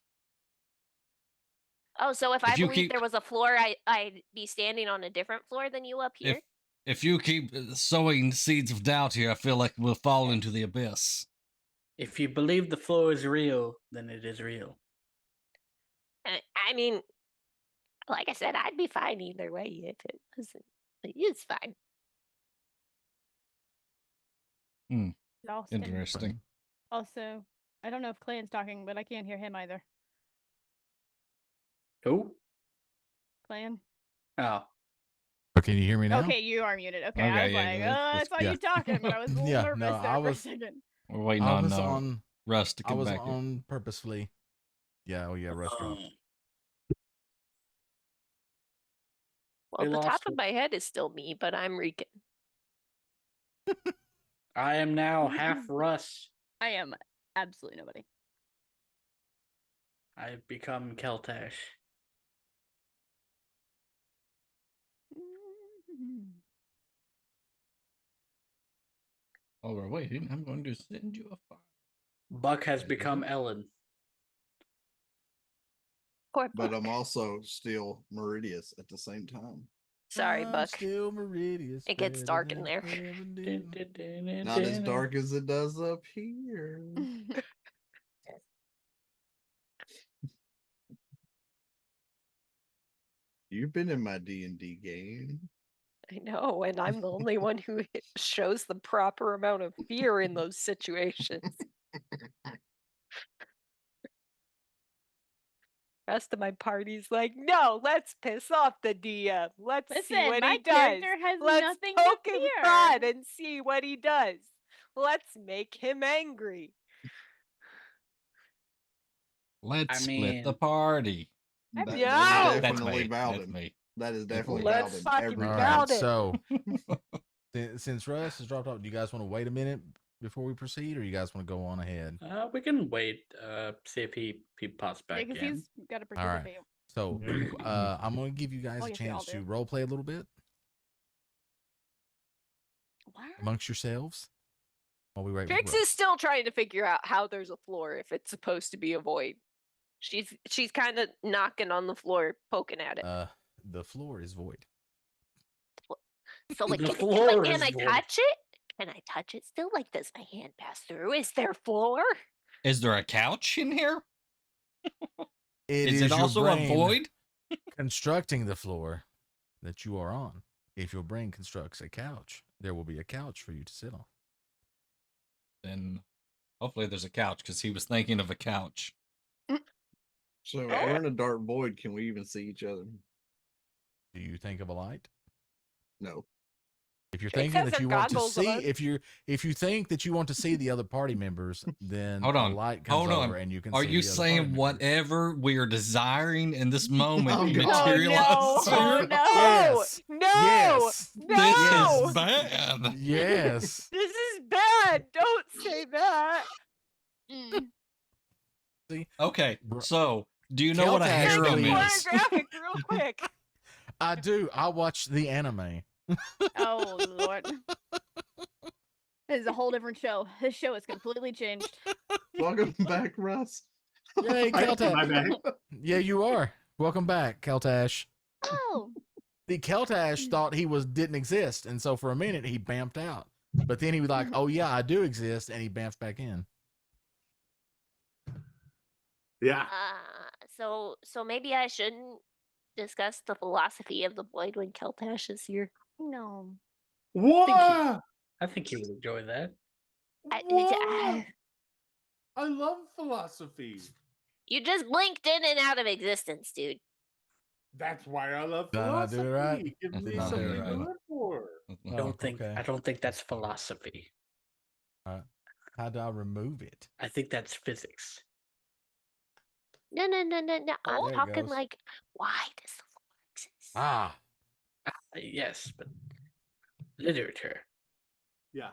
Oh, so if I you believed keep- there was a floor, I'd be standing on a different floor than you up here? If you keep sowing seeds of doubt here, I feel like we'll fall into the abyss. If you believe the floor is real, then it is real. I mean, like I said, I'd be fine either way if it wasn't. It's fine. Lost him. Interesting. Also, I don't know if Clayton's talking, but I can't hear him either. Who? Clayton? Oh. Can you hear me now? Okay, you are muted. Okay, I Okay, was yeah, like, that's- I saw yeah. you talking, but I was a little Yeah, nervous no, there I for was- a second. We're waiting I on, was on Russ to I come was back. on purposefully. Yeah, oh yeah, Russ dropped. Well, We the top lost of it. my head is still me, but I'm Rican. I am now half Russ. I am absolutely nobody. I've become Keltash. Oh, we're waiting. I'm going to send you a file. Buck has become Ellen. Poor But Buck. I'm also still Meridius at the same time. Sorry, I'm Buck. Still Meridius. It gets dark in there. Not as dark as it does up here. You've been in my D&D game. I know, and I'm the only one who shows the proper amount of fear in those situations. Rest of my party's like, no, let's piss off the DM. Let's see Listen, what my he does. character has Let's nothing to poke him fear. fun and see what he does. Let's make him angry. Let's I split the mean- party. That is No! That's definitely me. Bowden. That's me. That is definitely Let's Bowden. fucking Every All time. right, Bowden. so since Russ has dropped off, do you guys want to wait a minute before we proceed, or you guys want to go on ahead? We can wait. See if he pops Yeah, back because in. he's got to All right. participate. So I'm going to give you guys Oh, a yes, we all chance to do. role play a little bit What? amongst yourselves while we wait. Trix is still trying to figure out how there's a floor if it's supposed to be a void. She's kind of knocking on the floor, poking at it. The floor is void. So like, The can floor I is void. touch it? Can I touch it still? Like, does my hand pass through? Is there floor? Is there a couch in here? Is it your also a brain void? constructing the floor that you are on? If your brain constructs a couch, there will be a couch for you to sit on. Then hopefully there's a couch because he was thinking of a couch. So we're in a dark void. Can we even see each other? Do you think of a light? No. If you're Drake thinking has that her you want to goggles see, on. if you think that you want to see the other party members, then Hold a on. light comes Hold over on. and you can Are see you the other saying party members. whatever we are desiring in this moment Oh, God. materializes? Oh no! Yes. No! Yes. No! This is bad. Yes. This is bad. Don't say that. Okay, Bro- so do you know what a Keltash Make harem it believes- is? pornographic real quick. I do. I watch the anime. Oh Lord. This is a whole different show. This show has completely changed. Welcome back, Russ. Yay, My Keltash. bad. Yeah, you are. Welcome back, Keltash. Oh. The Keltash thought he didn't exist, and so for a minute he bamped out. But then he was like, "Oh yeah, I do exist," and he bamfed back in. Yeah. So maybe I shouldn't discuss the philosophy of the void when Keltash is here. No. What? I think you would enjoy that. What? I love philosophy. You just blinked in and out of existence, dude. That's why I love Did I not philosophy. do it right? It gives I me did not do it something right. to live for. I don't Oh, think okay. I don't think that's philosophy. How do I remove it? I think that's physics. No. I'm there it talking goes. like, why does the floor exist? Ah, Yes, but literature. Yeah.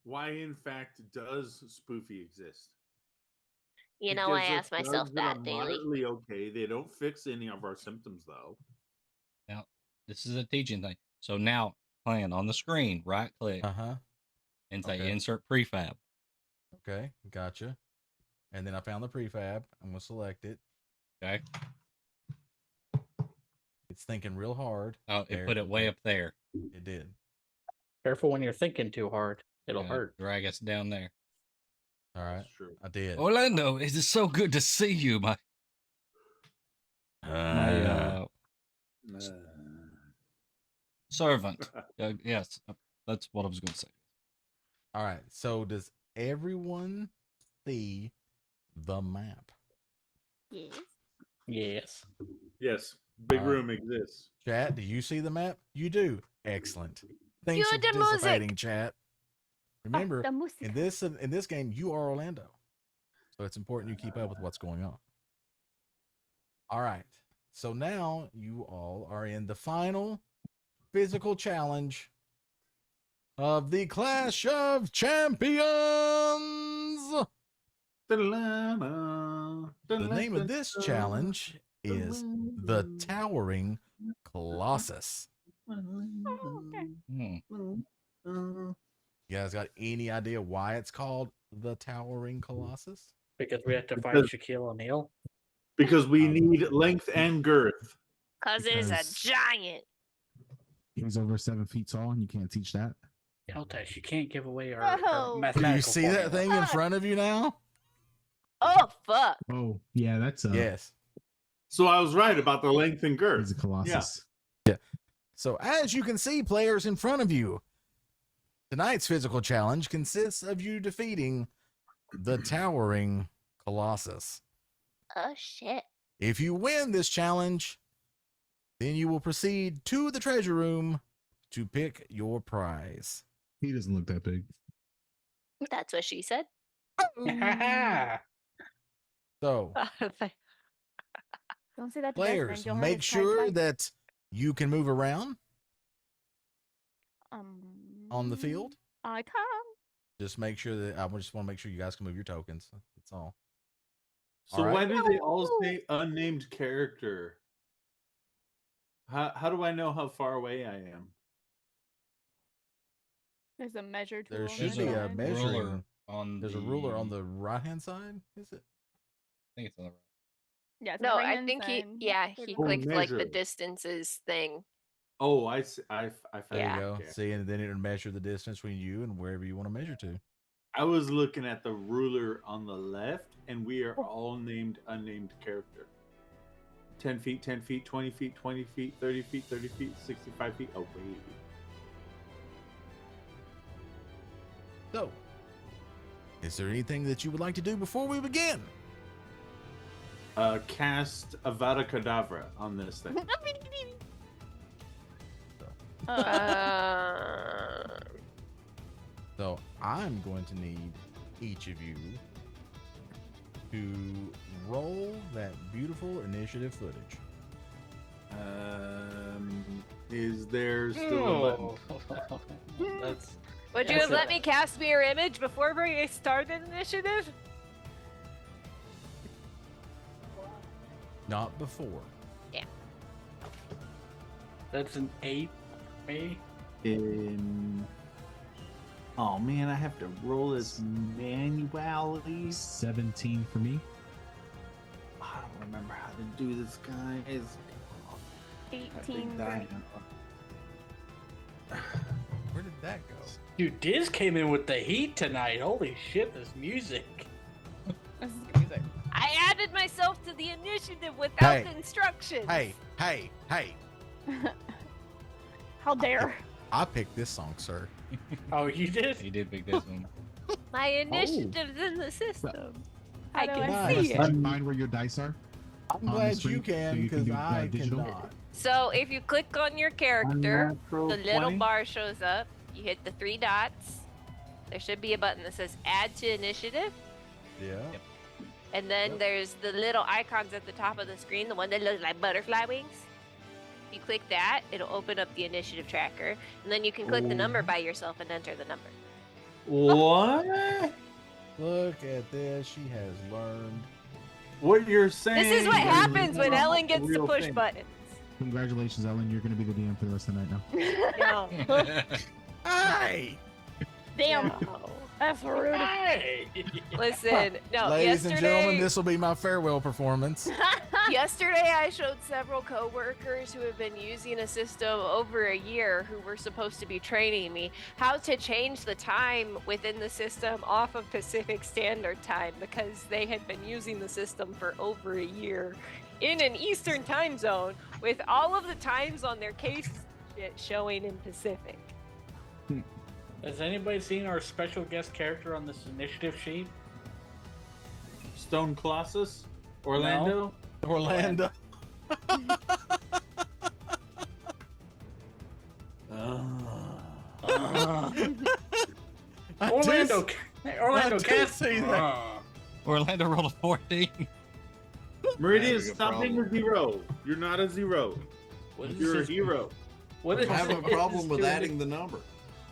Why, in fact, does spoofy exist? You It know, I gives us ask myself drugs that are that daily. moderately okay. They don't fix any of our symptoms, though. Now, this is a teaching thing. So now, plan on the screen, right click, uh-huh. and say Okay. insert prefab. Okay, gotcha. And then I found the prefab. I'm gonna select it. Okay. It's thinking real hard. Oh, it There, put it way up there. It did. Careful when you're thinking too hard. It'll Yeah, hurt. Drag us down there. All right, That's true. I did. Orlando, it is so good to see you, my servant. Yes, that's what I was going to say. All right. So does everyone see the map? Yes. Yes. Yes, big All right. room exists. Chat, do you see the map? You do. Excellent. Thanks Cue for the music. participating, chat. Remember, the music. in this game, you are Orlando, so it's important you keep up with what's going on. All right. So now you all are in the final physical challenge of the Clash of Champions. The name of this challenge is the Towering Colossus. Oh, okay. Hmm. You guys got any idea why it's called the Towering Colossus? Because we have to fight Because- Shaquille O'Neal. Because we need length and girth. Cause it's a Because- giant. He's over 7 feet tall, and you can't teach that. Keltash, you can't give away our Oh. mathematical Do you see that formula. thing in front of you now? Oh fuck! Oh, yeah, that's Yes. So I was right about the length and girth. he's a Colossus. So as you can see, players in front of you, tonight's physical challenge consists of you defeating the Towering Colossus. Oh shit. If you win this challenge, then you will proceed to the treasure room to pick your prize. He doesn't look that big. That's what she said. So, Don't say that to players, best friend. You'll hurt make his sure pride. that you can move around Um, on the field. I can. Just make sure that I just want to make sure you guys can move your tokens. That's all. So All right. why do they all say unnamed character? How do I know how far away I am? There's a measure tool. There on should the be a side. measuring. ruler on There's the a ruler on the right hand side. Is it? think it's on the right. Yeah, it's No, ring I and think he, sign. yeah, Third he one. clicked like the measure. distances thing. Oh, I see. I There Yeah. you go. Okay. See, and then it would measure the distance between you and wherever you want to measure to. I was looking at the ruler on the left, and we are all named unnamed character. 10 feet, 10 feet, 20 feet, 20 feet, 30 feet, 30 feet, 65 feet away. So, is there anything that you would like to do before we begin? Cast Avada Kedavra on this thing. So, I'm going to need each of you to roll that beautiful initiative footage. Is there still a button? That's Would you have let me cast mirror image before we started initiative? Not before. That's an 8 for me. Oh man, I have to roll this manually. 17 for me. I don't remember how to do this, guys. 18. Dying. Where did that go? Dude, Diz came in with the heat tonight. Holy shit, this music. This is good music. I added myself to the initiative without Hey. the instructions. Hey. How dare. I picked this song, sir. Oh, you did? he did pick this one. My initiative's in the system. How I do can I see see it. Can you find where your dice are? I'm On the glad screen, you can so you can because do, I digital? cannot. So if you click on your character, Unnatural the little 20? bar shows up. You hit the 3 dots. There should be a button that says Add to Initiative. Yeah. And then there's the little icons at the top of the screen, the one that looks like butterfly wings. If you click that, it'll open up the initiative tracker. And then you can click the number by yourself and enter the number. What? Look at this. She has learned. What you're saying? This is what is happens when not Ellen a gets to real push thing. buttons. Congratulations, Ellen. You're going to be the DM for the rest of the night now. No. Hey! Damn. No. That's rude. Hey! Listen, no, Ladies and yesterday, gentlemen, this will be my farewell performance. yesterday I showed several coworkers who have been using a system over a year who were supposed to be training me how to change the time within the system off of Pacific Standard Time because they had been using the system for over a year in an Eastern time zone with all of the times on their case sheet showing in Pacific. Has anybody seen our special guest character on this initiative sheet? Stone Colossus? Orlando? Orlando. Orlando, Orlando, I did cast. see that. Orlando rolled a 14. Meridian, Having a stop being a zero. You're not a zero. What is You're a this- hero. What is I have a this problem with doing? adding the number.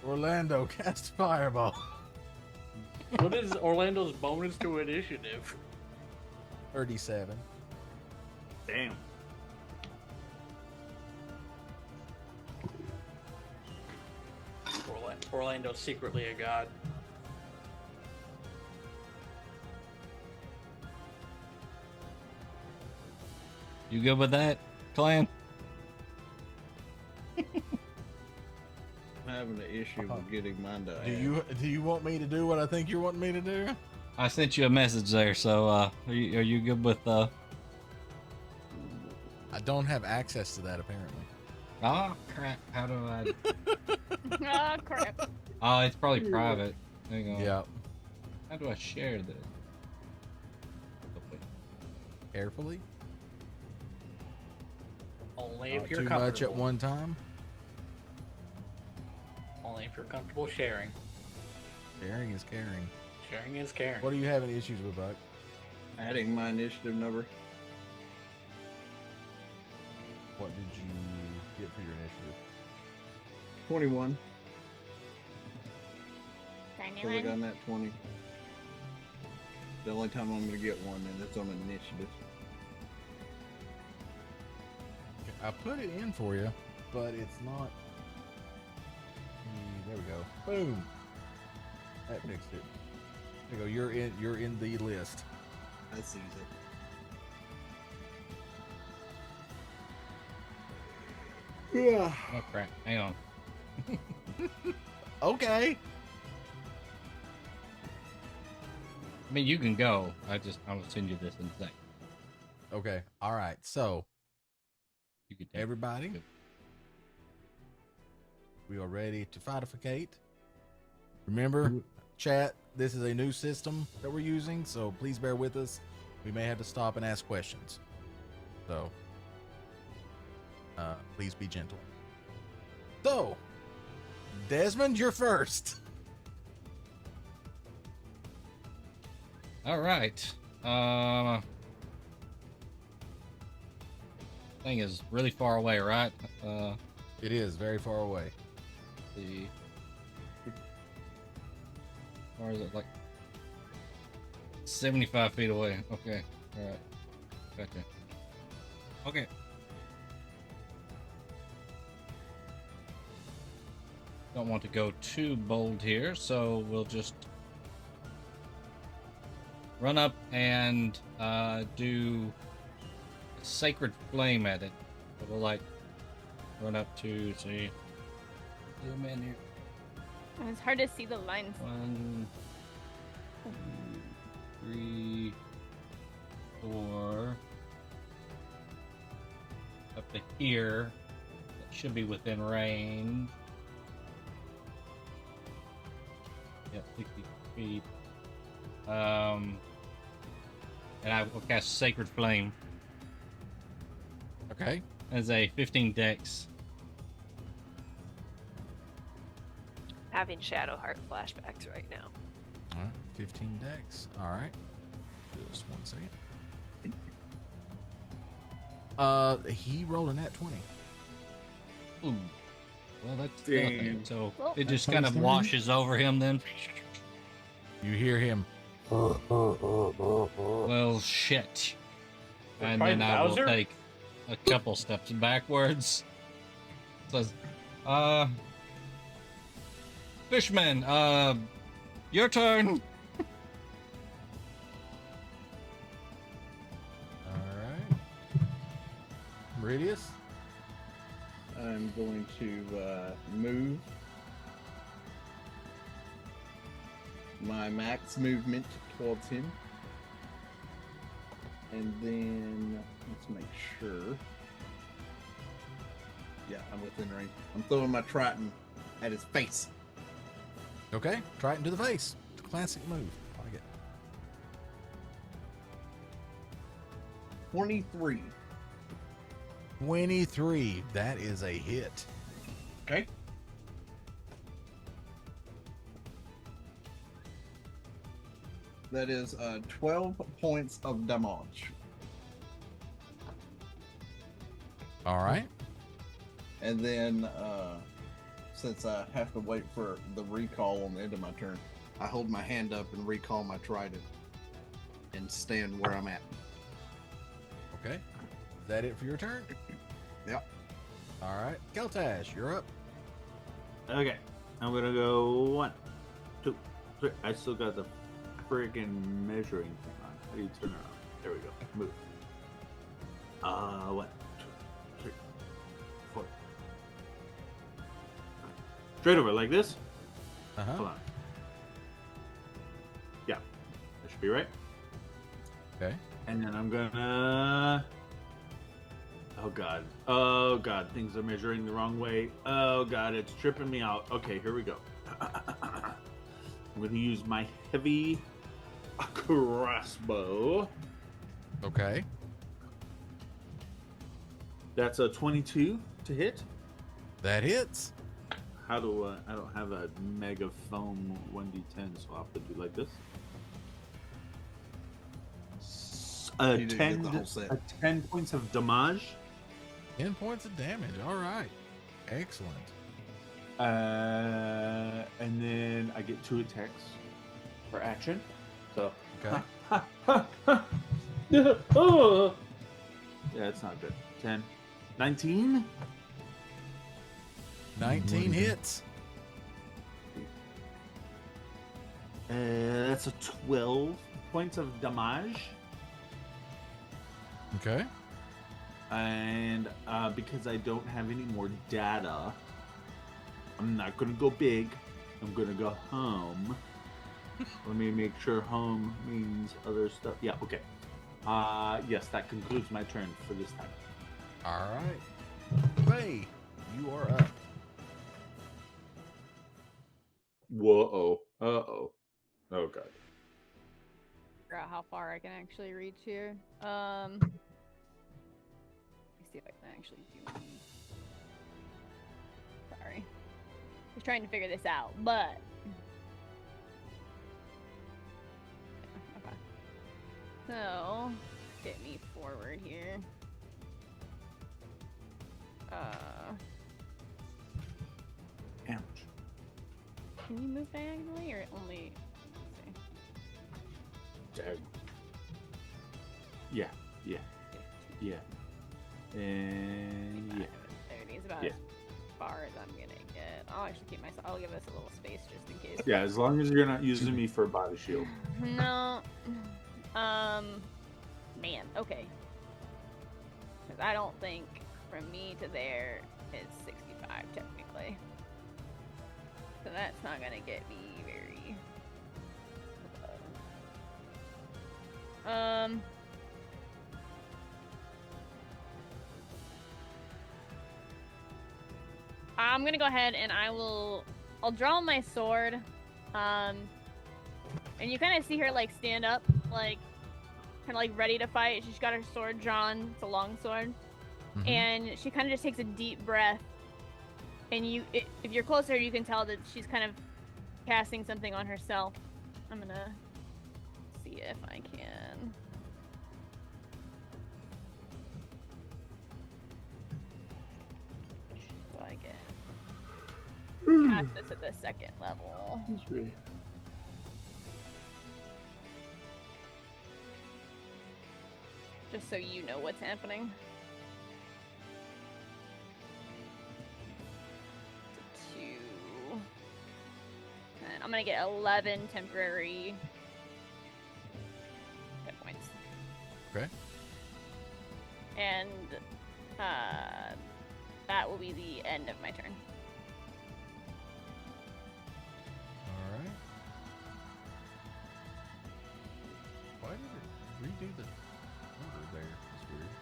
Orlando, cast fireball. What is Orlando's bonus to initiative? 37. Damn. Orlando's secretly a god. You good with that, clan? I'm having an issue with getting mine to Do you want me to do what I think you're wanting me to do? I sent you a message there, so are you good with I don't have access to that apparently. Oh crap, how do I Oh, crap. Oh, it's probably private. Hang on. Yeah. How do I share this? Carefully. Only if Not you're too comfortable. much at one time. Only if you're comfortable sharing. Sharing is caring. Sharing is caring. What are you having issues with, Buck? adding my initiative number. What did you get for your initiative? 21. Tiny So I one. got that 20. The only time I'm going to get one, and it's on an initiative. I put it in for you, but it's not. There we go. Boom. That fixed it. There you go. You're in the list. That sees it. Yeah. Oh crap! Hang on. Okay. I mean, you can go. I'll send you this in a second. Okay. All right. So You can take everybody, we are ready to fightificate. Remember, chat, this is a new system that we're using, so please bear with us. We may have to stop and ask questions. So, please be gentle. So, Desmond, you're first. All right. Thing is really far away, right? It is very far away. The or is it like 75 feet away? Okay. All right. Gotcha. Okay. Don't want to go too bold here, so we'll just run up and do a sacred flame at it. So we'll like run up to see. Zoom in here. It's hard to see the lines. 1, 2, 3, 4. Up to here. That should be within range. Yep, 60 feet. And I will cast Sacred Flame Okay. as a 15 dex. Having Shadowheart flashbacks right now. All right. 15 decks. All right. Just 1 second. He rolled a nat 20. Ooh. Well, that's Damn. nothing. So Well, it just that's kind of how it's washes over him then. You hear him. Well, shit. And then I will Bowser? take a couple steps backwards. Says, Fishman, your turn. All right. Meridius. I'm going to move my max movement towards him. And then let's make sure. Yeah, I'm within range. I'm throwing my Triton at his face. Okay. Try it into the face. It's a classic move. I like it. 23. 23. That is a hit. Okay. That is 12 points of damage. All right. And then, since I have to wait for the recall on the end of my turn, I hold my hand up and recall my trident and stand where I'm at. Okay. Is that it for your turn? Yep. All right. Keltash, you're up. Okay, I'm gonna go 1, 2, 3. I still got the friggin' measuring thing on. How do you turn around? There we go. Move. 1, 2, 3, 4. Straight over like this. Uh-huh. Hold on. Yeah, that should be right. Okay. And then I'm gonna. Oh god, things are measuring the wrong way. Oh god, it's tripping me out. Okay, here we go. I'm gonna use my heavy crossbow. Okay. That's a 22 to hit. That hits. How do I don't have a megaphone 1d10, so I'll have to do like this. You didn't get the whole set. 10 points of damage. 10 points of damage. All right. Excellent. And then I get 2 attacks for action. So Okay. oh. Yeah, it's not good. 10. 19? 19 hits. That's a 12 points of damage. Okay. And because I don't have any more data, I'm not gonna go big. I'm gonna go home. Let me make sure home means other stuff. Yeah, okay. Yes, that concludes my turn for this time. All right. Faye, you are up. Whoa. Uh-oh. Oh, God. Figure out how far I can actually reach here. Let me see if I can actually do. Sorry, just trying to figure this out, but okay. So get me forward here. Ouch. Can you move diagonally or only? Yeah. And yeah. 30 is about as far as I'm gonna get. I'll actually keep myself. I'll give us a little space just in case. Yeah, as long as you're not using me for a body shield. No. Man. Okay. Because I don't think from me to there is 65 technically. So that's not gonna get me very. I'm gonna go ahead and I'll draw my sword. And you kind of see her like stand up, like kind of like ready to fight. She's got her sword drawn. It's a long sword. Mhm. And she kind of just takes a deep breath. And if you're closer, you can tell that she's kind of casting something on herself. I'm gonna see if I can. So I get cast this at the second level. Just so you know what's happening. It's a 2. And I'm gonna get 11 temporary hit points. Okay. And that will be the end of my turn. All right. Why did it redo the order there? That's weird.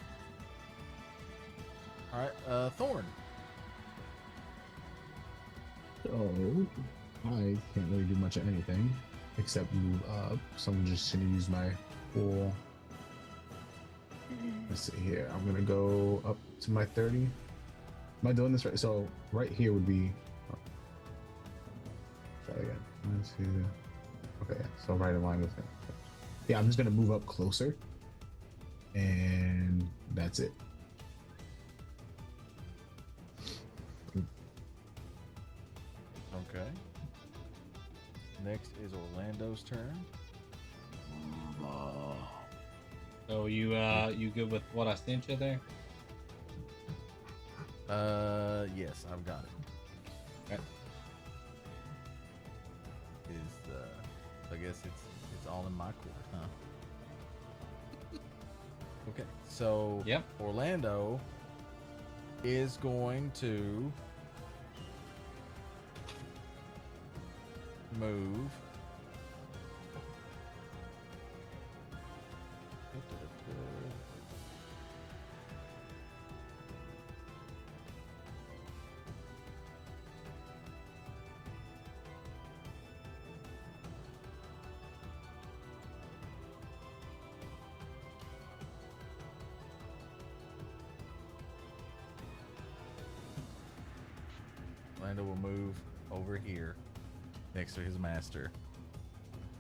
All right, Thorn. So I can't really do much of anything except move up. So I'm just gonna use my full. Let's see here. I'm gonna go up to my 30. Am I doing this right? So right here would be. Try again. 1, 2. Okay, so right in line with it. Yeah, I'm just gonna move up closer, and that's it. Okay. Next is Orlando's turn. So you good with what I sent you there? Yes, I've got it. Okay. I guess it's all in my court, huh? Okay, so Yep. Orlando is going to move. Orlando will move over here next to his master.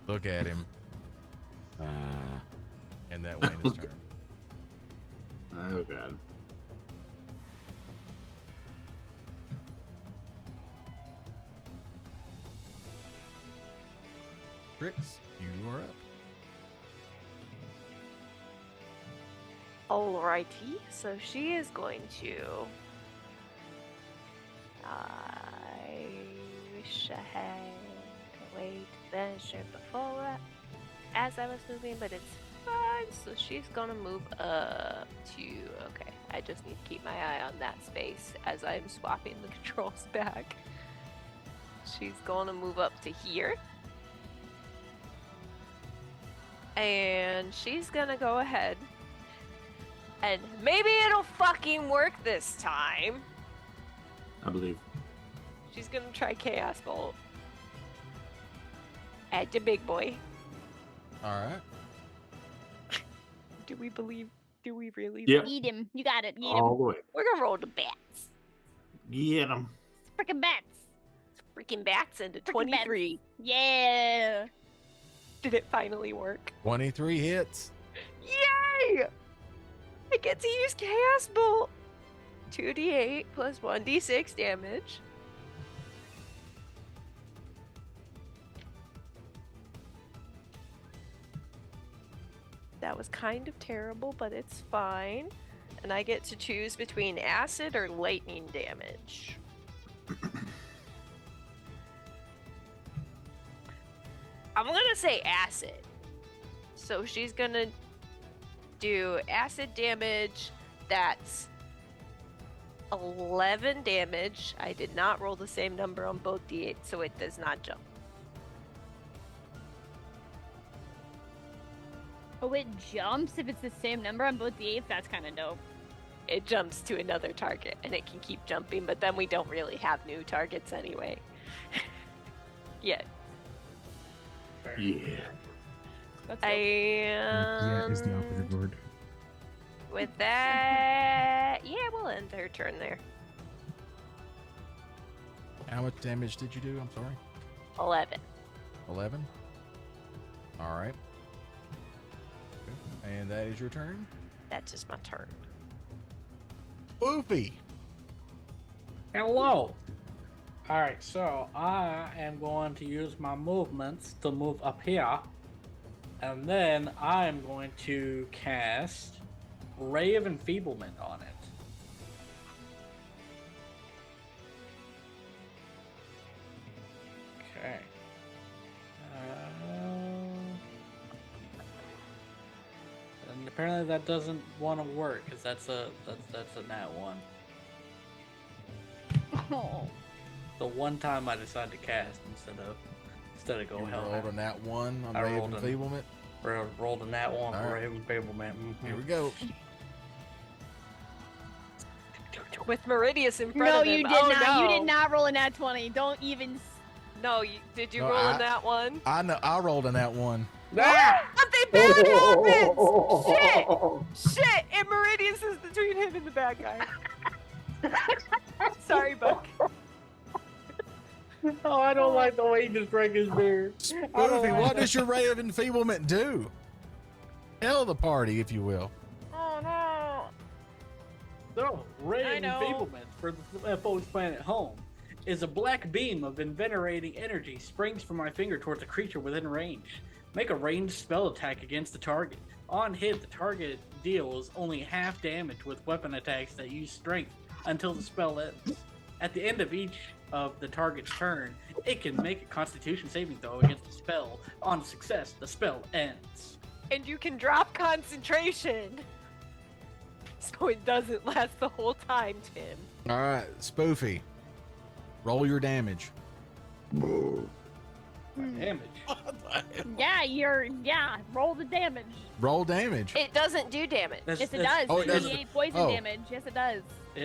Look at him. And that way his turn. Oh, God. Trix, you are up. Alrighty, so she is going to. I wish I had a way to measure before as I was moving, but it's fine. So she's gonna move up to. Okay, I just need to keep my eye on that space as I'm swapping the controls back. She's going to move up to here. And she's going to go ahead. And maybe it'll fucking work this time. I believe. She's going to try Chaos Bolt. At the big boy. All right. Do we believe? Do we really? Yep. Eat him. You got it. Eat All him. the way. We're gonna roll the bats. Get him. Freaking bats. Freaking bats into Frickin' bats. 23. Yeah. Did it finally work? 23 hits. Yay! I get to use Chaos Bolt. 2d8 plus 1d6 damage. That was kind of terrible, but it's fine. And I get to choose between acid or lightning damage. I'm gonna say acid. So she's gonna do acid damage that's 11 damage. I did not roll the same number on both d8, so it does not jump. Oh, it jumps if it's the same number on both the 8s? That's kind of dope. It jumps to another target, and it can keep jumping, but then we don't really have new targets anyway. Yet. Yeah. That's dope. Yeah, is the operative word. With that, yeah, we'll end her turn there. How much damage did you do? I'm sorry. 11. 11. All right. And that is your turn. That's just my turn. Oofy. Hello. Alright, so I am going to use my movements to move up here. And then I am going to cast Ray of Enfeeblement on it. Okay. And apparently that doesn't want to work because that's a nat one. Oh. The one time I decided to cast instead of go You hell. rolled a nat 1 on I Ray of rolled a- Enfeeblement. Rolled a nat one All for right. Ray of Enfeeblement. Here we go. With Meridius in front No, of him. you did Oh, not. no. You did not roll a nat 20. Don't even. No, did you No, roll I- in that one? I know. I rolled a nat 1. Something bad happens! Shit! Shit! And Meridius is between him and the bad guy. Sorry, Buck. Oh, I don't like the way he just drank his beer. Spoofy, what does your Ray of Enfeeblement do? Tell the party, if you will. Oh no! So, Ray I of know. Enfeeblement for the FO's planet home is a black beam of invigorating energy springs from my finger towards a creature within range. Make a ranged spell attack against the target. On hit, the target deals only half damage with weapon attacks that use strength until the spell ends. At the end of each of the target's turn, it can make a Constitution saving throw against the spell. On success, the spell ends. And you can drop concentration. So it doesn't last the whole time, Tim. All right, Spoofy. Roll your damage. Damage. Yeah, roll the damage. Roll damage. It doesn't do damage. Yes, it does. Oh, it does. 38 poison Oh. damage. Yes, it does.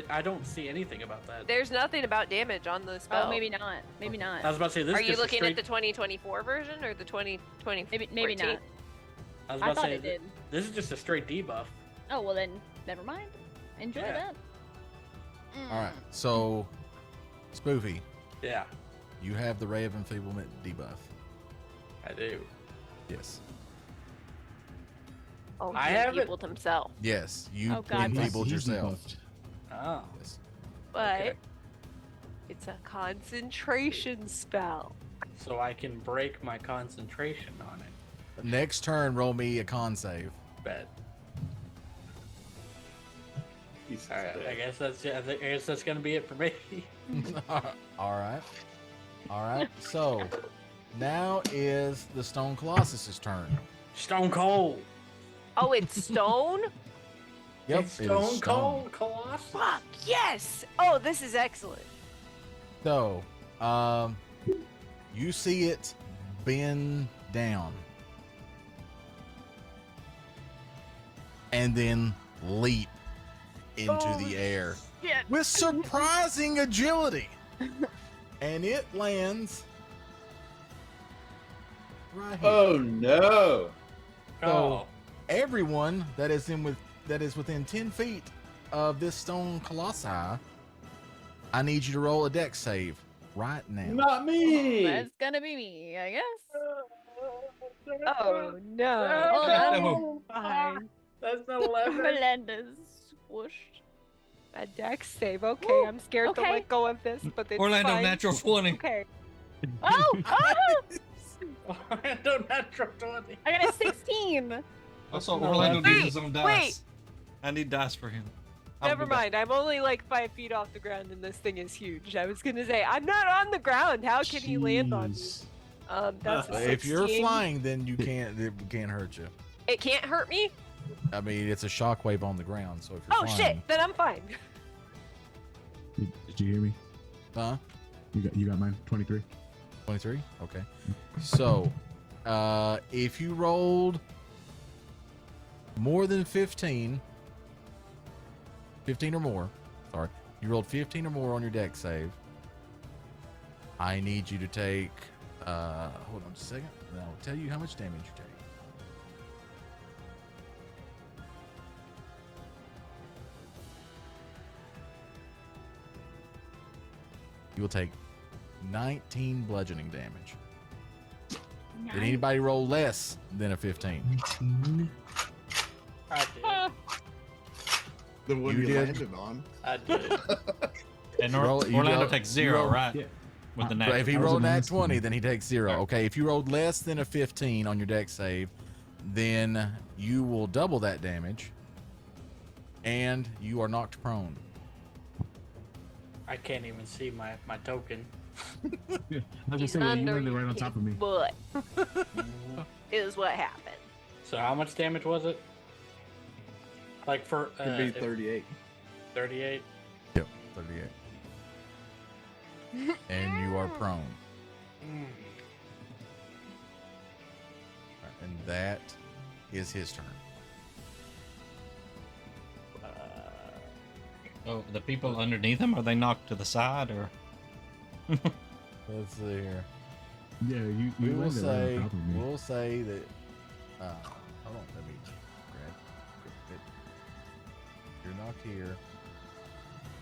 I don't see anything about that. There's nothing about damage on the spell. Oh, maybe not. Maybe not. I was about to say this. Are is you just a looking straight, at the 2024 version or the 2020? Maybe not. I was I about to thought say it did. this is just a straight debuff. Oh well, then never mind. Enjoy Yeah. that. All right, so Spoofy, Yeah, you have the Ray of Enfeeblement debuff. I do. Yes. Oh, I he haven't- enfeebled himself. Yes, you Oh, God. enfeebled He's yourself. debuffed. Oh, Yes. But Okay. it's a concentration spell. so I can break my concentration on it. Next turn, roll me a con save. Bet. He's All right. dead. I guess that's gonna be it for me. All right. All right. So now is the Stone Colossus's turn. Stone Cold. Oh, it's stone? Yep. It's it is Stone Cold Colossus. Fuck yes! Oh, this is excellent. So, you see it bend down and then leap into the air Shit. with surprising agility. And it lands right here. Oh no! Oh, Everyone that is within 10 feet of this stone colossi, I need you to roll a dex save right now. Not me. That's gonna be me, I guess. Oh no. no. Fine. That's not 11. Melinda's squished. A dex save. Okay, I'm scared to Okay. let go of this, but it's Orlando fine. natural 20. Okay. Oh! Orlando natural 20. I got a 16. Also, No, Orlando wait, needs his own dice. wait. I need dice for him. I'll Never be back. mind. I'm only like 5 feet off the ground, and this thing is huge. I was gonna say I'm not on the ground. How can he land on me? Jeez. That's a If you're 16. flying, then it can't hurt you. It can't hurt me. I mean, it's a shockwave on the ground, so if you're Oh flying, shit! Then I'm fine. Did you hear me? huh? You got mine. 23. 23? Okay. So, if you rolled more than 15 or more, sorry, you rolled 15 or more on your deck save, I need you to take, hold on just a second, and I'll tell you how much damage you take. You will take 19 bludgeoning damage. Did anybody roll less than a 15? I did. The one You you, did. landed on. I did. And You Orlando roll- takes you 0, roll- right? Yeah. With the But natural. if he I was rolled an nat asshole. 20, then he takes 0. Okay, if you rolled less than a 15 on your deck save, then you will double that damage, and you are knocked prone. I can't even see my token. Yeah, I was just saying, you Under landed right on top of me. But is what happened. So how much damage was it? Like for Could be if- 38. 38. Yep, 38. And you are prone. And that is his turn. Oh, the people underneath him, are they knocked to the side or? Let's see here. Yeah, you We will landed right say, on top of me. we'll say that. Hold on, let me grab it. You're knocked here.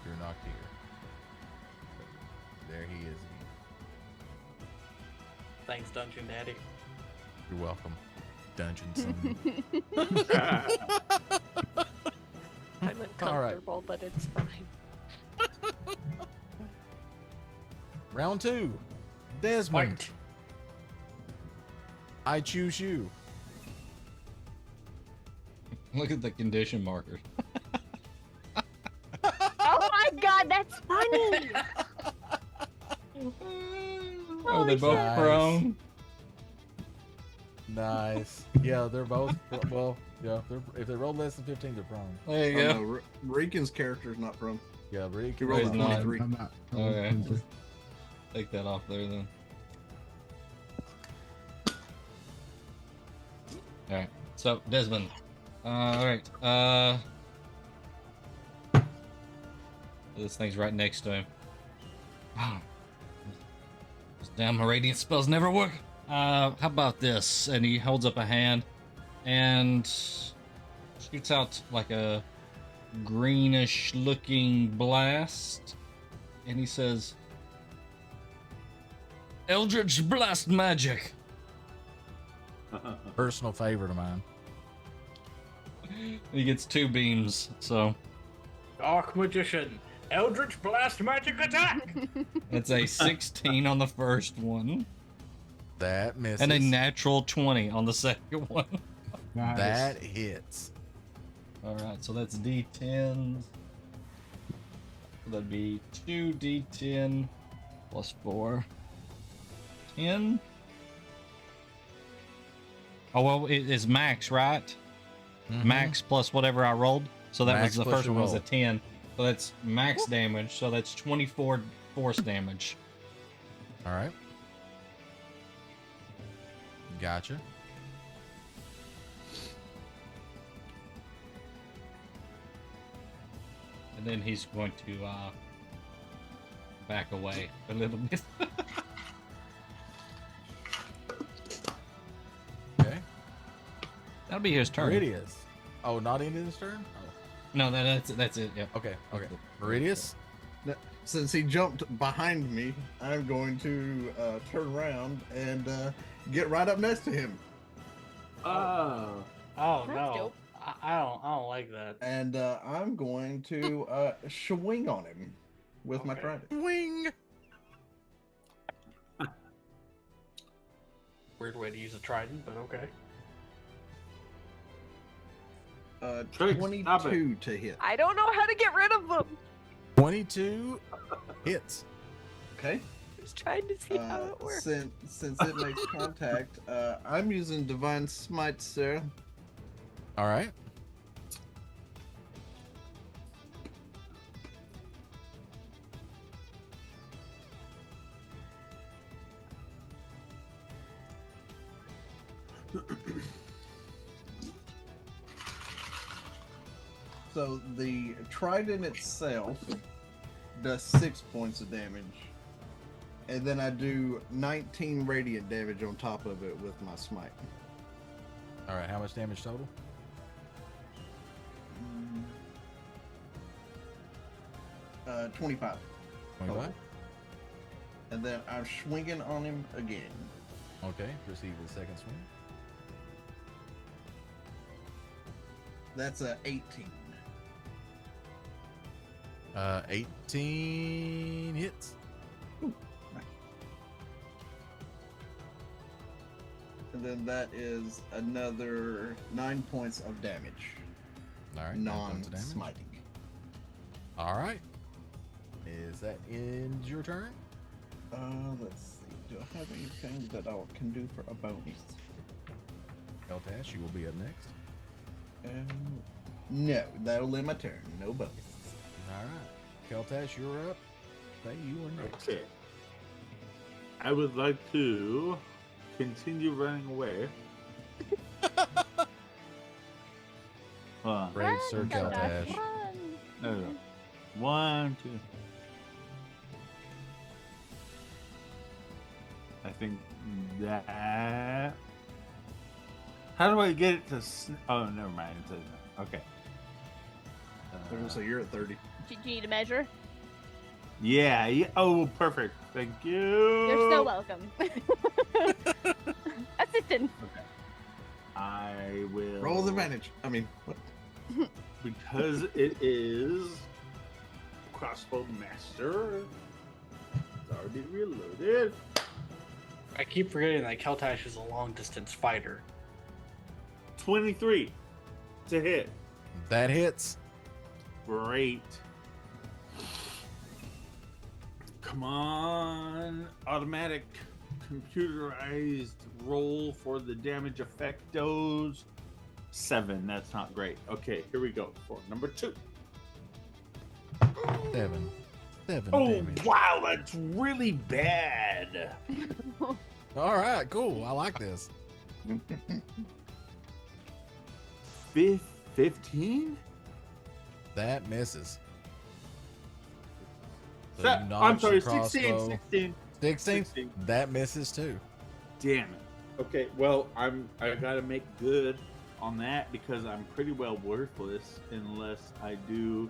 You're knocked here. There he is. Thanks, Dungeon Daddy. You're welcome, Dungeon Son. I'm uncomfortable, but it's fine. Round 2. Desmond, Fight. I choose you. Look at the condition marker. Oh my god, that's funny. Oh, they both Nice. prone. Nice. Yeah, they're both. Well, yeah. If they roll less than 15, they're prone. There you Oh, go. no, Riken's character is not prone. Yeah, Rick. He rolled He's a not. 23. I'm not. Okay. Take that off there then. Alright, so Desmond. Alright, this thing's right next to him. These damn radiant spells never work. How about this? And he holds up a hand and shoots out like a greenish looking blast. And he says, Eldritch Blast Magic. Personal favorite of mine. He gets 2 beams, so Dark Magician. Eldritch Blast Magic Attack! it's a 16 on the first one That misses. and a natural 20 on the second one. Nice. That hits. All right, so that's D10. That'd be 2D10 plus 4. 10. Oh, well, it is max, right? Mhm. Max plus whatever I rolled. So that Max was the plus first your one was a roll. 10. So that's max damage. So that's 24 force damage. All right. Gotcha. And then he's going to back away a little bit. Okay. That'll be his turn. Meridius. Oh, not ending his turn? Oh. No, that's it. Yep. Okay. Okay. Meridius. Since he jumped behind me, I'm going to turn around and get right up next to him. Oh That's no. dope. I don't like that. And I'm going to swing on him with my Okay. trident. Wing. Weird way to use a trident, but okay. Trick, stop 22 to hit. I don't know how to get rid of them. 22 hits. Okay. Just trying to see how it works. Since it makes contact, I'm using Divine Smite, sir. All right. So the trident itself does 6 points of damage. And then I do 19 radiant damage on top of it with my smite. All right. How much damage total? Uh, 25. 25. And then I'm swinging on him again. Okay. Receive the second swing. That's a 18. 18 hits. And then that is another 9 points of damage. All right. 9 points of damage. Non-smiting. All right. Is that ends your turn? Let's see. Do I have anything that I can do for a bonus? Eltash, you will be up next. No, that'll end my turn. No bonus. All right. Keltash, you're up. Say you are next. Okay. I would like to continue running away. Hold on. Brave Sir Run, Keltash. run. No, no. 1, 2. I think that. How do I get it to? Oh, never mind. It says no. Okay. So you're at 30. Do you need a measure? Yeah, yeah. Oh, perfect. Thank you. You're so welcome. Assistant. Okay. I will Roll with advantage. I mean, what? because it is crossbow master. It's already reloaded. I keep forgetting that Keltash is a long distance fighter. 23 to hit. That hits. Great. Come on. Automatic computerized roll for the damage effectos. 7. That's not great. Okay, here we go for number 2. 7 Oh, damage. wow. That's really bad. All right, cool. I like this. 15? That misses. So That- you I'm notch sorry, the crossbow. 16. 16? That misses too. Damn it. Okay, well, I gotta make good on that because I'm pretty well worthless unless I do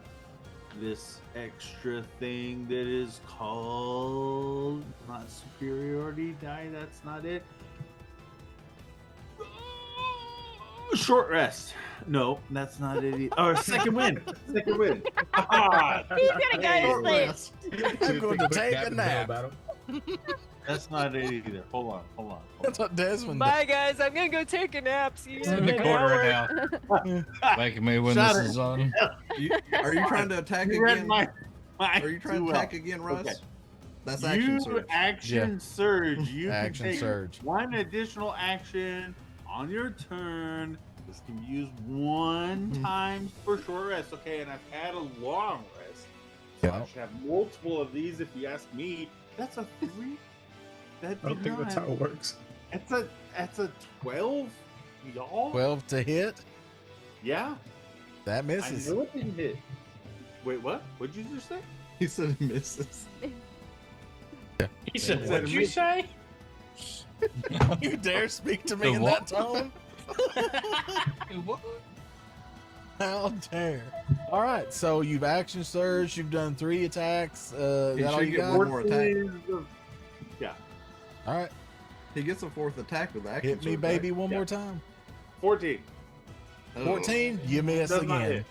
this extra thing that is called not superiority die. That's not it. Short rest. No, that's not it. Or second win. Second win. Ah, He's gonna go to sleep. I'm going to take a nap. that's not it either. Hold on. That's what Desmond Bye, guys. I'm gonna go take a nap. See you It's in in the an corner hour. now. Making me when Shut this it. is on. Are you trying to attack You read again? my Are you trying too to well. attack again, Russ? Okay. That's action You surge. action surge. You Action can take surge. one additional action on your turn This can be used one time for short rest, okay? And I've had a long rest. So I should have multiple of these if you ask me. That's a 3. I don't think that's how it works. That's a 12, y'all. 12 to hit. Yeah. That I misses. know it didn't hit. Wait, what? What'd you just say? He said it misses. He said, What'd "What'd you say?" You dare speak to me The in what? that tone? How dare. All right, so you've action surged. You've done 3 attacks. He That all should you get got? one more attack. Yeah. All right, He gets a 4th attack with action. hit me, surge, baby, right? one more time. 14. 14, you miss Does not again. hit.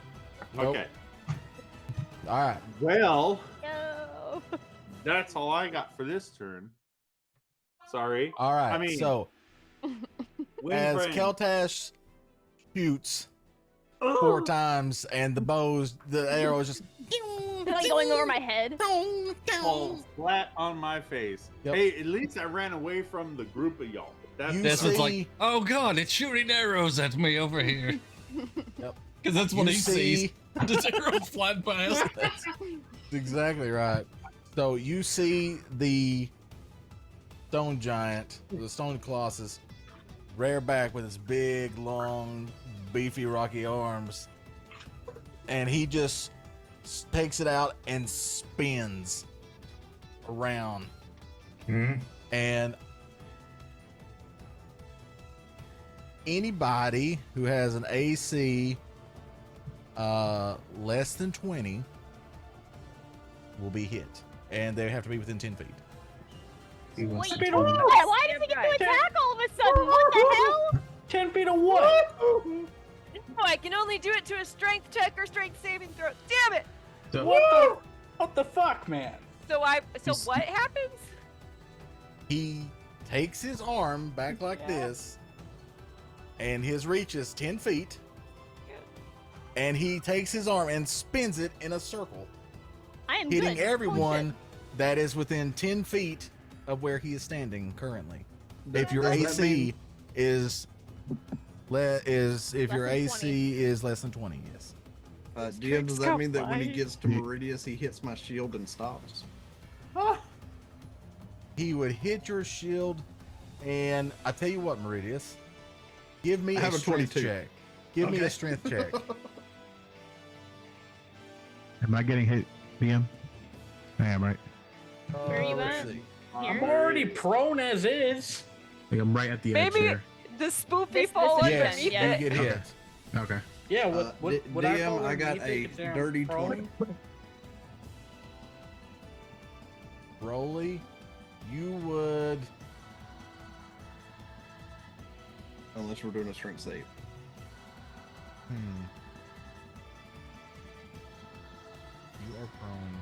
Nope. Okay. All right. Well, No. that's all I got for this turn. Sorry. All right. I mean, so as Windbrain. Keltash shoots 4 times and the arrow is just Like going over my head. falls flat on my face. Yep. Hey, at least I ran away from the group of y'all. That's You Desmond's see- like, oh god, it's shooting arrows at me over here. Yep. Because that's what You he see- sees. Just arrows flying past. That's exactly right. So you see the stone giant, the stone Colossus, rear back with his big, long, beefy, rocky arms, and he just takes it out and spins around. And anybody who has an AC less than 20 will be hit, and they have to be within 10 feet. He wants to Wait, turn it. why does he get to attack all of a sudden? What the hell? 10 feet of what? Oh, I can only do it to a strength check or strength saving throw. Damn it! So, What the fuck, man? So what happens? He takes his arm back like this, and his reach is 10 feet, and he takes his arm and spins it in a circle, I am hitting good. everyone that is within 10 feet of where he is standing currently. If your Does that AC mean- is if your than AC is less than 20, yes. DM, does that mean that when he gets to Meridius, he hits my shield and stops? He would hit your shield, and I tell you what, Meridius, give me I have a a strength 22. check. Give me Okay. a strength check. am I getting hit, DM? I am, right? Where are you let's at? see. I'm Here? already prone as is. Like I'm right at the edge Maybe here. the spoofy This fall is Yes, underneath you yeah. it. get hit. Okay. Yeah, Uh, what DM, I I got a dirty 20. Broly, you would. Unless we're doing a strength save. You are prone.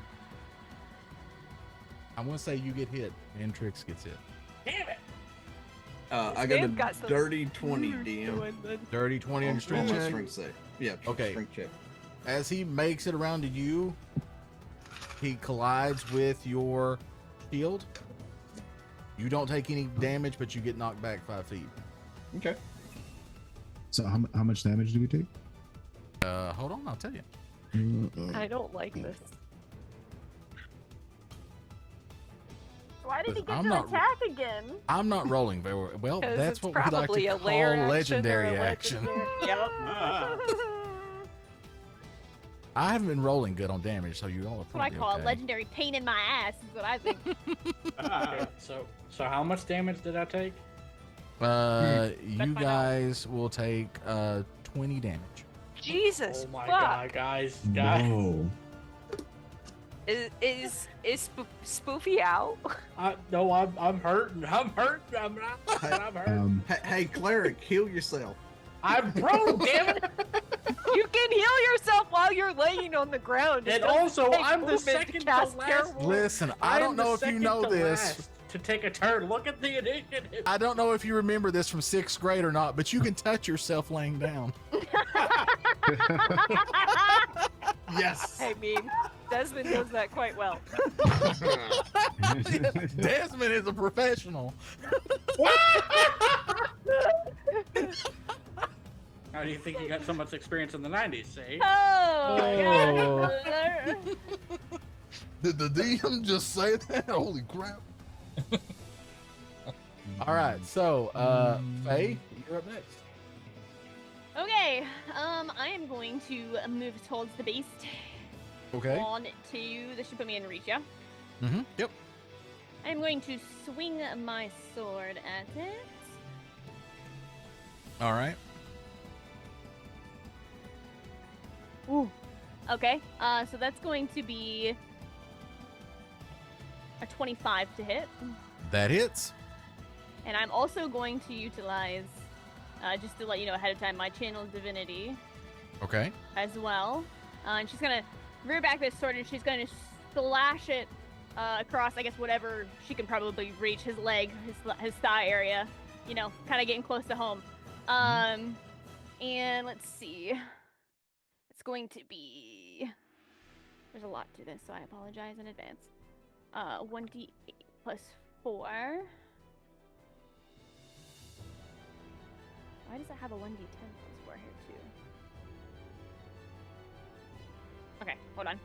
I'm gonna say you get hit, and Trix gets hit. Damn it! I got a Man's got some dirty 20, DM. doing the- Dirty 20 On on strength my check. strength save. Yeah, Okay. strength check. As he makes it around to you, he collides with your shield. You don't take any damage, but you get knocked back 5 feet. Okay. So how much damage do we take? Hold on, I'll tell you. I don't like this. Why did he get I'm to not- attack again? I'm not rolling very well. 'Cause That's it's what we like probably to a lair call action or legendary a action. legendary- Yep. I haven't been rolling good on damage, so you all are That's what I probably call okay. a legendary pain in my ass. Is what I think. Okay, so how much damage did I take? You find out. guys will take 20 damage. Jesus, Oh my fuck. god, guys. No. Is Spoofy out? No, I'm hurting. I'm hurting. I'm hurting. Hey, cleric, heal yourself. I'm prone, damn it! You can heal yourself while you're laying on the ground. It And doesn't also, take I'm the movement to second to cast last care one. wounds. Listen, I don't know if you know this. To take a turn. Look at the initiative. I don't know if you remember this from 6th grade or not, but you can touch yourself laying down. Yes. I mean, Desmond knows that quite well. Desmond is a professional. How do you think you got so much experience in the 90s, eh? Oh, God. Did the DM just say that? Holy crap. All right, so Faye, you're up next. Okay, I am going to move towards the beast. Okay. On to, this should put me in reach, yeah? Mm-hmm. Yep. I'm going to swing my sword at it. All right. Ooh. Okay, so that's going to be a 25 to hit. That hits. And I'm also going to utilize, just to let you know ahead of time, my channel divinity Okay. as well. And she's going to rear back this sword and she's going to slash it across, I guess, whatever she can probably reach, his leg, his thigh area, you know, kind of getting close to home. And let's see. It's going to be... There's a lot to this, so I apologize in advance. 1d8 plus 4. Why does it have a 1d10 plus 4 here, too? Okay, hold on.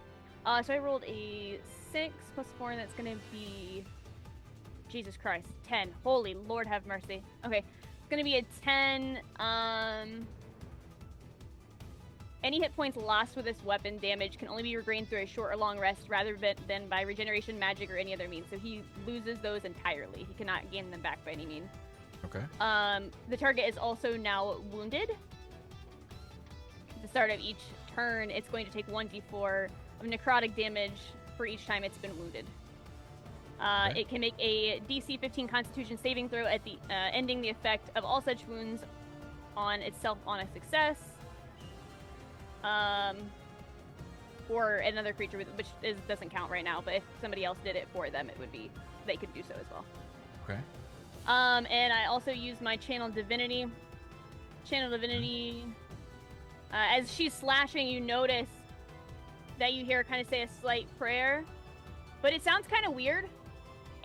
So I rolled a 6 plus 4, and that's going to be... Jesus Christ, 10. Holy Lord have mercy. Okay, it's going to be a 10. Any hit points lost with this weapon damage can only be regained through a short or long rest rather than by regeneration, magic, or any other means. So he loses those entirely. He cannot gain them back by any means. Okay. The target is also now wounded. At the start of each turn, it's going to take 1d4 of necrotic damage for each time it's been wounded. Okay. It can make a DC 15 Constitution saving throw at the ending the effect of all such wounds on itself on a success. Or another creature, which doesn't count right now, but if somebody else did it for them, they could do so as well. Okay. And I also use my Channel Divinity. Channel Divinity, as she's slashing, you notice that you hear her kind of say a slight prayer, but it sounds kind of weird,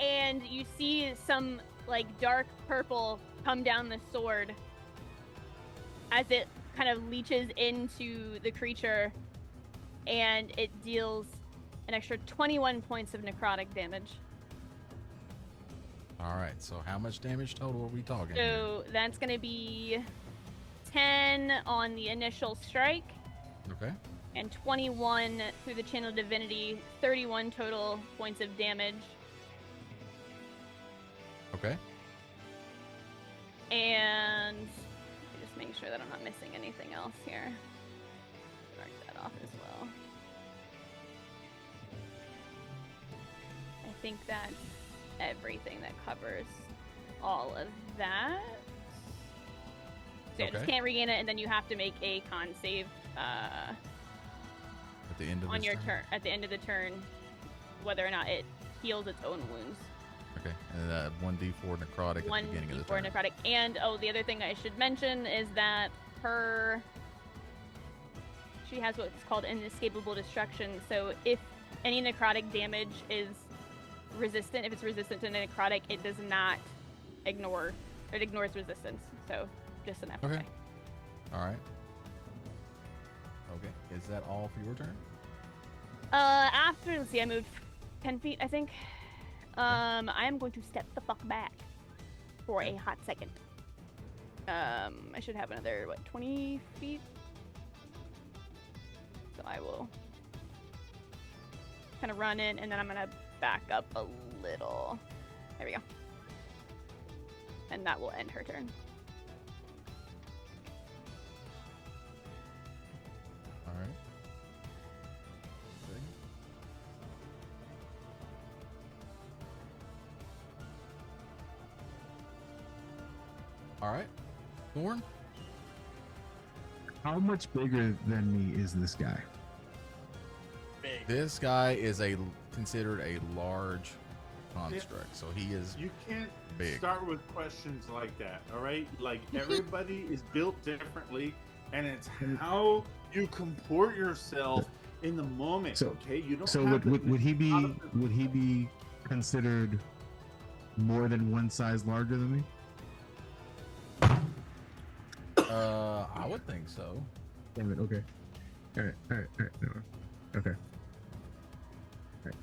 and you see some, like, dark purple come down the sword as it kind of leeches into the creature, and it deals an extra 21 points of necrotic damage. All right. So how much damage total are we talking? So that's going to be 10 on the initial strike, Okay. and 21 through the Channel Divinity, 31 total points of damage. Okay. And just make sure that I'm not missing anything else here. Mark that off as well. I think that's everything that covers all of that. So you just Okay. can't regain it, and then you have to make a con save At the end of on this your turn? turn at the end of the turn, whether or not it heals its own wounds. Okay. And 1d4 necrotic at the beginning of the 1d4 turn. necrotic. And the other thing I should mention is that she has what's called inescapable destruction. So if any necrotic damage is resistant, if it's resistant to necrotic, it does not ignore. It ignores resistance. So just an FYI. Okay. All right. Okay. Is that all for your turn? After, let's see, I moved 10 feet, I think. I am going to step the fuck back for a hot second. I should have another, 20 feet? So I will kind of run in, and then I'm going to back up a little. There we go. And that will end her turn. All right. Okay. All right. Thorn? How much bigger than me is this guy? Big. This guy is considered a large construct, so he is You can't big. start with questions like that, all right? Like, everybody is built differently, and it's how you comport yourself in the moment. So- okay, you don't. So have would he to- be considered more than one size larger than me? I would think so. Damn it. Okay. All right. No. Okay. All right.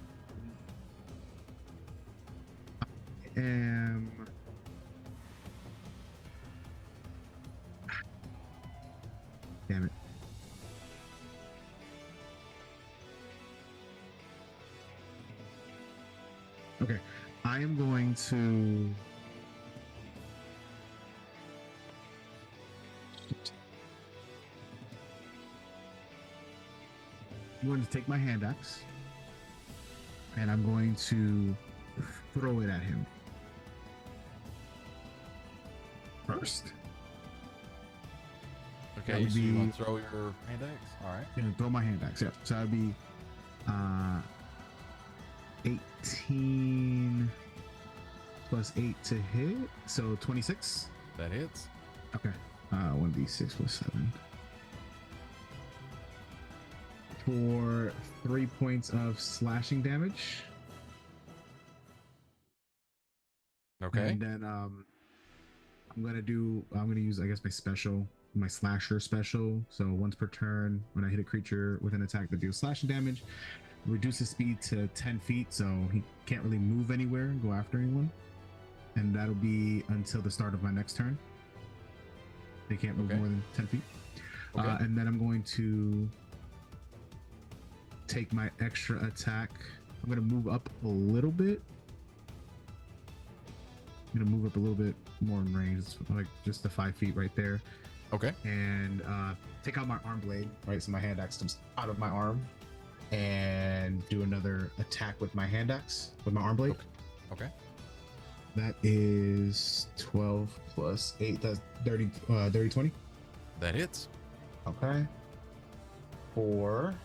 I am. Damn it. Okay. I am going to. I'm going to take my hand axe and I'm going to throw it at him. First. Okay, so you want to throw your hand axe? All right. Yeah, throw my hand axe, yeah. So that'd be 18 plus 8 to hit. So 26. That hits. Okay. 1d6 plus 7. For 3 points of slashing damage. Okay. And then I'm gonna use, I guess, my slasher special. So once per turn, when I hit a creature with an attack that deals slashing damage, reduces speed to 10 feet, so he can't really move anywhere and go after anyone. And that'll be until the start of my next turn. They can't move more than 10 feet. Okay. And then I'm going to take my extra attack. I'm going to move up a little bit. I'm going to move up a little bit more in range, like just the 5 feet right there. Okay. And take out my arm blade, right? So my hand axe comes out of my arm and do another attack with my hand axe, with my arm blade. Okay. That is 12 plus 8. That's 30, 20. That hits. Okay. For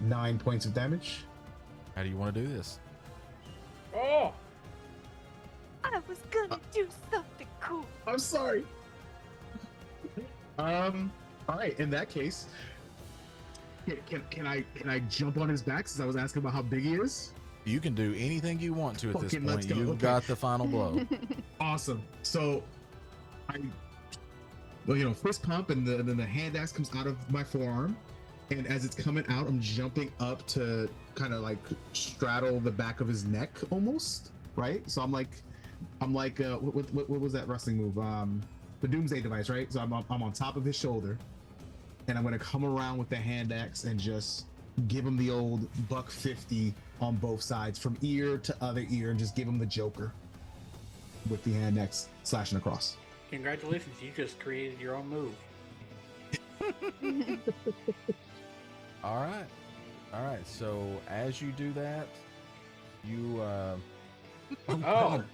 9 points of damage. How do you want to do this? Oh! I was gonna do something cool. I'm sorry. All right. In that case, can I jump on his back since I was asking about how big he is? You can do anything you want to at this Fucking let's point. go. You've Okay. got the final blow. Awesome. So fist pump, and then the hand axe comes out of my forearm, and as it's coming out, I'm jumping up to kind of like straddle the back of his neck almost, right? So I'm like what was that wrestling move? The Doomsday Device, right? So I'm on top of his shoulder, and I'm gonna come around with the hand axe and just give him the old $150 on both sides, from ear to other ear, and just give him the Joker with the hand axe slashing across. Congratulations, you just created your own move. All right. So as you do that, you Oh!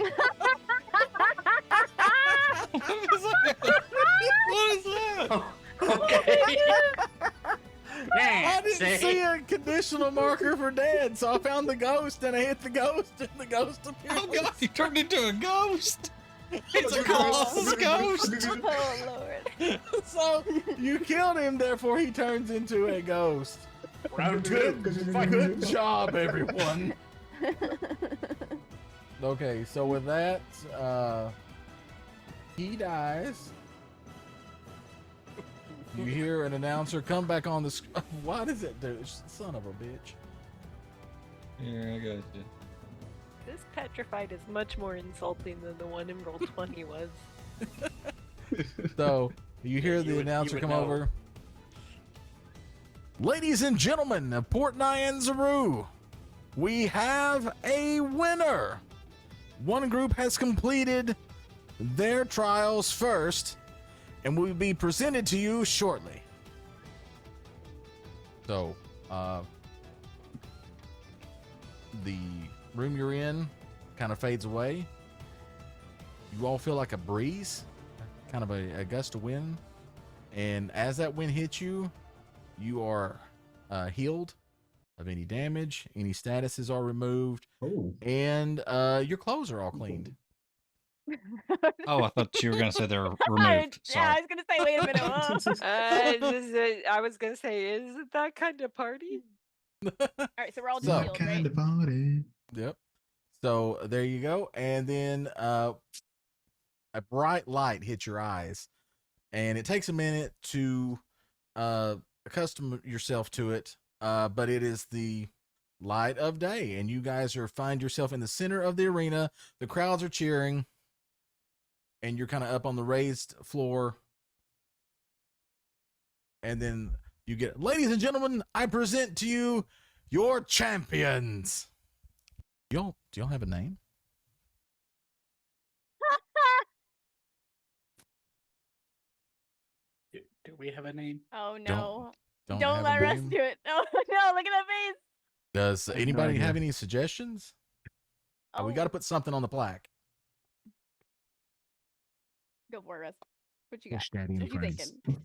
What is that? Okay. I didn't see a conditional marker for dead, so I found the ghost and I hit the ghost, and the ghost appeared. Oh god, you turned into a ghost! It's a Colossus ghost! Oh Lord. So you killed him, therefore he turns into a ghost. Round two. Good job, everyone. Okay, so with that, he dies. You hear an announcer come back on the screen. Why does it do? Son of a bitch. Here, I got you. This petrified is much more insulting than the one in roll 20 was. So you hear You the would announcer come know. over. Ladies and gentlemen of Port Nyanzaru, we have a winner. One group has completed their trials first and will be presented to you shortly. So, the room you're in kind of fades away. You all feel like a breeze, kind of a gust of wind. And as that wind hits you, you are healed of any damage. Any statuses are removed. Oh. And your clothes are all cleaned. Oh, I thought you were gonna say they were removed. Yeah, I Sorry. was gonna say, wait a minute. I was gonna say, is it that kind of party? All right, so we're all just So- healed, right? Kind of party. Yep. So there you go. And then a bright light hits your eyes. and it takes a minute to accustom yourself to it, but it is the light of day, and you guys find yourself in the center of the arena. The crowds are cheering, and you're kind of up on the raised floor. And then you get, ladies and gentlemen, I present to you your champions. Do y'all have a name? Do we have a name? Oh no! Don't Don't have let a Russ name? do it. No, no! Look at that face. Does have no anybody idea. have any suggestions? Oh, We got to put something on the plaque. go for it, Russ. What you got? Push Daddy and What you friends. thinking?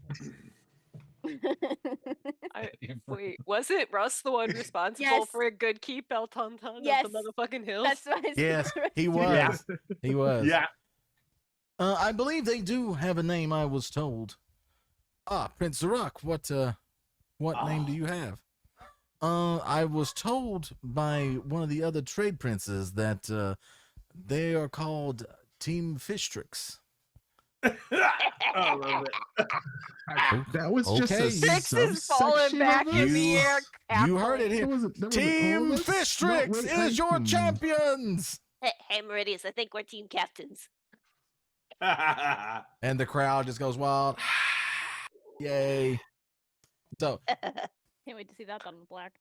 Wait, was it Russ the one responsible Yes. for a good keep El Tonton Yes. of the motherfucking hills? That's what I Yes, said. he was. Yeah. He was. Yeah. I believe they do have a name, I was told. Prince Zaraq, what name do you have? I was told by one of the other trade princes that they are called Team Fistrix. I love it. That was just Okay. a Trix is falling subsection back of in it? the air. You heard it That here. wasn't all Team of us? No, Fistrix wait, is your hmm. champions. Hey, Meridius, I think we're team captains. And the crowd just goes wild. Yay. So Can't wait to see that on the black.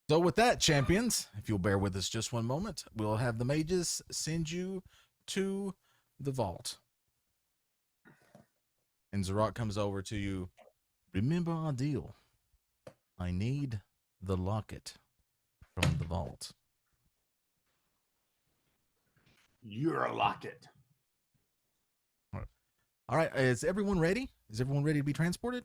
So with that, champions, if you'll bear with us just one moment, we'll have the mages send you to the vault. And Zarok comes over to you. Remember our deal. I need the locket from the vault. You're a locket. All right, is everyone ready? Is everyone ready to be transported?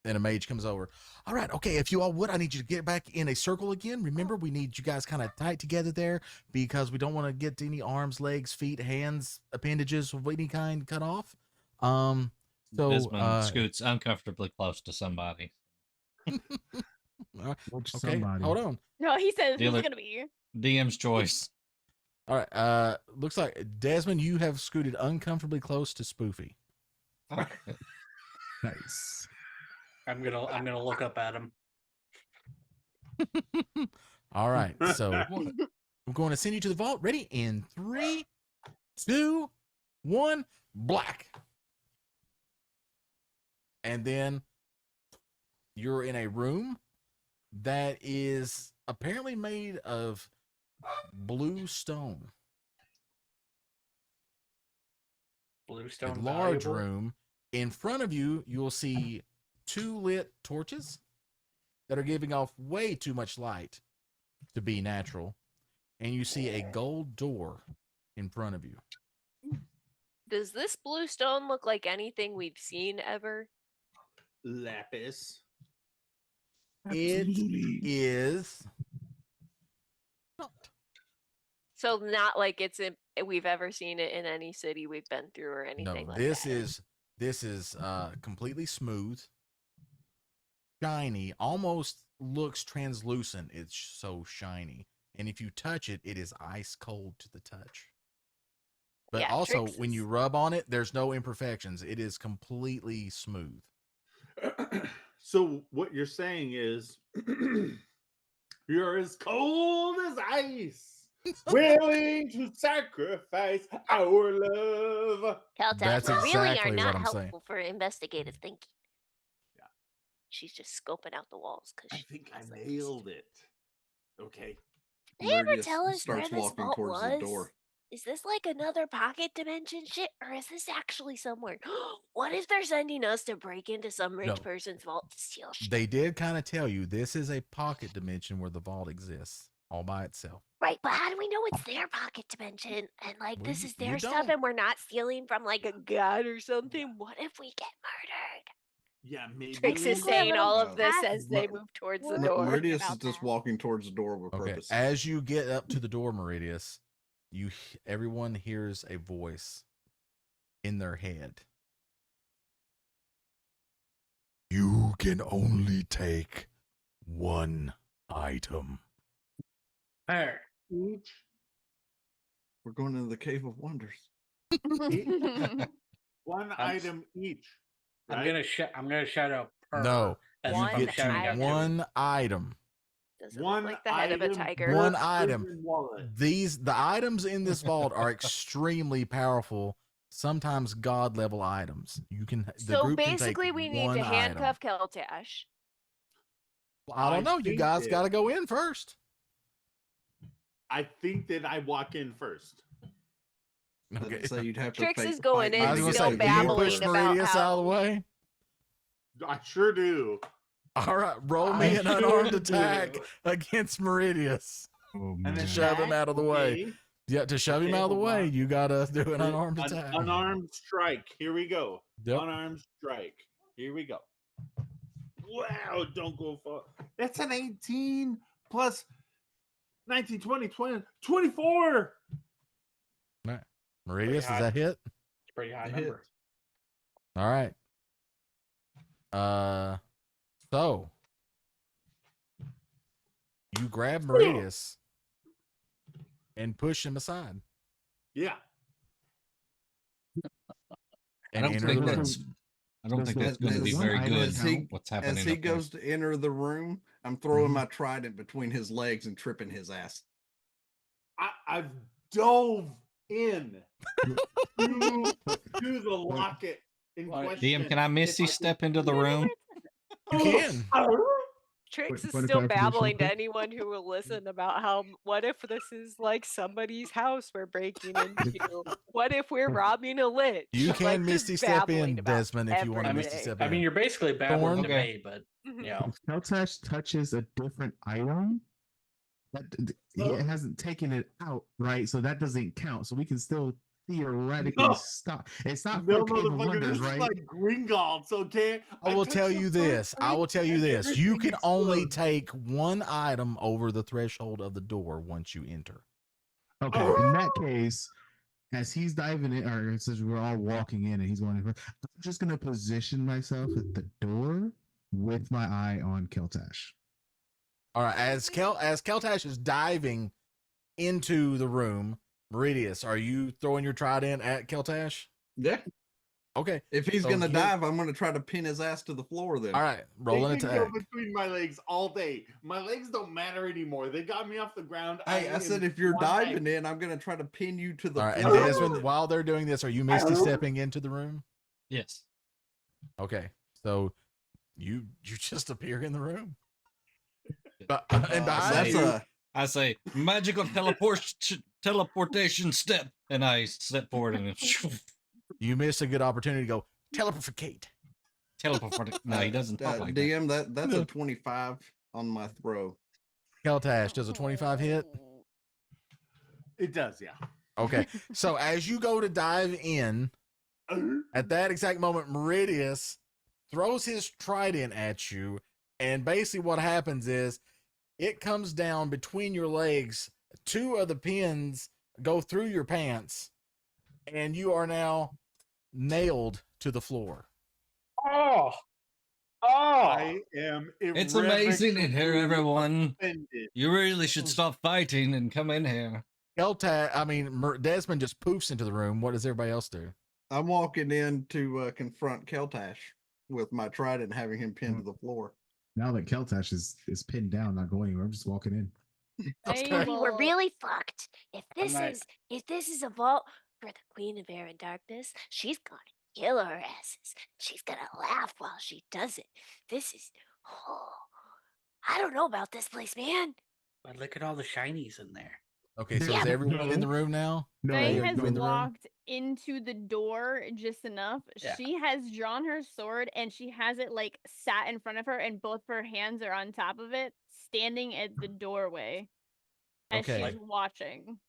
Then a mage comes over. All right, okay, if you all would, I need you to get back in a circle again. Remember, we need you guys kind of tight together there because we don't want to get any arms, legs, feet, hands, appendages of any kind cut off. So Desmond scoots uncomfortably close to somebody. all right, Which okay, somebody. hold on. No, he says Dealer- who's gonna be here. DM's choice. All right, looks like Desmond, you have scooted uncomfortably close to Spoofy. Nice. I'm gonna look up at him. All right, so we're going to send you to the vault. Ready? In 3, 2, 1, black. And then you're in a room that is apparently made of blue stone. Bluestone. A large valuable. room. In front of you, you'll see 2 lit torches that are giving off way too much light to be natural. And you see a gold door in front of you. Does this blue stone look like anything we've seen ever? Lapis. Absolutely. It is not. So not like we've ever seen it in any city we've been through or anything No, like this that. this is completely smooth, shiny, almost looks translucent. It's so shiny. And if you touch it, it is ice cold to the touch. But Yeah, also, Trix when is- you rub on it, there's no imperfections. It is completely smooth. So what you're saying is you're as cold as ice, willing to sacrifice our love. Caltech, That's we really are exactly what not I'm saying. helpful for investigative thinking. Yeah. She's just scoping out the walls because I think I nailed it. Okay. Did they ever Meridius tell us where starts this walking vault towards was? the door. Is this like another pocket dimension shit, or is this actually somewhere? What if they're sending us to break into some rich No. person's vault to steal shit? They did kind of tell you this is a pocket dimension where the vault exists all by itself. Right, but how do we know it's their pocket dimension and like Well, this you- is you their stuff don't. and we're not stealing from like a god or something? What if we get murdered? Yeah, maybe. Trix is We'll saying go all around of this the as they back. move towards the We're- door. Meridius is about just that. walking towards the door with Okay. purpose. As you get up to the door, Meridius, everyone hears a voice in their head. You can only take one item. There. We're going into the Cave of Wonders. One I'm- item each. I'm right? gonna shout out. Purr No, as you if I'm get shouting to out one item. Doesn't One look like the head of a item, tiger. One per item. prison wallet. The items in this vault are extremely powerful. Sometimes god level items. You can. The So group can take basically, we need one to item. handcuff Keltash. I don't know. You think guys that- got to go in first. I think that I walk in first. Okay. So you'd have to Trix fight- is going fight in I was me gonna to still say, get do you babbling push about Meridius how- out of the way? I sure do. All right, roll me I an unarmed sure attack do. against Meridius. Oh, And man. then Shove him out of the way. Okay. Yeah, to shove him Okay, out of the hold way, on. you gotta do an unarmed An attack. unarmed strike. Here we go. Yep. Unarmed strike. Here we go. Wow, don't go far. That's an 18 plus 19, 20, 20, 24. Meridius, does high. that hit? It's a pretty high It number. All right. So you grab Meridius and push him aside Yeah. I and don't enter think the room. that's. I don't Does think the- that's going to does be one very item good. as he- What's happening? As he up there. goes to enter the room, I'm throwing my trident between his legs and tripping his ass. I've dove in to the locket in question. DM, can I Misty step into the room? You can. Trix is Point of still clarification, babbling to quick. anyone who will listen about how what if this is like somebody's house we're breaking into? What if we're robbing a lich? You Like, can just Misty step in, babbling about Desmond, if you want to I mean, Misty step I in. mean, you're basically babbling to Thorn? me, but Mhm. you know, If Keltash touches a different item, he hasn't taken it out, right? So that doesn't count. So we can still theoretically No. stop. It's not No, for Cave of motherfucker, Wonders, this right? is like Gringotts, okay? I will touched tell the you first this. I will tell you and this. You everything can only explodes. take one item over the threshold of the door once you enter. Okay, in that case, as he's diving in, or it says we're all walking in and he's going in, I'm just going to position myself at the door with my eye on Keltash. All right, as Keltash is diving into the room, Meridius, are you throwing your trident at Keltash? Yeah. Okay. If he's So gonna here- dive, I'm gonna try to pin his ass to the floor. Then. All right, roll an They can attack. go between my legs all day. My legs don't matter anymore. They got me off the ground. Hey, I am said in if you're one diving leg. in, I'm gonna try to pin you to the All right, and floor. Desmond, while they're doing this, are you Misty stepping into the room? Yes. Okay, so you just appear in the room. And behind That's you, I say magical teleportation step, and I step forward and you miss a good opportunity to go teleport. teleport. No, he doesn't talk like that. DM, that's a 25 on my throw. Keltash, does a 25 hit? It does, yeah. Okay, so as you go to dive in, at that exact moment, Meridius throws his trident at you, and basically what happens is it comes down between your legs. Two of the pins go through your pants, and you are now nailed to the floor. oh, I am It's amazing in here, irrevocably everyone. offended. You really should stop fighting and come in here. Desmond just poofs into the room. What does everybody else do? I'm walking in to confront Keltash with my trident, having him pinned to the floor. Now that Keltash is pinned down, not going anywhere, I'm just walking in. I Okay. mean, we're really fucked. If this might- is a vault for the Queen of Air and Darkness, she's gonna kill our asses. She's gonna laugh while she does it. This is I don't know about this place, man. but look at all the shinies in there. Okay, so Yeah, is but everyone in the room now? No, Faye you're has in the room? walked into the door just enough. Yeah. She has drawn her sword and she has it like sat in front of her, and both her hands are on top of it, standing at the doorway as Okay. she's watching.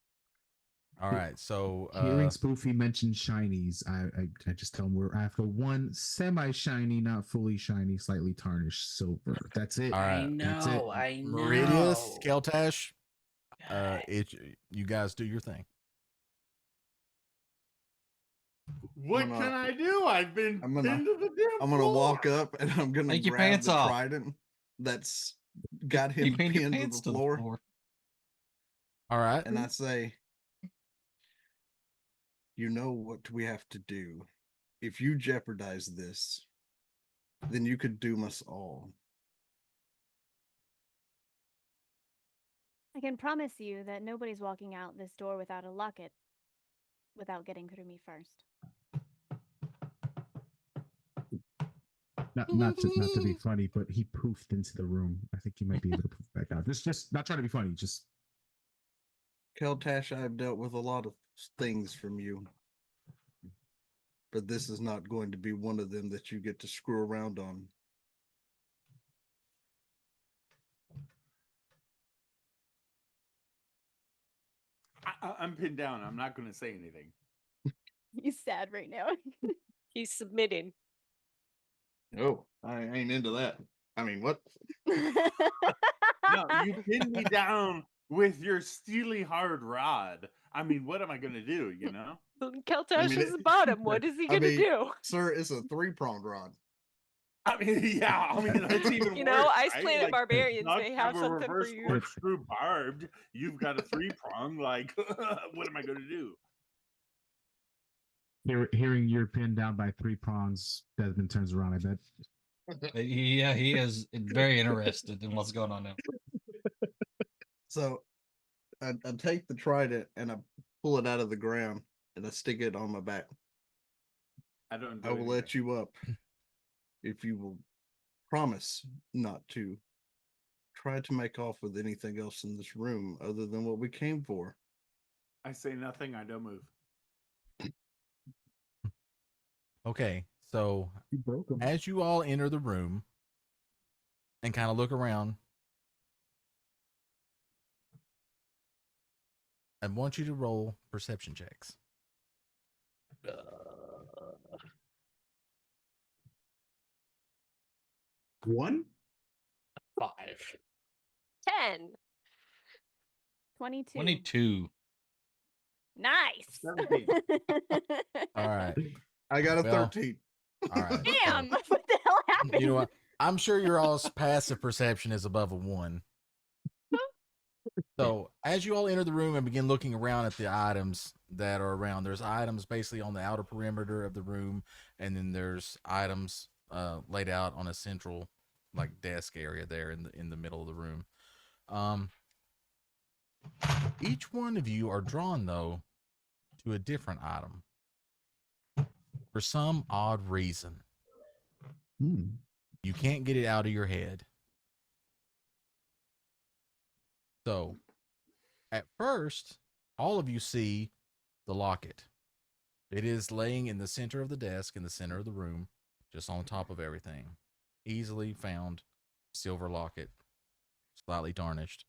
All right, so hearing Spoofy mention shinies, I just tell him we're after one semi-shiny, not fully shiny, slightly tarnished silver. That's it. All right, I that's it. know, I know. Meridius, Keltash, God. you guys do your thing. What I'm can gonna- I do? I've been I'm gonna- pinned to the damn I'm gonna floor. walk up and I'm gonna Take your grab pants the off. trident that's got You him pinned your pinned to pants the floor, All right. and I say, You know what we have to do. If you jeopardize this, then you could doom us all. I can promise you that nobody's walking out this door without a locket, without getting through me first. Not to be funny, but he poofed into the room. I think he might be able to poof back out. Just not trying to be funny. Just Keltash, I've dealt with a lot of things from you, but this is not going to be one of them that you get to screw around on. I'm pinned down. I'm not going to say anything. He's sad right now. He's submitting. Oh, I ain't into that. I mean, what? No, you pinned me down with your steely hard rod. I mean, what am I going to do, you know? Keltash is the bottom. What is he going to do? Sir, it's a 3-pronged rod. I mean, yeah, I mean, that's even worse. You know, Ice right? Planet Like, Barbarians not may have a something for reverse you. corkscrew barbed. You've got a 3-prong. Like, what am I going to do? hearing you're pinned down by 3 prongs, Desmond turns around. I bet. Yeah, he is very interested in what's going on now. So I take the trident and I pull it out of the ground and I stick it on my back. I don't. I will let you up if you will promise not to try to make off with anything else in this room other than what we came for. I say nothing. I don't move. Okay, so You broke him. as you all enter the room and kind of look around, I want you to roll perception checks. 1? 5. 10. 22. 22. Nice. 17. All right. I got a Well, 13. All right. Damn. What the hell happened? You know what? I'm sure your all's passive perception is above a 1. So as you all enter the room and begin looking around at the items that are around, there's items basically on the outer perimeter of the room, and then there's items laid out on a central like desk area there in the middle of the room. Each one of you are drawn though to a different item for some odd reason. You can't get it out of your head. So, at first, all of you see the locket. It is laying in the center of the desk, in the center of the room, just on top of everything. Easily found silver locket, slightly tarnished.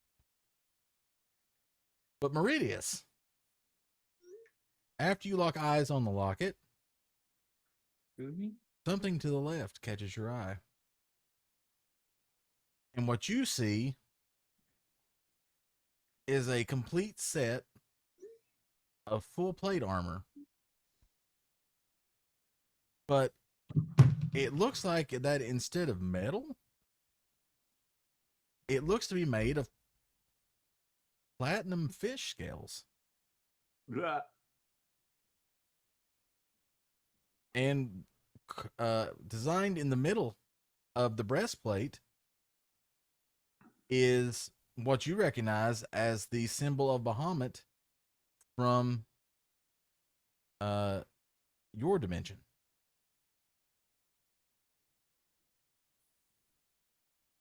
But Meridius, after you lock eyes on the locket, something to the left catches your eye. And what you see is a complete set of full plate armor. But it looks like that instead of metal, it looks to be made of platinum fish scales. Blah. And designed in the middle of the breastplate is what you recognize as the symbol of Bahamut from your dimension.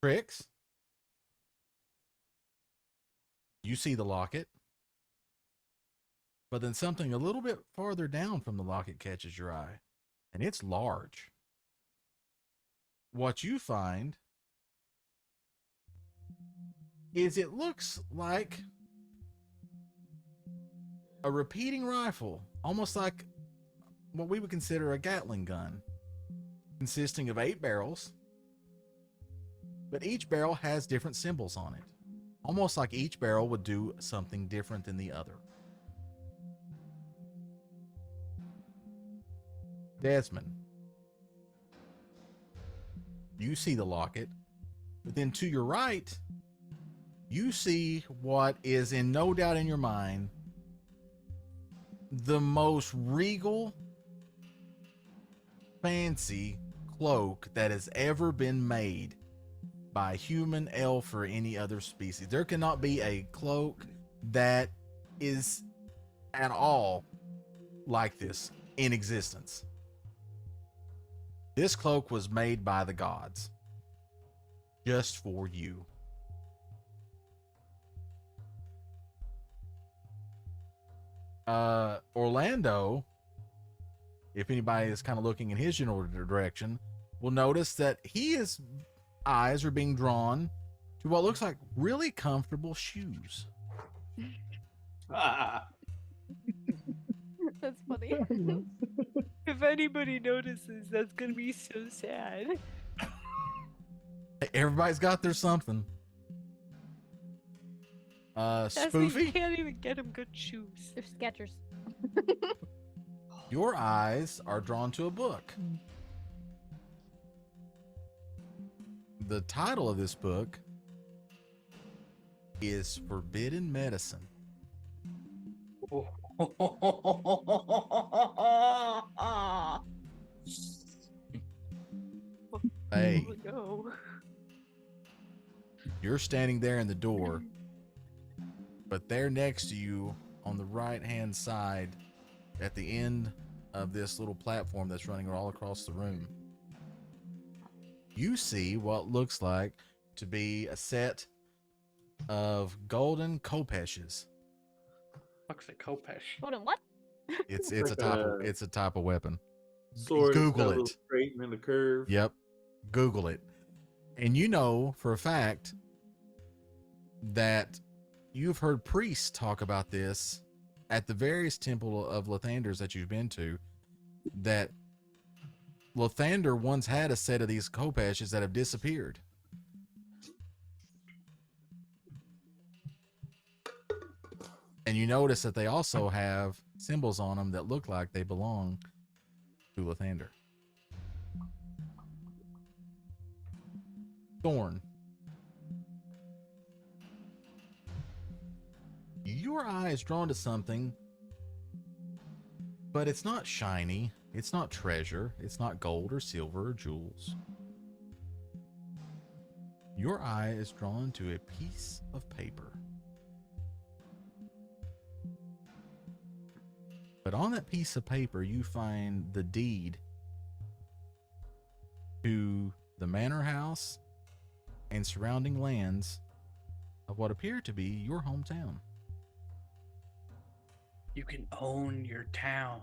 Trix, you see the locket, but then something a little bit farther down from the locket catches your eye, and it's large. What you find is it looks like a repeating rifle, almost like what we would consider a Gatling gun, consisting of 8 barrels, but each barrel has different symbols on it, almost like each barrel would do something different than the other. Desmond, you see the locket, but then to your right, you see what is in no doubt in your mind the most regal, fancy cloak that has ever been made by human, elf, or any other species. There cannot be a cloak that is at all like this in existence. This cloak was made by the gods just for you. Orlando, if anybody is kind of looking in his general direction, will notice that his eyes are being drawn to what looks like really comfortable shoes. That's funny. If anybody notices, that's gonna be so sad. Hey, everybody's got their something. Spoofy, You can't even get him good shoes. They're Skechers. your eyes are drawn to a book. The title of this book is Forbidden Medicine. Hey, Oh, no. you're standing there in the door, but there next to you on the right hand side at the end of this little platform that's running all across the room, you see what looks like to be a set of golden kopeshes. Fuck's a Kopesh? Hold on, what? It's a type of weapon. Sword has Google got a little it. straight and a curve. Yep. Google it. And you know for a fact that you've heard priests talk about this at the various temple of Lathanders that you've been to, that Lathander once had a set of these kopeshes that have disappeared. And you notice that they also have symbols on them that look like they belong to Lathander. Thorn. Your eye is drawn to something, but it's not shiny. It's not treasure. It's not gold or silver or jewels. Your eye is drawn to a piece of paper. But on that piece of paper, you find the deed to the manor house and surrounding lands of what appear to be your hometown. You can own your town.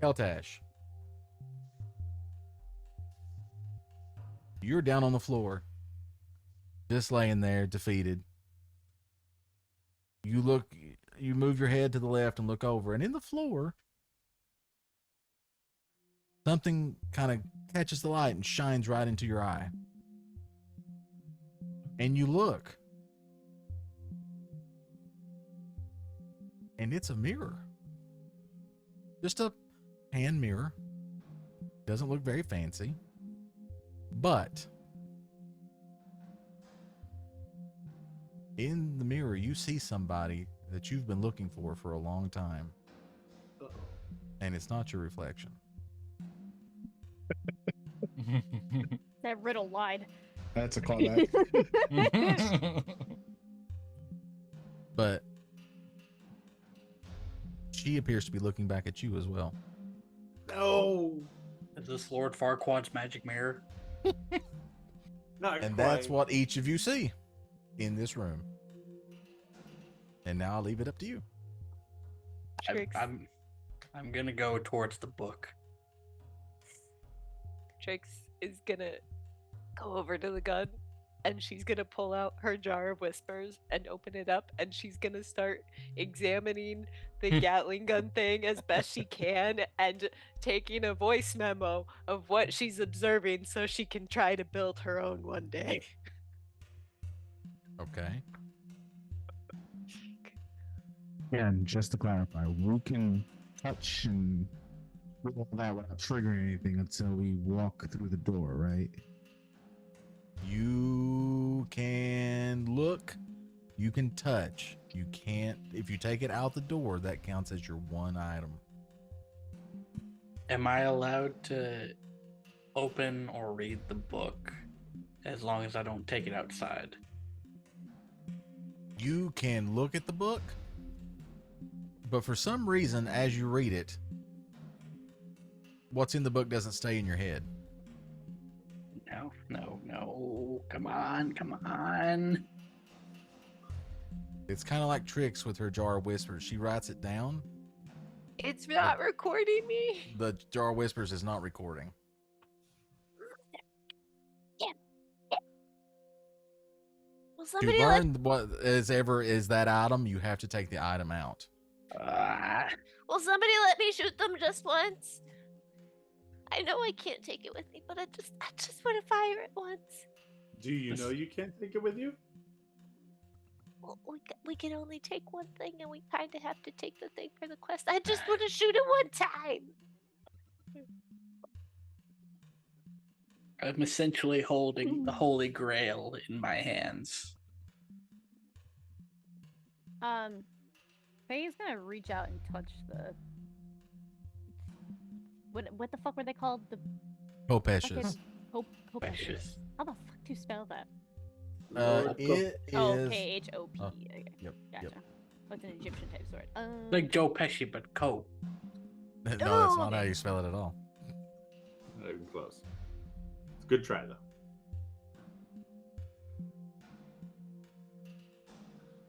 Keltash, you're down on the floor, just laying there, defeated. You move your head to the left and look over, and in the floor, something kind of catches the light and shines right into your eye. And you look, and it's a mirror. Just a hand mirror. Doesn't look very fancy. But in the mirror, you see somebody that you've been looking for a long time. And it's not your reflection. That riddle lied. That's a callback. But she appears to be looking back at you as well. No, Is this Lord Farquaad's magic mirror? not And quite. that's what each of you see in this room. And now I'll leave it up to you. Trix, I'm gonna go towards the book. Trix is gonna go over to the gun and she's gonna pull out her jar of whispers and open it up, and she's gonna start examining the Gatling gun thing as best she can and taking a voice memo of what she's observing so she can try to build her own one day. Okay. And just to clarify, we can touch and do all that without triggering anything until we walk through the door, right? You can look. you can touch. You can't, if you take it out the door, that counts as your one item. Am I allowed to open or read the book as long as I don't take it outside? You can look at the book, but for some reason, as you read it, what's in the book doesn't stay in your head. No. Come on. It's kind of like Trix with her Jar of Whispers. She writes it down. It's not recording me. The Jar of Whispers is not recording. Will To somebody let learn what is that item, you have to take the item out. Will somebody let me shoot them just once? I know I can't take it with me, but I just want to fire it once. Do you know you can't take it with you? Well, we can only take one thing, and we kind of have to take the thing for the quest. I just want to shoot it one time. I'm essentially holding the Holy Grail in my hands. Faye's gonna reach out and touch the. What the fuck were they called? The Kopeshes. Kopeshes. How the fuck do you spell that? It Oh, is. Khop. Okay. Yep. Gotcha. Yep. Oh, it's an Egyptian type sword. Like Joe Pesci, but cope. No, that's not how you spell it at all. Not even close. It's a good try though.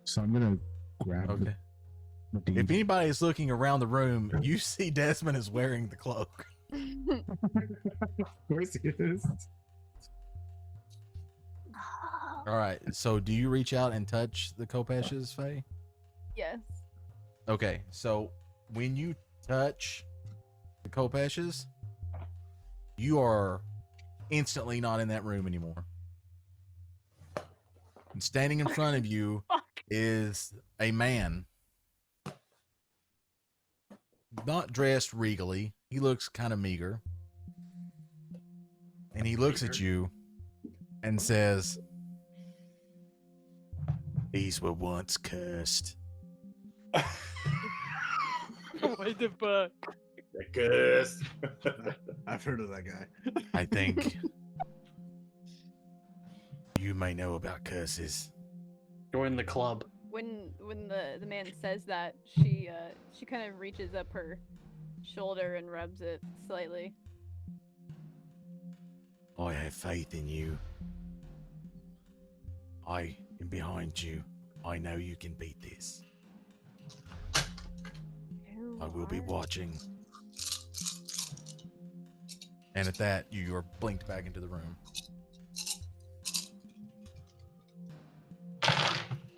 So I'm gonna grab Okay. the If anybody is looking around the room, you see Desmond is wearing the cloak. Of course he is. All right. So, do you reach out and touch the Kopeshes, Faye? Yes. Okay. So, when you touch the Kopeshes, you are instantly not in that room anymore. And standing in front of you is a man, not dressed regally. He looks kind of meager. And he looks at you and says, "These were once cursed." What the fuck? The curse. I've heard of that guy. I think you may know about curses. Join the club. When the man says that, she kind of reaches up her shoulder and rubs it slightly. I have faith in you. I am behind you. I know you can beat this. I will be watching. And at that, you are blinked back into the room.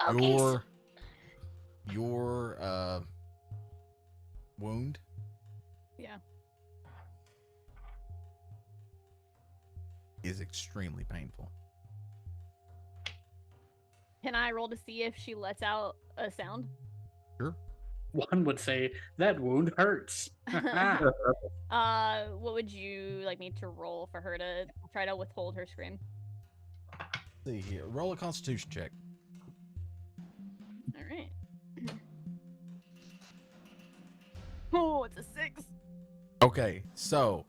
Okay. Your wound Yeah. is extremely painful. Can I roll to see if she lets out a sound? Sure. One would say that wound hurts. What would you like me to roll for her to try to withhold her scream? See here. Roll a Constitution check. All right. Oh, it's a 6. Okay, so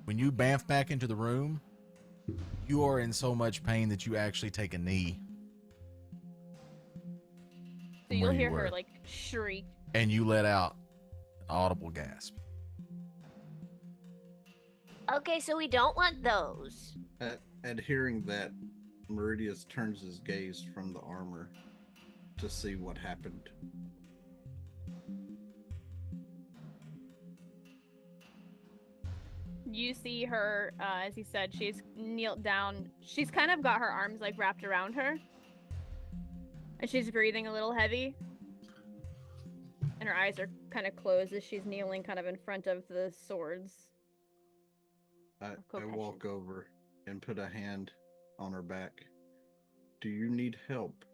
when you bamf back into the room, you are in so much pain that you actually take a knee. So from you'll where you hear were, her like shriek. and you let out an audible gasp. Okay, so we don't want those. At hearing that, Meridius turns his gaze from the armor to see what happened. You see her, as he said, she's kneeled down. She's kind of got her arms like wrapped around her. And she's breathing a little heavy. And her eyes are kind of closed as she's kneeling kind of in front of the swords. I Kopeshes. walk over and put a hand on her back. Do you need help?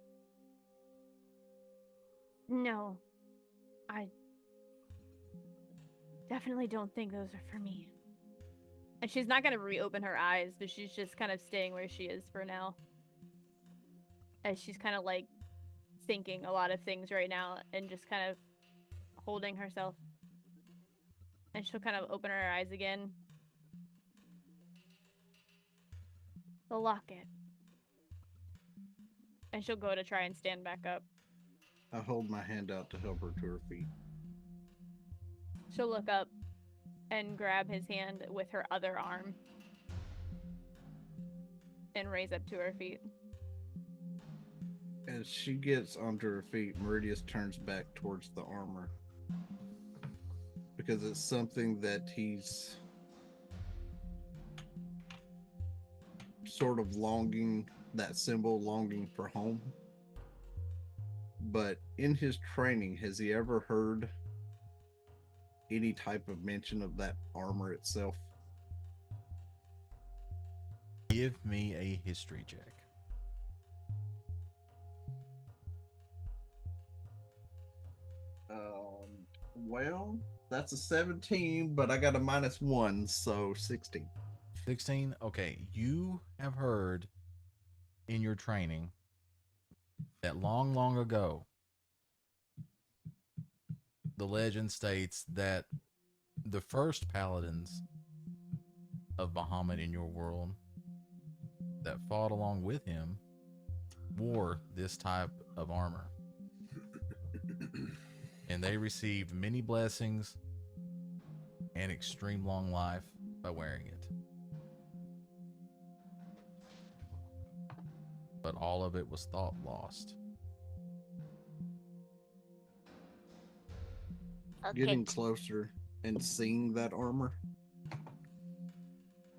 No. I definitely don't think those are for me. And she's not going to reopen her eyes, but she's just kind of staying where she is for now. As she's kind of like thinking a lot of things right now and just kind of holding herself. And she'll kind of open her eyes again. The locket. And she'll go to try and stand back up. I hold my hand out to help her to her feet. She'll look up and grab his hand with her other arm and raise up to her feet. As she gets onto her feet, Meridius turns back towards the armor. Because it's something that he's sort of longing, that symbol longing for home. But in his training, has he ever heard any type of mention of that armor itself? Give me a history check. Well, that's a 17, but I got a -1, so 16. 16? Okay, you have heard in your training that long, long ago, the legend states that the first paladins of Bahamut in your world that fought along with him wore this type of armor. And they received many blessings and extreme long life by wearing it. But all of it was thought lost. Okay. Getting closer and seeing that armor,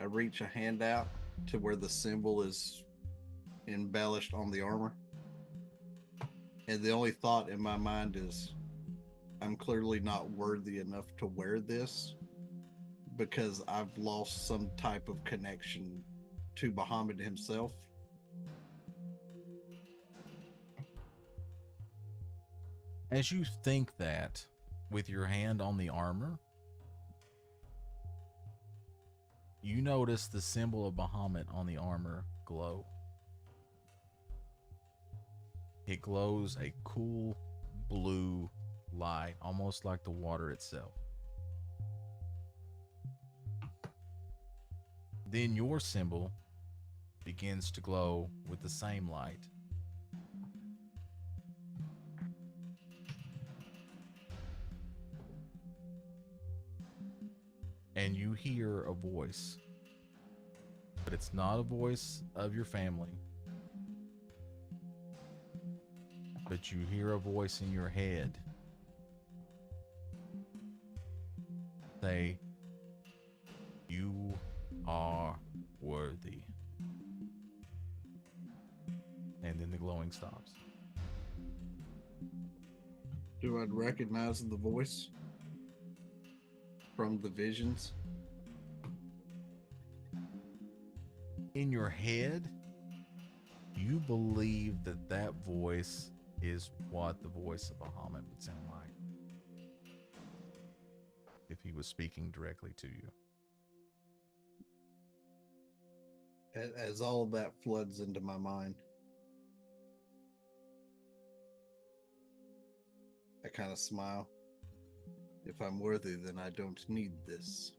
I reach a hand out to where the symbol is embellished on the armor. And the only thought in my mind is, I'm clearly not worthy enough to wear this because I've lost some type of connection to Bahamut himself. As you think that with your hand on the armor, you notice the symbol of Bahamut on the armor glow. It glows a cool blue light, almost like the water itself. Then your symbol begins to glow with the same light. And you hear a voice, but it's not a voice of your family. But you hear a voice in your head say, "You are worthy." And then the glowing stops. Do I recognize the voice from the visions? In your head, you believe that that voice is what the voice of Bahamut would sound like if he was speaking directly to you. As all of that floods into my mind, I kind of smile. If I'm worthy, then I don't need this.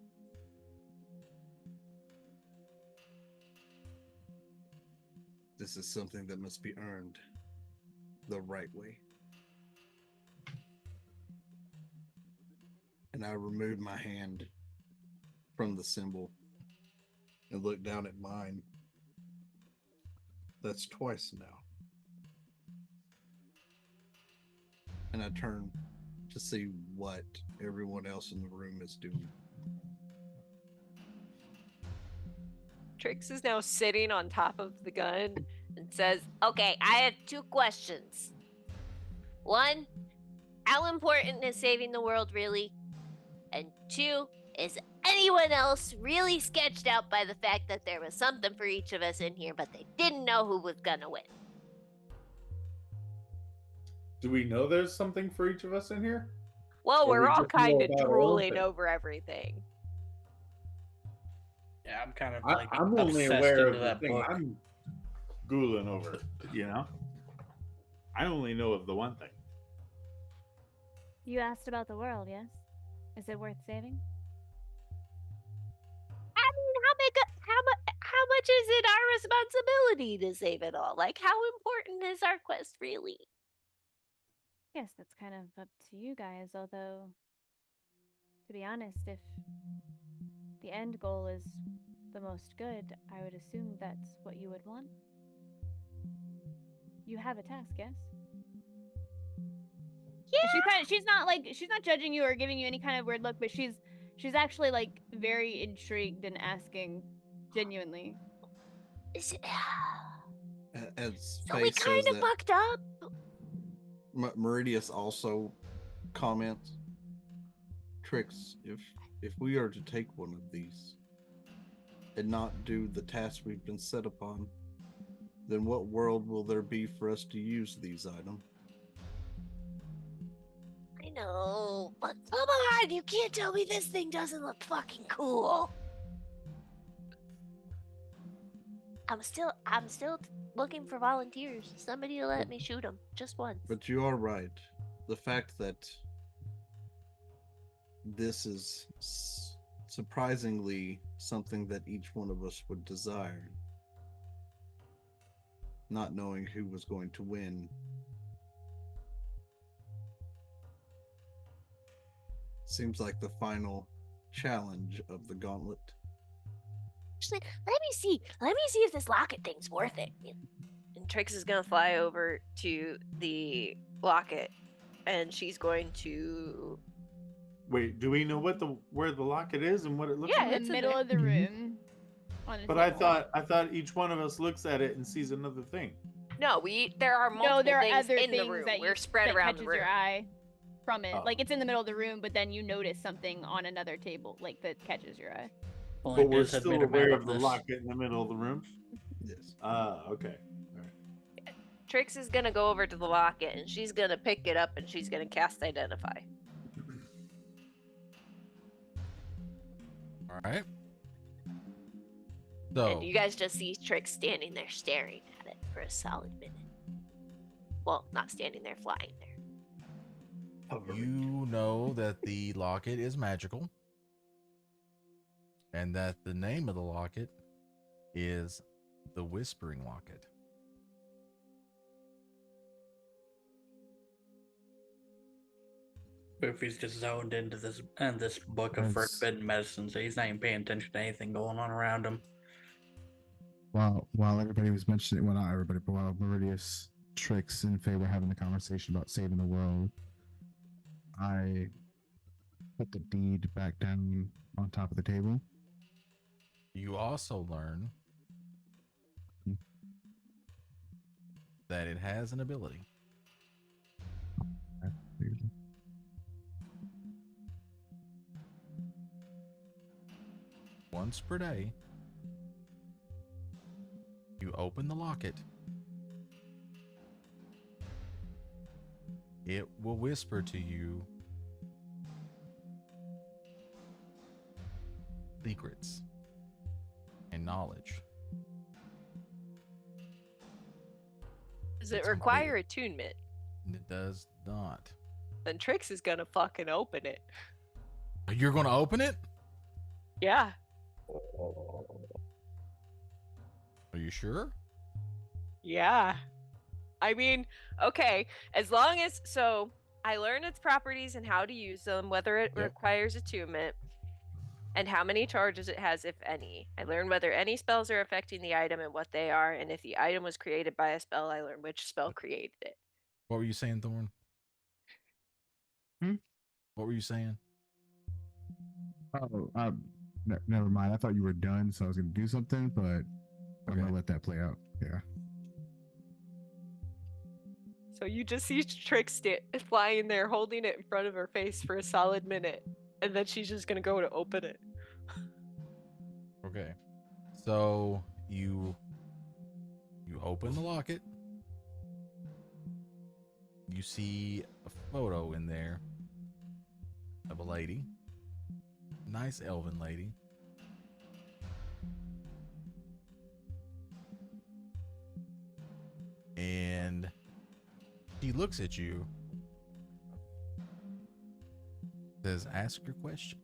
This is something that must be earned the right way. And I remove my hand from the symbol and look down at mine. That's twice now. And I turn to see what everyone else in the room is doing. Trix is now sitting on top of the gun and says, Okay, I have 2 questions. One, how important is saving the world really? And 2, is anyone else really sketched out by the fact that there was something for each of us in here, but they didn't know who was gonna win? Do we know there's something for each of us in here? well, Or we're we all just know kind of about our own drooling thing? over everything. Yeah, I'm kind of like I'm only obsessed aware into of the that thing book. I'm ghouling over, you know? I only know of the one thing. You asked about the world, yes? Is it worth saving? I mean, how much is it our responsibility to save it all? Like, how important is our quest really? Yes, that's kind of up to you guys, although, to be honest, if the end goal is the most good, I would assume that's what you would want. You have a task, yes? Yeah. She's not judging you or giving you any kind of weird look, but she's actually like very intrigued and asking genuinely. Is it, As so we Faye says kind of that, fucked up. Meridius also comments, Trix, if we are to take one of these and not do the task we've been set upon, then what world will there be for us to use these items? I know, but come on, you can't tell me this thing doesn't look fucking cool. I'm still looking for volunteers. Somebody to let me shoot them just once. But you are right. The fact that this is surprisingly something that each one of us would desire, not knowing who was going to win. Seems like the final challenge of the gauntlet. Actually, let me see if this locket thing's worth it. And Trix is gonna fly over to the locket, and she's going to. Wait, do we know where the locket is and what it looks Yeah, like? In it's the in middle there. of the room. On a But I table. thought each one of us looks at it and sees another thing. No, there are multiple No, there are things other in the things room. that We're spread that around catches the room. your eye from it. Oh. Like it's in the middle of the room, but then you notice something on another table, like that catches your eye. But we're This had still made a aware map of the this. locket in the middle of the room. Yes. Okay. All right. Trix is gonna go over to the locket, and she's gonna pick it up, and she's gonna cast Identify. All right. So And you guys just see Trix standing there staring at it for a solid minute. Well, not standing there, flying there. you know that the locket is magical, and that the name of the locket is the Whispering Locket. Goofy's just zoned into this book of Yes. forbidden medicine, so he's not even paying attention to anything going on around him. While everybody was mentioning, well, not everybody, but while Meridius, Trix, and Faye were having the conversation about saving the world, I put the deed back down on top of the table. You also learn that it has an ability. Once per day, you open the locket. It will whisper to you secrets and knowledge. Does it It's require attunement? It does not. Then Trix is gonna fucking open it. You're going to open it? Yeah. Are you sure? Yeah. I mean, okay, as long as so I learn its properties and how to use them, whether it Yep. requires attunement, and how many charges it has, if any. I learn whether any spells are affecting the item and what they are, and if the item was created by a spell, I learn which spell created it. What were you saying, Thorn? What were you saying? Oh, never mind. I thought you were done, so I was going to do something, but I'm Okay. going to let that play out. Yeah. So you just see Trix flying there, holding it in front of her face for a solid minute, and then she's just gonna go to open it. Okay. So you open the locket. You see a photo in there of a lady. Nice elven lady. And She looks at you. Says, ask your question.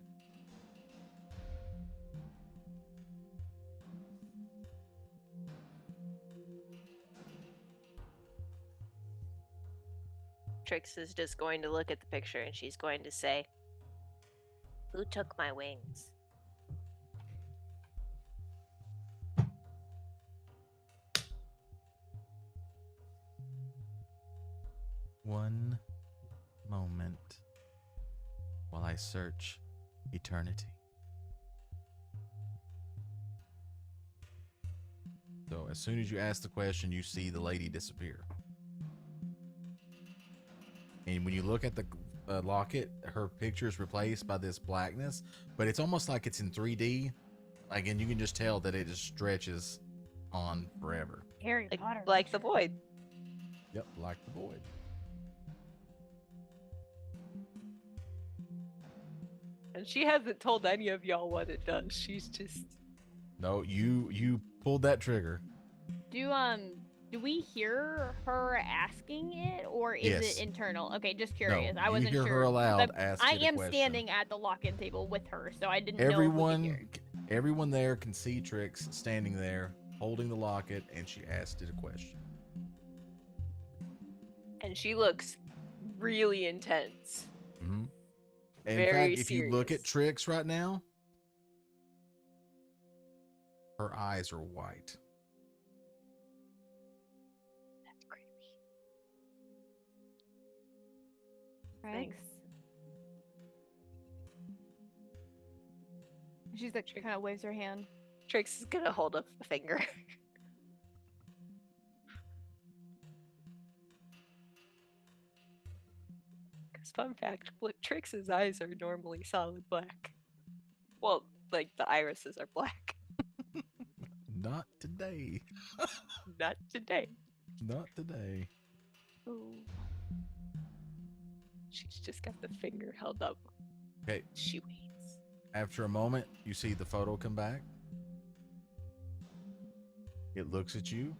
Trix is just going to look at the picture and she's going to say, "Who took my wings?" One moment while I search eternity. So as soon as you ask the question, you see the lady disappear. And when you look at the locket, her picture is replaced by this blackness, but it's almost like it's in 3D. Like, and you can just tell that it just stretches on forever. Harry Potter. Like the void. Yep, like the void. And she hasn't told any of y'all what it does. She's just... No, you pulled that trigger. Do we hear her asking it, or is Yes. it internal? Okay, just curious. No, I wasn't you hear sure. her aloud But ask I you the am question. standing at the lock-in table with her, so I didn't know if we could hear. Everyone there can see Trix standing there holding the locket, and she asked it a question. And she looks really intense. Mm-hmm. And Very in fact, if you look serious. at Trix right now, her eyes are white. That's creepy. Trix. She's like, kind of waves her hand. Trix is gonna hold up a finger. Because fun fact, Trix's eyes are normally solid black. Well, like the irises are black. Not today. Not today. Not today. Ooh. She's just got the finger held up. Okay. She waits. After a moment, you see the photo come back. It looks at you.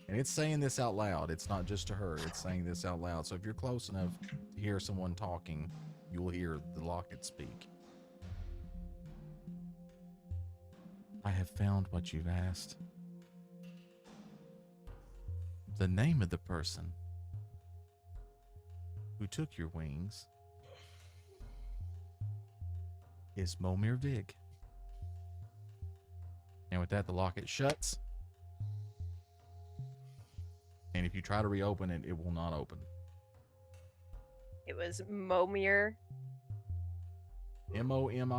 And it's saying this out loud. It's not just to her. It's saying this out loud. So if you're close enough to hear someone talking, you'll hear the locket speak. I have found what you've asked. The name of the person who took your wings is Momir Vig. And with that, the locket shuts. And if you try to reopen it, it will not open. It was Momir. Momirvig.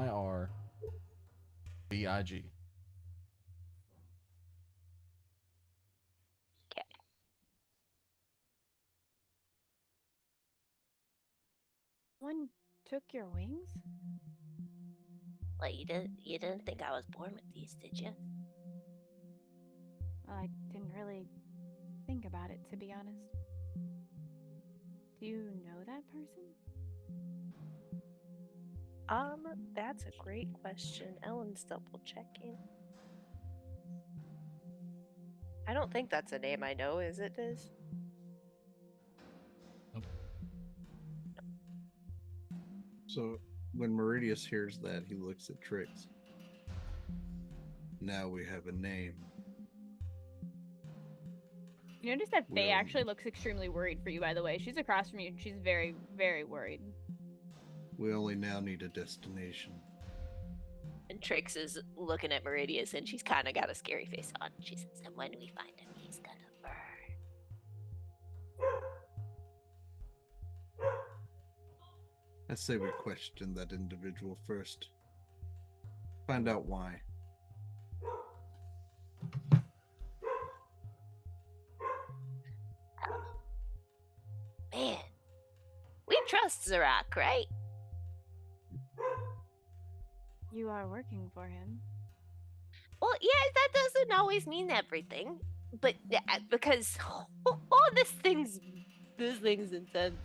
One took your wings? Well, you didn't think I was born with these, did you? Well, I didn't really think about it, to be honest. Do you know that person? That's a great question. Ellen's double checking. I don't think that's a name I know, is it, Diz? So when Meridius hears that, he looks at Trix. Now we have a name. You notice that Faye Well- actually looks extremely worried for you, by the way. She's across from you, and she's very, very worried. We only now need a destination. And Trix is looking at Meridius, and she's kind of got a scary face on. She says, "And when we find him, he's gonna burn." I say we question that individual first. Find out why. Man, we trust Zaraq, right? You are working for him. Well, yeah, that doesn't always mean everything, but because this thing's intense.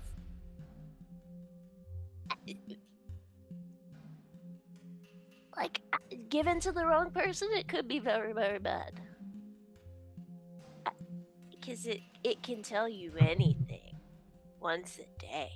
Like, given to the wrong person, it could be very, very bad. 'cause it can tell you anything once a day.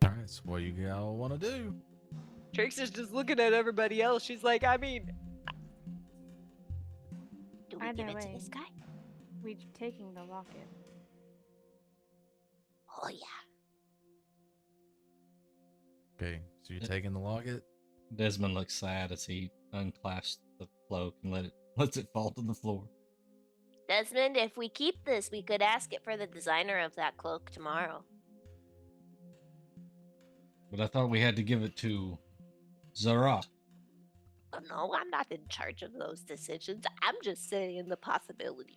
All right, so what you all want to do? Trix is just looking at everybody else. She's like, I mean, Do we Either give it to way. this guy? We're taking the locket. Oh yeah. Okay, so you're taking the locket. Desmond looks sad as he unclasps the cloak and lets it fall to the floor. Desmond, if we keep this, we could ask it for the designer of that cloak tomorrow. But I thought we had to give it to Zarok. Oh, no, I'm not in charge of those decisions. I'm just saying the possibilities.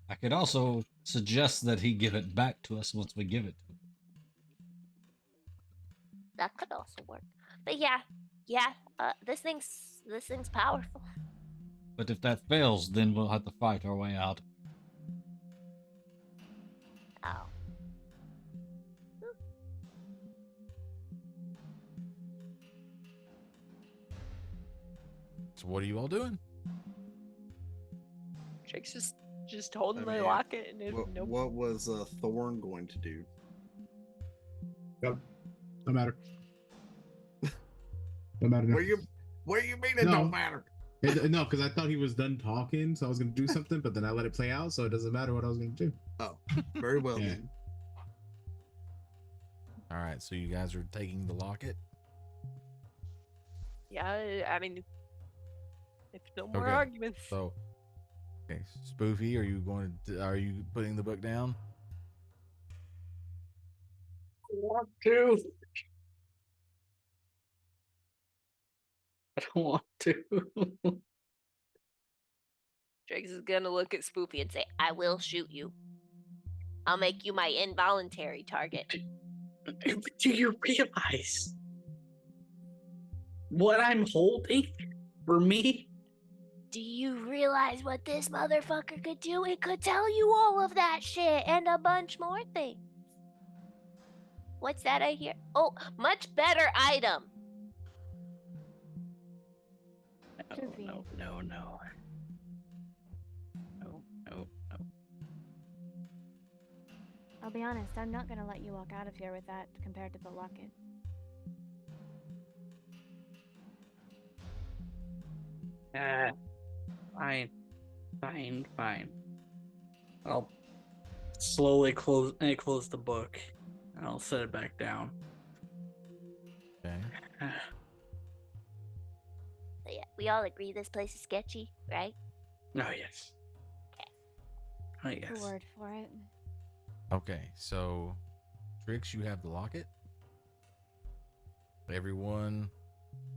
I could also suggest that he give it back to us once we give it to him. That could also work. But yeah, this thing's powerful. But if that fails, then we'll have to fight our way out. Oh. So what are you all doing? Trix is just holding I my mean, locket and it, nope. What was Thorn going to do? Yep. No matter. No matter. No. What do you mean it No. don't matter? No, because I thought he was done talking, so I was gonna do something, but then I let it play out, so it doesn't matter what I was gonna do. Oh, very well Yeah. then. All right, so you guys are taking the locket. Yeah, I mean, if no more Okay, arguments. So, okay, Spoofy, are you putting the book down? Want to? I don't want to. Trix is gonna look at Spoopy and say, I will shoot you. I'll make you my involuntary target. Do you realize what I'm holding for me? Do you realize what this motherfucker could do? It could tell you all of that shit and a bunch more things. What's that I hear? Oh, much better item. No. I'll be honest, I'm not gonna let you walk out of here with that compared to the locket. Fine. I'll slowly close the book, and I'll set it back down. Okay. So yeah, we all agree this place is sketchy, right? Oh yes. Oh The yes. word for it. Okay, so Trix, you have the locket. Everyone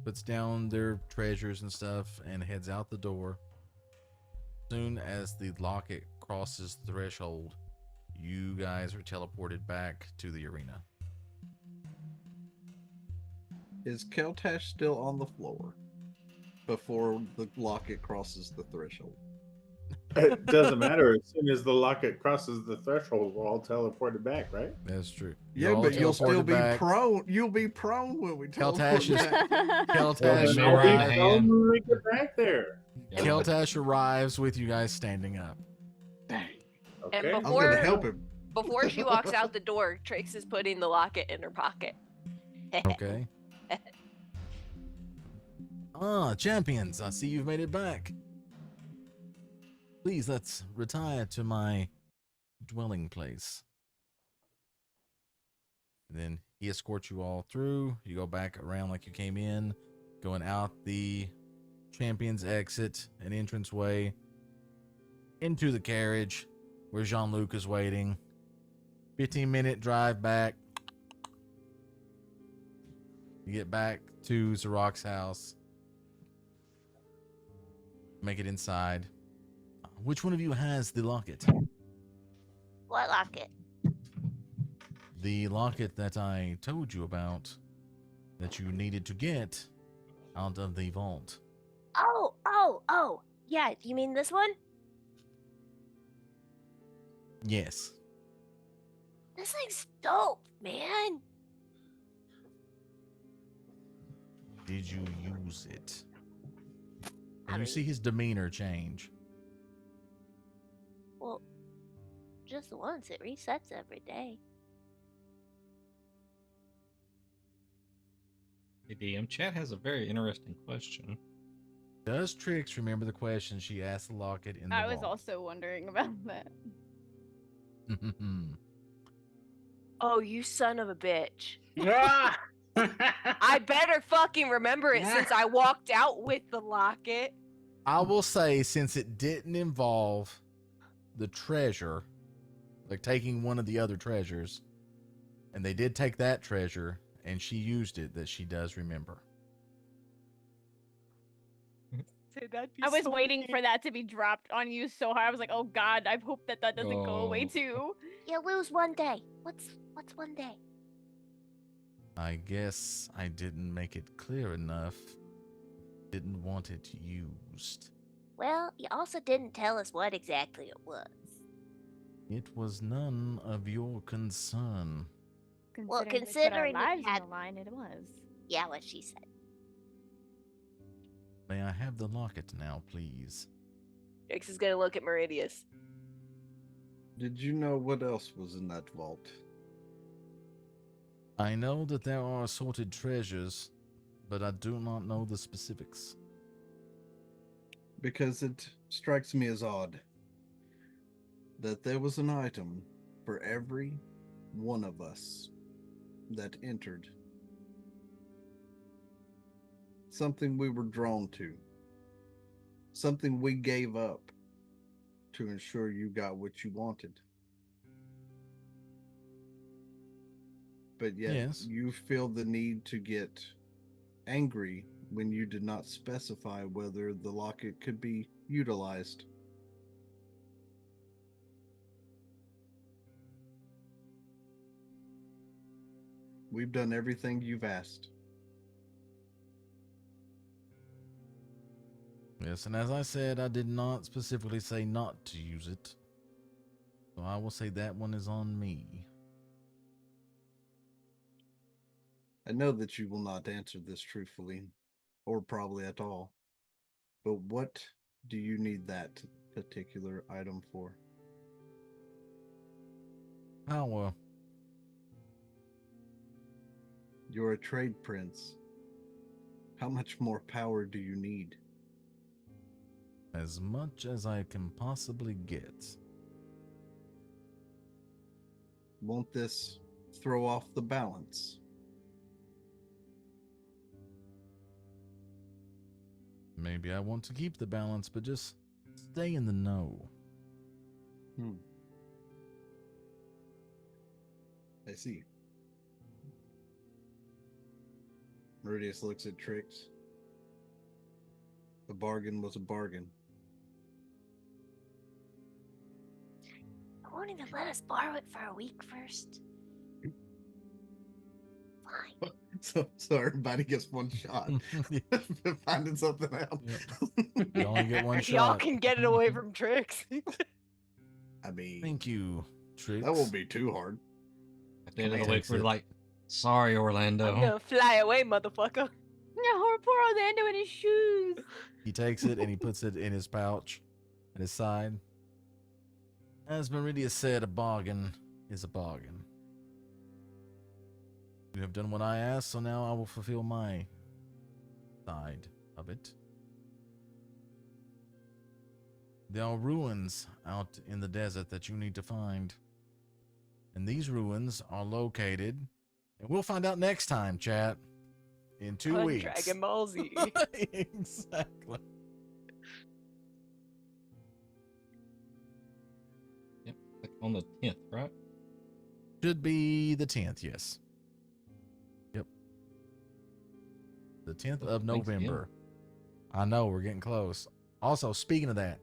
puts down their treasures and stuff and heads out the door. Soon as the locket crosses the threshold, you guys are teleported back to the arena. Is Keltash still on the floor before the locket crosses the threshold? It doesn't matter. As soon as the locket crosses the threshold, we're all teleported back, right? That's true. Yeah, You're all but you'll still teleported be back. prone. You'll be prone when we Keltash teleport is- back. Keltash Well, I'll be right. arrives. prone when we get back there. Keltash arrives with you guys standing up. Dang. And Okay. I'm before gonna help him. before she walks out the door, Trix is putting the locket in her pocket. Okay. Champions, I see you've made it back. Please, let's retire to my dwelling place. And then he escorts you all through. You go back around like you came in, going out the Champions exit and entranceway into the carriage where Jean-Luc is waiting. 15-minute drive back. You get back to Zarok's house. Make it inside. Which one of you has the locket? What locket? The locket that I told you about that you needed to get out of the vault. Oh. Yeah, you mean this one? Yes. This thing's dope, man. Did you use it? I And you mean- see his demeanor change. Well, just once. It resets every day. The DM chat has a very interesting question. Does Trix remember the question she asked the locket in the I was vault? also wondering about that. Oh, you son of a bitch. Ah! I better fucking remember it since I walked out with the locket. I will say, since it didn't involve the treasure, like taking one of the other treasures, and they did take that treasure and she used it, that she does remember. I was waiting for that to be dropped on you so hard. I was like, oh god, I hope that doesn't go away Oh. too. You lose one day. What's one day? I guess I didn't make it clear enough. Didn't want it used. Well, you also didn't tell us what exactly it was. It was none of your concern. Well, we put our considering we lives had- on the line, it was. Yeah, what she said. May I have the locket now, please? X is gonna look at Meridius. Did you know what else was in that vault? I know that there are assorted treasures, but I do not know the specifics. Because it strikes me as odd that there was an item for every one of us that entered. Something we were drawn to. Something we gave up to ensure you got what you wanted. But yet Yes. you feel the need to get angry when you did not specify whether the locket could be utilized. We've done everything you've asked. Yes, and as I said, I did not specifically say not to use it. So I will say that one is on me. I know that you will not answer this truthfully, or probably at all. But what do you need that particular item for? Power. You're a trade prince. How much more power do you need? As much as I can possibly get. Won't this throw off the balance? Maybe I want to keep the balance, but just stay in the know. I see. Meridius looks at Trix. The bargain was a bargain. You won't even let us borrow it for a week first. Fine. So everybody gets one shot. Finding something out. You only get one Y'all shot. can get it away from Trix. I mean, Thank you, Trix. that won't be too hard. At the end of the Takes week, we're it. like, sorry, Orlando. I'm gonna fly away, motherfucker. Yeah, poor Orlando in his shoes. He takes it and he puts it in his pouch at his side. As Meridius said, a bargain is a bargain. You have done what I asked, so now I will fulfill my side of it. There are ruins out in the desert that you need to find. And these ruins are located, and we'll find out next time, chat, in 2 On weeks. Dragon Ball Z. Exactly. Yep, like on the 10th, right? Should be the 10th, yes. Yep. The 10th of Thanks again. November. I know, we're getting close. Also, speaking of that,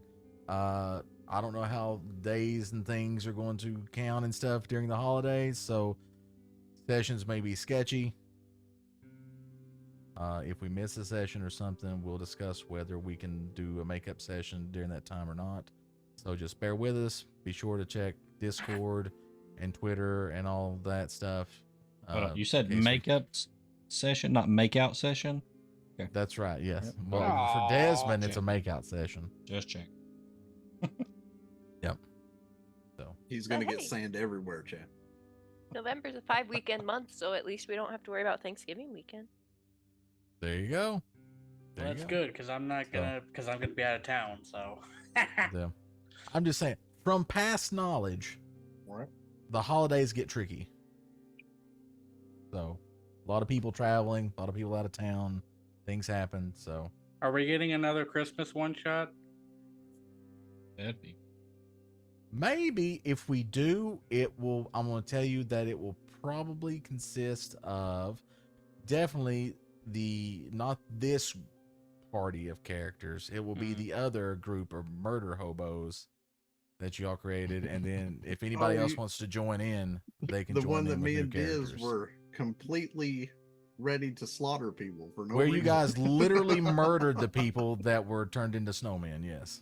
I don't know how days and things are going to count and stuff during the holidays, so sessions may be sketchy. If we miss a session or something, we'll discuss whether we can do a makeup session during that time or not. So just bear with us. Be sure to check Discord and Twitter and all that stuff. You said in case makeup session, not makeout session? Okay. That's right, yes. Yep. Well, Aw, for Desmond, it's a check. makeout session. Just check. Yep. So He's gonna But get hey. sand everywhere, Chad. November's a 5-weekend month, so at least we don't have to worry about Thanksgiving weekend. there you go. There Well, you that's go. good because I'm gonna be out of town. So Yeah. I'm just saying, from past knowledge, Right. the holidays get tricky. So, a lot of people traveling, a lot of people out of town, things happen. So, are we getting another Christmas one shot? That'd be. maybe if we do, I'm going to tell you that it will probably consist of definitely not this party of characters. It will be the other group of murder hobos that y'all created. And then if anybody else wants to join in, they can The join one in that with me new and Diz characters. were completely ready to slaughter people for no Where reason. you guys literally murdered the people that were turned into snowmen. Yes.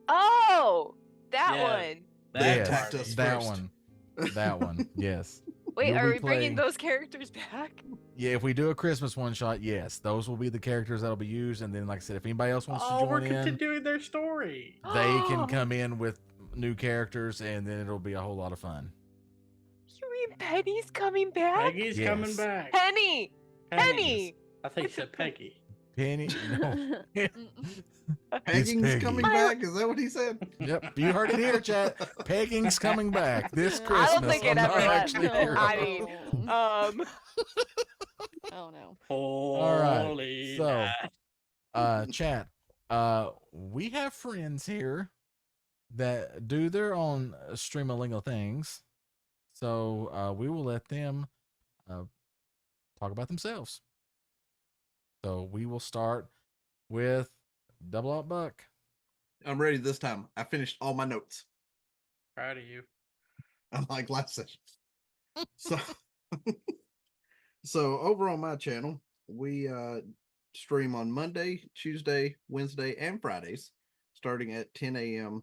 Oh, that Yeah. one. That Yes, attacked us that first. one. That one. Yes. Wait, You'll are be we bringing playing- those characters back? Yeah, if we do a Christmas one shot, yes, those will be the characters that'll be used. And then, like I said, if anybody else wants to Oh, we're join in, continuing their story. they can come in with new characters, and then it'll be a whole lot of fun. You mean Penny's coming back? Peggy's Yes. coming back. Penny! Penny! I think you said Peggy. Penny, no. Pegging's coming My- back. Is that what he said? Yep, you heard it here, chat. Pegging's coming back this I Christmas. I don't think it on ever Not left. Actually No. Heroes. I mean, Oh no. All right, Holy so, night. chat, we have friends here that do their own stream-a-lingo things, so we will let them talk about themselves. So we will start with Double Up Buck. I'm ready this time. I finished all my notes. Proud of you. Unlike last session. So, so over on my channel, we stream on Monday, Tuesday, Wednesday, and Fridays, starting at 10 a.m.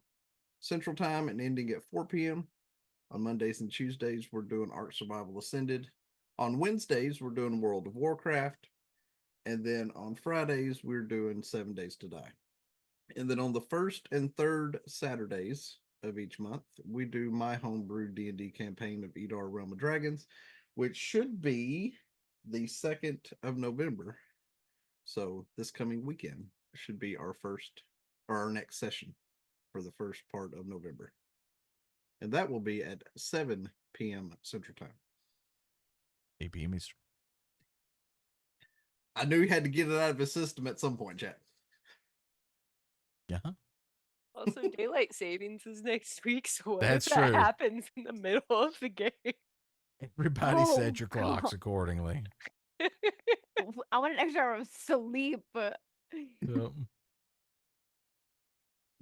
Central Time and ending at 4 p.m. On Mondays and Tuesdays, we're doing Ark Survival Ascended. On Wednesdays, we're doing World of Warcraft. And then on Fridays, we're doing 7 Days to Die. And then on the first and third Saturdays of each month, we do my homebrew D&D campaign of Edar Realm of Dragons, which should be the 2nd of November. So this coming weekend should be our next session for the first part of November. And that will be at 7 p.m. Central Time. 8 p.m. Eastern. I knew he had to get it out of his system at some point, chat. Yeah. also, daylight savings is next week, so what That's if that true. happens in the middle of the game? Everybody Oh, set your clocks God. accordingly. I want an extra hour of sleep. Yep.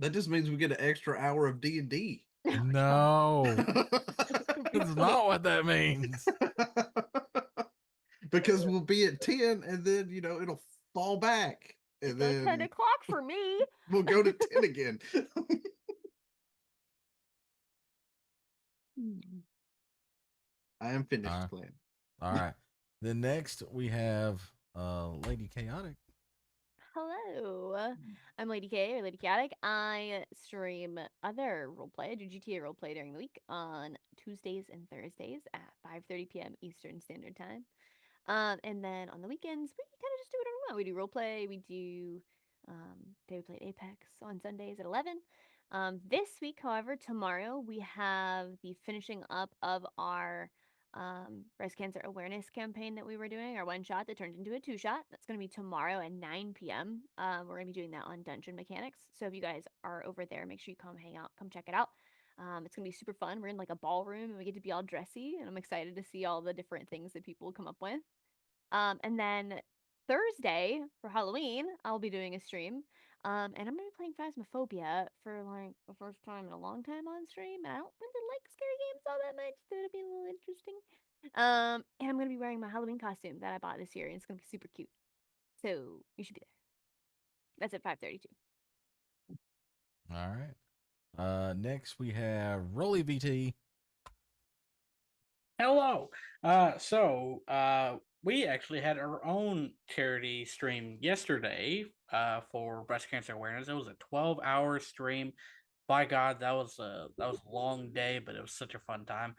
That just means we get an extra hour of D&D. No, that's not what that means. Because we'll be at 10 and then, it'll fall back. And It's 10 then o'clock for me. we'll go to 10 again. I am finished playing. All right. Then next we have Lady Chaotic. Hello, I'm Lady K or Lady Chaotic. I stream other roleplay. I do GTA roleplay during the week on Tuesdays and Thursdays at 5:30 p.m. Eastern Standard Time. And then on the weekends, we kind of just do whatever we want. We do roleplay. We do day we played Apex on Sundays at 11. This week, however, tomorrow we have the finishing up of our breast cancer awareness campaign that we were doing, our one shot that turned into a 2-shot. That's going to be tomorrow at 9 p.m. We're going to be doing that on Dungeon Mechanics. So if you guys are over there, make sure you come hang out, come check it out. It's going to be super fun. We're in like a ballroom and we get to be all dressy, and I'm excited to see all the different things that people come up with. And then Thursday for Halloween, I'll be doing a stream. And I'm gonna be playing Phasmophobia for like the first time in a long time on stream. And I don't really like scary games all that much, so it'll be a little interesting. And I'm gonna be wearing my Halloween costume that I bought this year, and it's gonna be super cute. So you should be there. That's at 5:32. All right. Next we have Rolly VT. Hello. We actually had our own charity stream yesterday for breast cancer awareness. It was a 12-hour stream. By God, that was a long day, but it was such a fun time.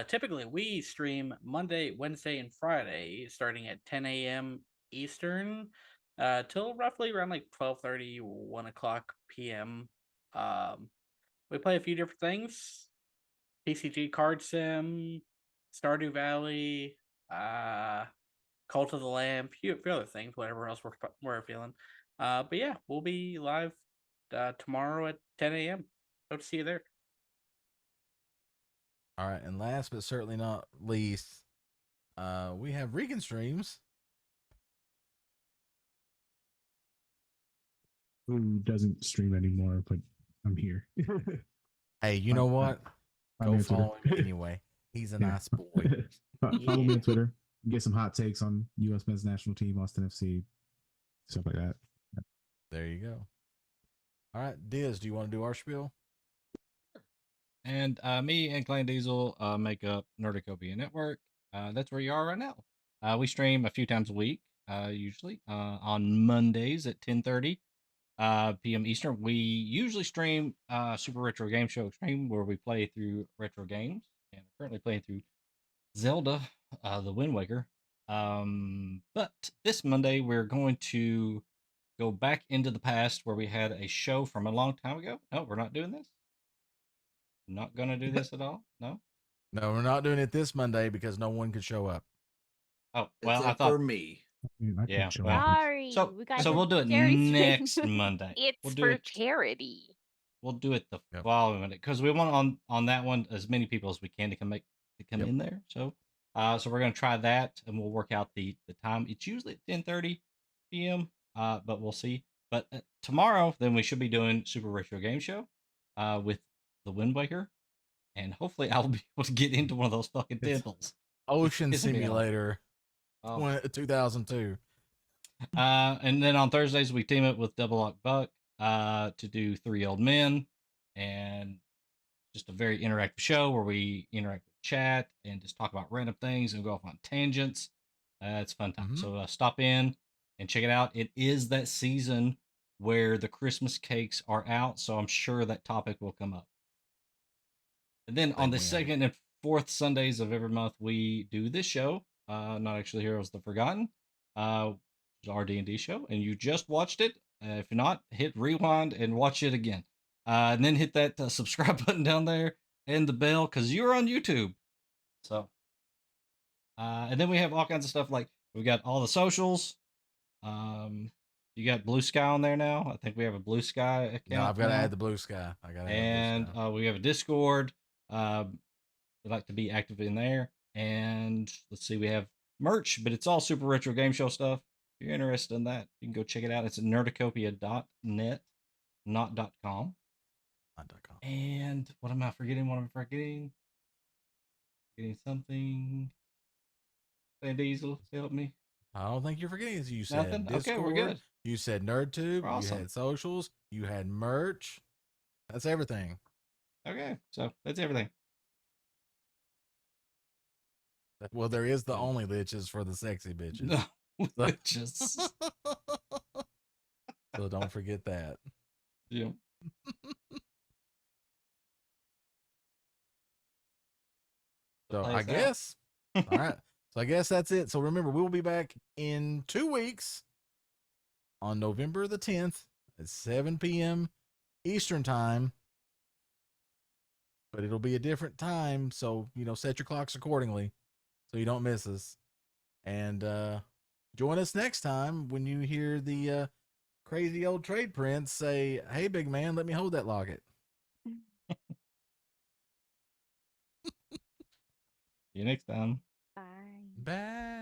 Typically, we stream Monday, Wednesday, and Friday, starting at 10 a.m. Eastern, till roughly around like 12:30, 1 o'clock p.m. We play a few different things: PCG Card Sim, Stardew Valley, Cult of the Lamb, few other things, whatever else we're feeling. But yeah, we'll be live tomorrow at 10 a.m. Hope to see you there. All right, and last but certainly not least, we have Regan streams. Who doesn't stream anymore, but I'm here. Hey, you know what? Follow Go me on Twitter. follow him anyway. He's a nice boy. Follow me on Twitter. Get some hot takes on U.S. men's national team, Austin FC, stuff like that. There you go. All right, Diz, do you want to do our spiel? And me and Clan Diesel make up Nerdicopia Network. That's where you are right now. We stream a few times a week, usually on Mondays at 10:30 p.m. Eastern. We usually stream Super Retro Game Show Extreme, where we play through retro games, and we're currently playing through Zelda, the Wind Waker. But this Monday we're going to go back into the past where we had a show from a long time ago. No, we're not doing this. Not gonna do this at all. No. No, we're not doing it this Monday because no one could show up. Oh well, Except I thought for me. Yeah. Show Well, up. Sorry, so we got so the we'll do it charity stream. next Monday. It's We'll do for it. charity. We'll do it the Yep. following Monday because we want on that one as many people as we can to come Yep. in there. So so we're gonna try that and we'll work out the time. It's usually at 10:30 p.m. But we'll see. But tomorrow, then we should be doing Super Retro Game Show with the Wind Waker, and hopefully I'll be able to get into one of those fucking It's temples. Ocean Pissing me off. Simulator Oh. 2002. And then on Thursdays we team up with Double Lock Buck to do Three Old Men, and just a very interactive show where we interact with chat and just talk about random things and go off on tangents. It's fun time. Mhm. So stop in and check it out. It is that season where the Christmas cakes are out, so I'm sure that topic will come up. And then on the Think we second and fourth Sundays of every month, we do this show, Not Actually Heroes the Forgotten, which is our D&D show, and you just watched it. If not, hit rewind and watch it again. And then hit that subscribe button down there and the bell because you're on YouTube. So, and then we have all kinds of stuff like we got all the socials. You got Blue Sky on there now. I think we have a Blue Sky account. No, I've got to now. add the Blue Sky. I got to And add Blue Sky. we have a Discord. We'd like to be active in there. And let's see, we have merch, but it's all Super Retro Game Show stuff. If you're interested in that, you can go check it out. It's at nerdicopia.net, not .com. Not.com. And what am I forgetting? What am I forgetting? Forgetting something. Van Diesel, help me. I don't think you're forgetting. You said Nothing? Discord. Okay, we're good. You said NerdTube. We're awesome. You had socials. You had merch. That's everything. Okay, so that's everything. Well, there is the only liches for the sexy bitches. No, So- just So don't forget that. yeah. So Play I us out. guess. All right. So I guess that's it. So remember, we will be back in 2 weeks on November the 10th at 7 p.m. Eastern time. But it'll be a different time. So, set your clocks accordingly so you don't miss us. And join us next time when you hear the crazy old trade prince say, "Hey, big man, let me hold that locket." See you next time. Bye. Bye.